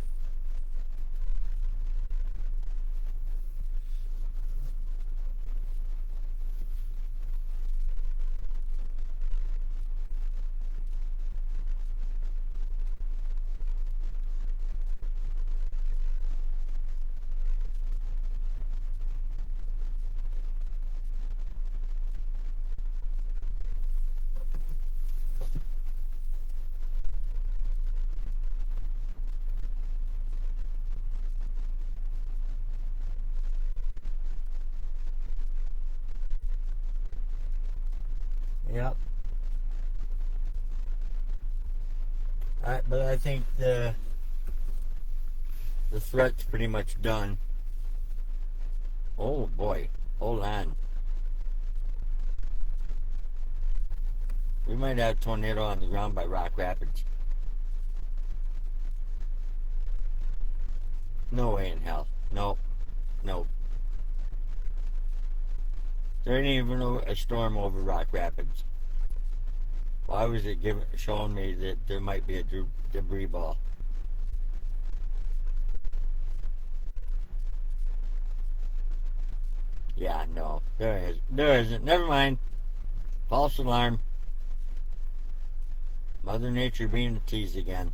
Yep. But I think the threat's pretty much done. Oh boy, hold on. We might have a tornado on the ground by Rock Rapids. No way in hell. Nope. Nope. There ain't even a storm over Rock Rapids. Why was it showing me that there might be a debris ball? Yeah, no. There isn't. Never mind. False alarm. Mother Nature being a tease again.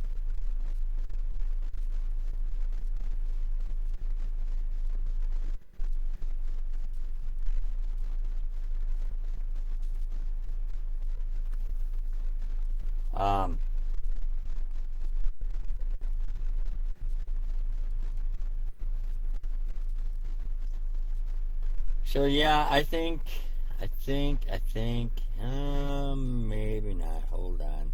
So yeah, I think, maybe not. Hold on.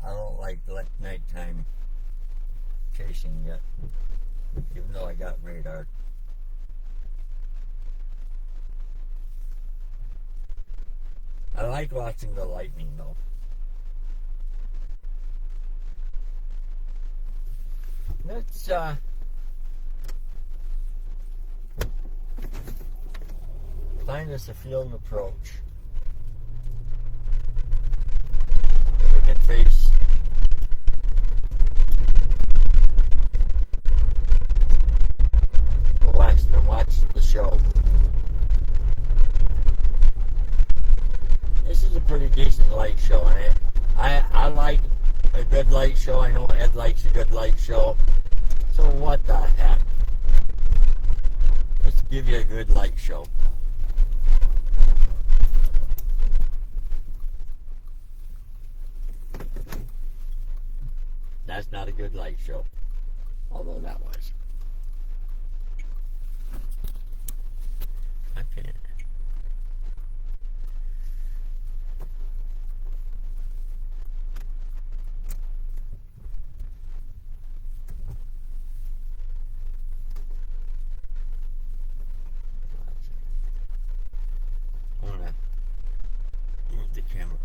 I don't like nighttime chasing yet. even though I got radar. I like watching the lightning though. Let's find us a field approach that we can face the west and watch the show. This is a pretty decent light show, and I like a good light show. I know Ed likes a good light show. So what the heck? Let's give you a good light show. That's not a good light show. Although that was. Okay. I'm gonna move the camera.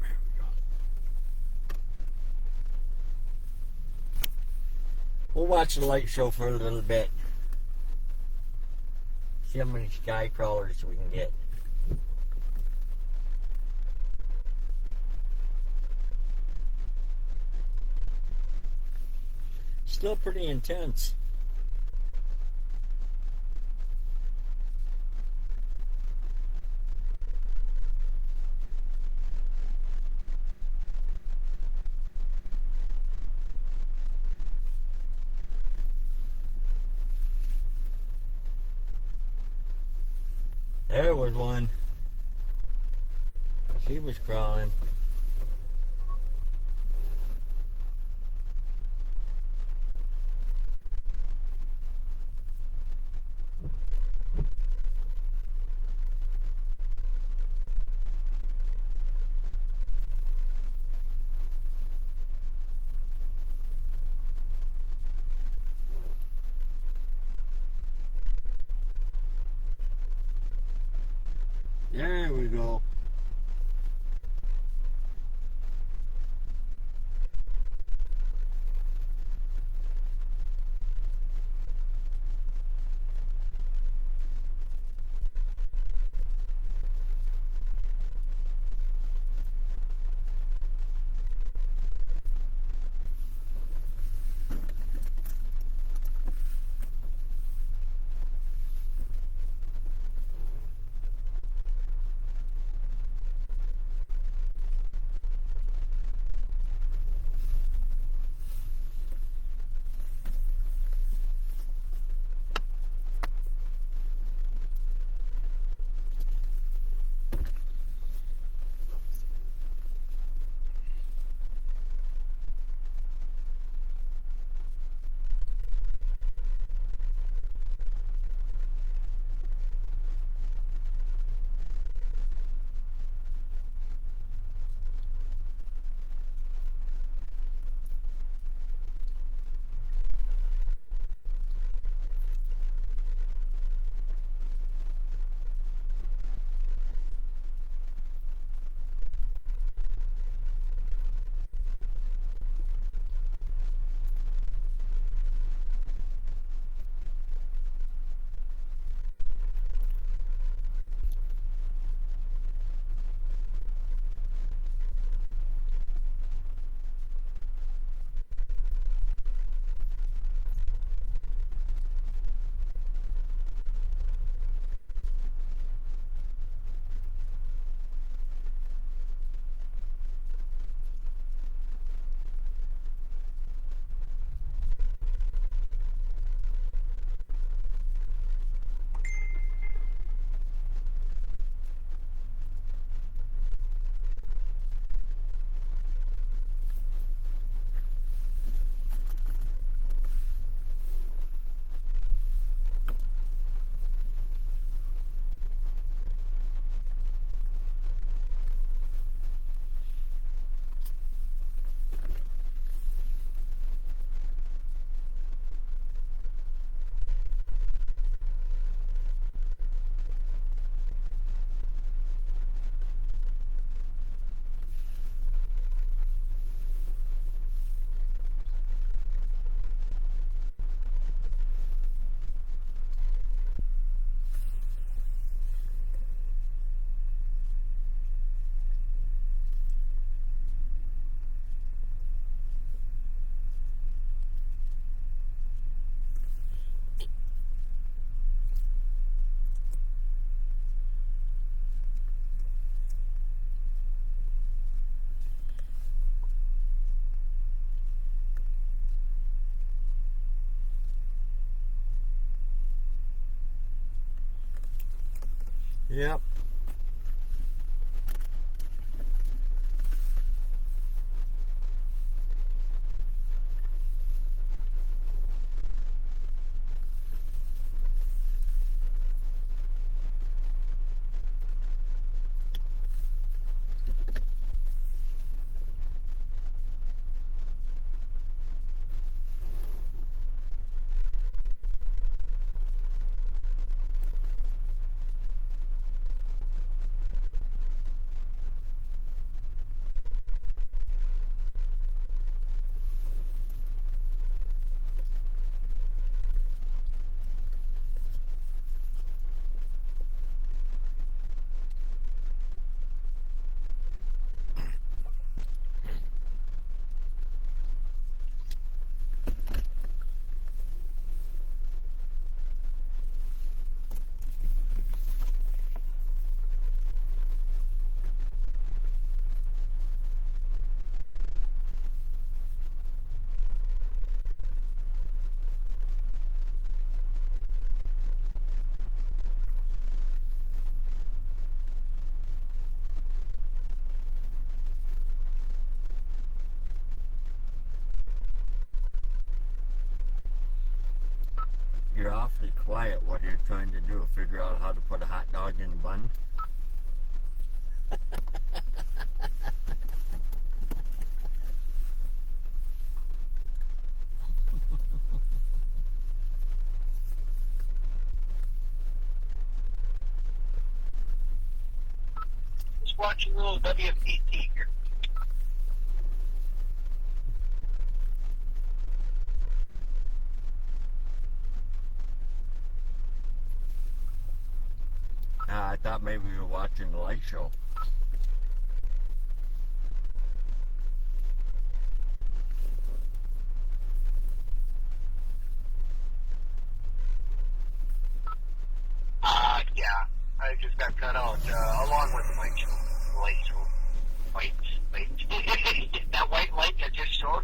There we go. We'll watch the light show for a little bit. See how many sky crawlers we can get. Still pretty intense. There was one. She was crawling. There we go. Yep. You're awfully quiet. What are you trying to do? Figure out how to put a hot dog in a bun? Just watching a little WPT here. I thought maybe you were watching the light show. Yeah. I just got cut out, along with the light show. Light show. Light. That white light that just showed.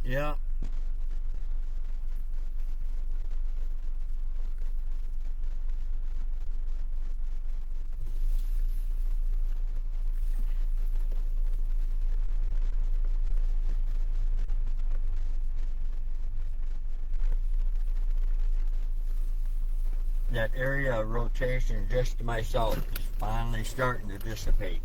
Yeah. That area of rotation just to myself is finally starting to dissipate.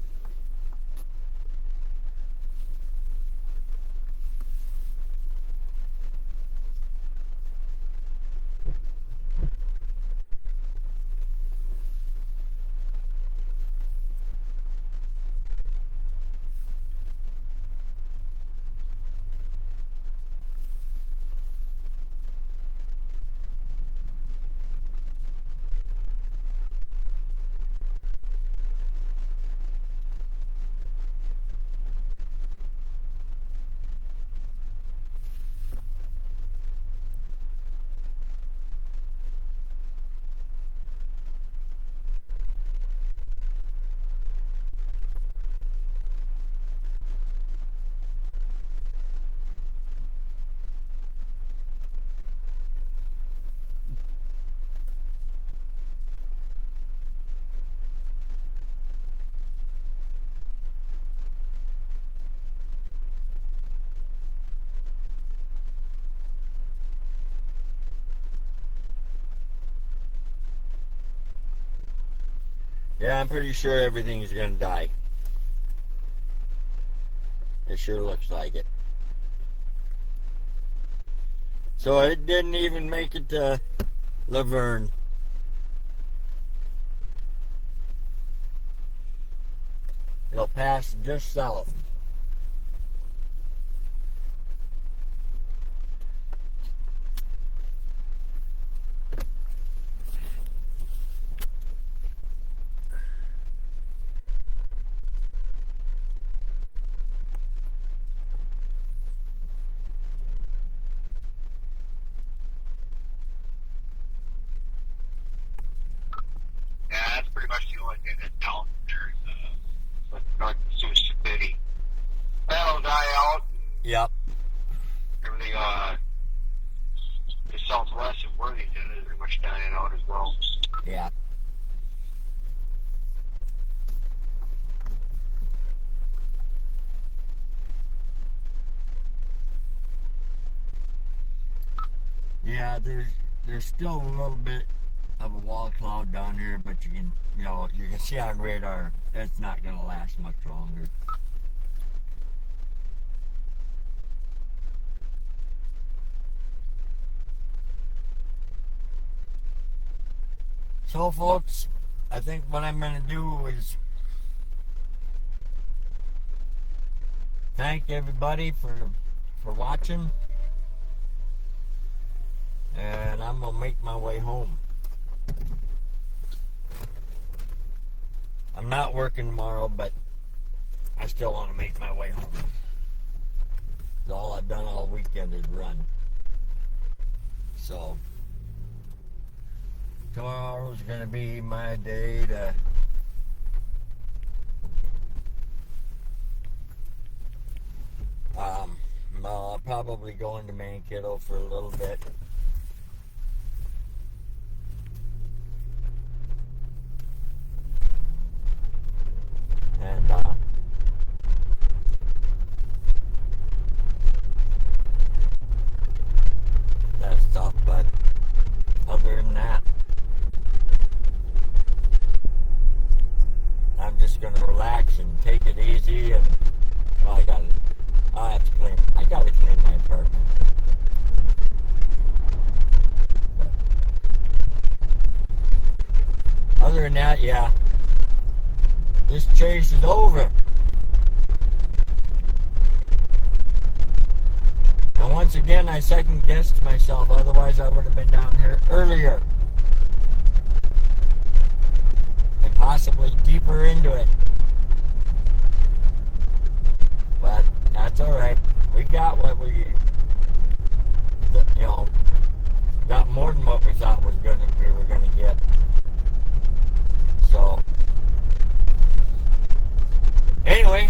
Yeah, I'm pretty sure everything's gonna die. It sure looks like it. So it didn't even make it to Laverne. It'll pass just south. Yeah, there's still a little bit of a wall cloud down here, but you can see on radar it's not gonna last much longer. So, folks, I think what I'm gonna do is thank everybody for watching, and I'm gonna make my way home. I'm not working tomorrow, but I still want to make my way home. All I've done all weekend is run. So tomorrow's gonna be my day to I'll probably go into Mankato for a little bit. And that stuff, but other than that, I'm just gonna relax and take it easy. And I gotta clean my apartment. But other than that, yeah, this chase is over. And once again, I second guessed myself. Otherwise, I would have been down here earlier and possibly deeper into it. But that's all right. We got what we got more than what we thought we were gonna get. So anyway,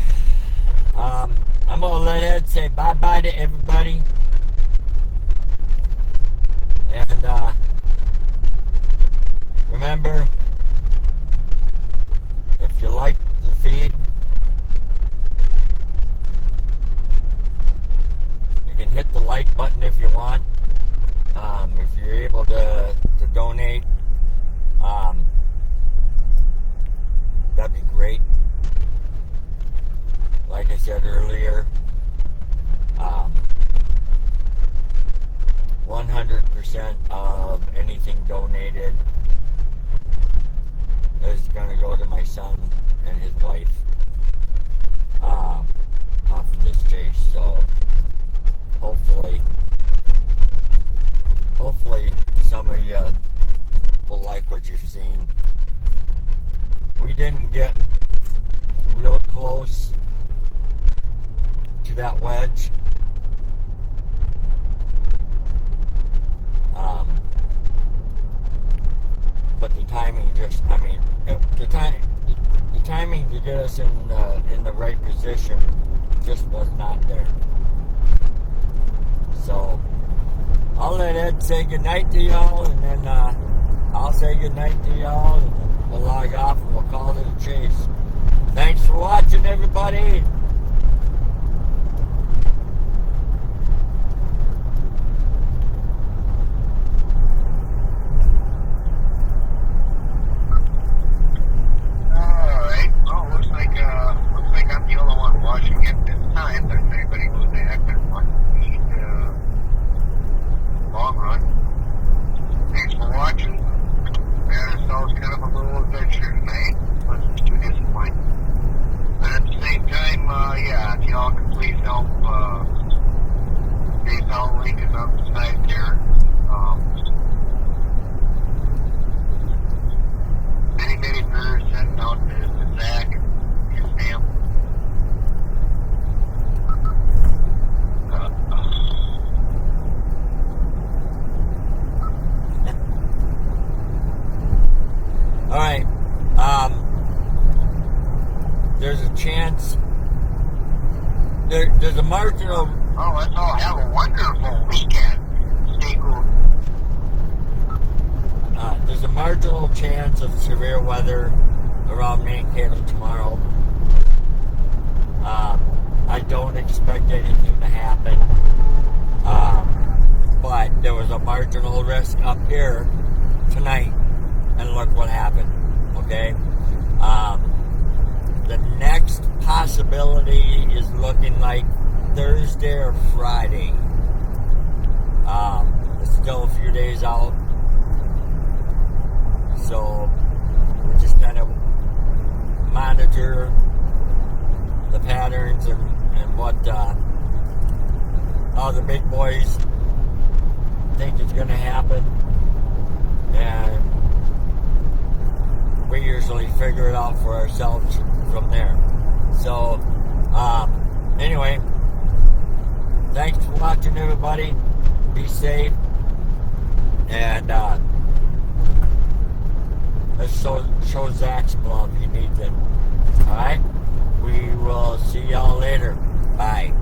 I'm gonna let Ed say bye-bye to everybody. And remember, if you like the feed, you can hit the like button if you want. If you're able to donate, that'd be great. Like I said earlier, 100% of anything donated is going to go to my son and his wife off of this chase. So hopefully some of you will like what you've seen. We didn't get real close to that wedge. But the timing the timing to get us in the right position just was not there. So I'll let Ed say goodnight to y'all, and then I'll say goodnight to y'all, and we'll log off and we'll call it a chase. Thanks for watching, everybody. Alright, there's a chance, there's a marginal... Oh, let's all have a wonderful weekend. Stay cool. There's a marginal chance of severe weather around Mankato tomorrow. I don't expect anything to happen, but there was a marginal risk up here tonight, and look what happened. Okay, the next possibility is looking like Thursday or Friday. It's still a few days out, so we just kind of monitor the patterns and what all the big boys think is going to happen, and we usually figure it out for ourselves from there. So anyway, thanks for watching, everybody. Be safe, and let's show Zach some love. He needs it. Alright, we will see y'all later. Bye.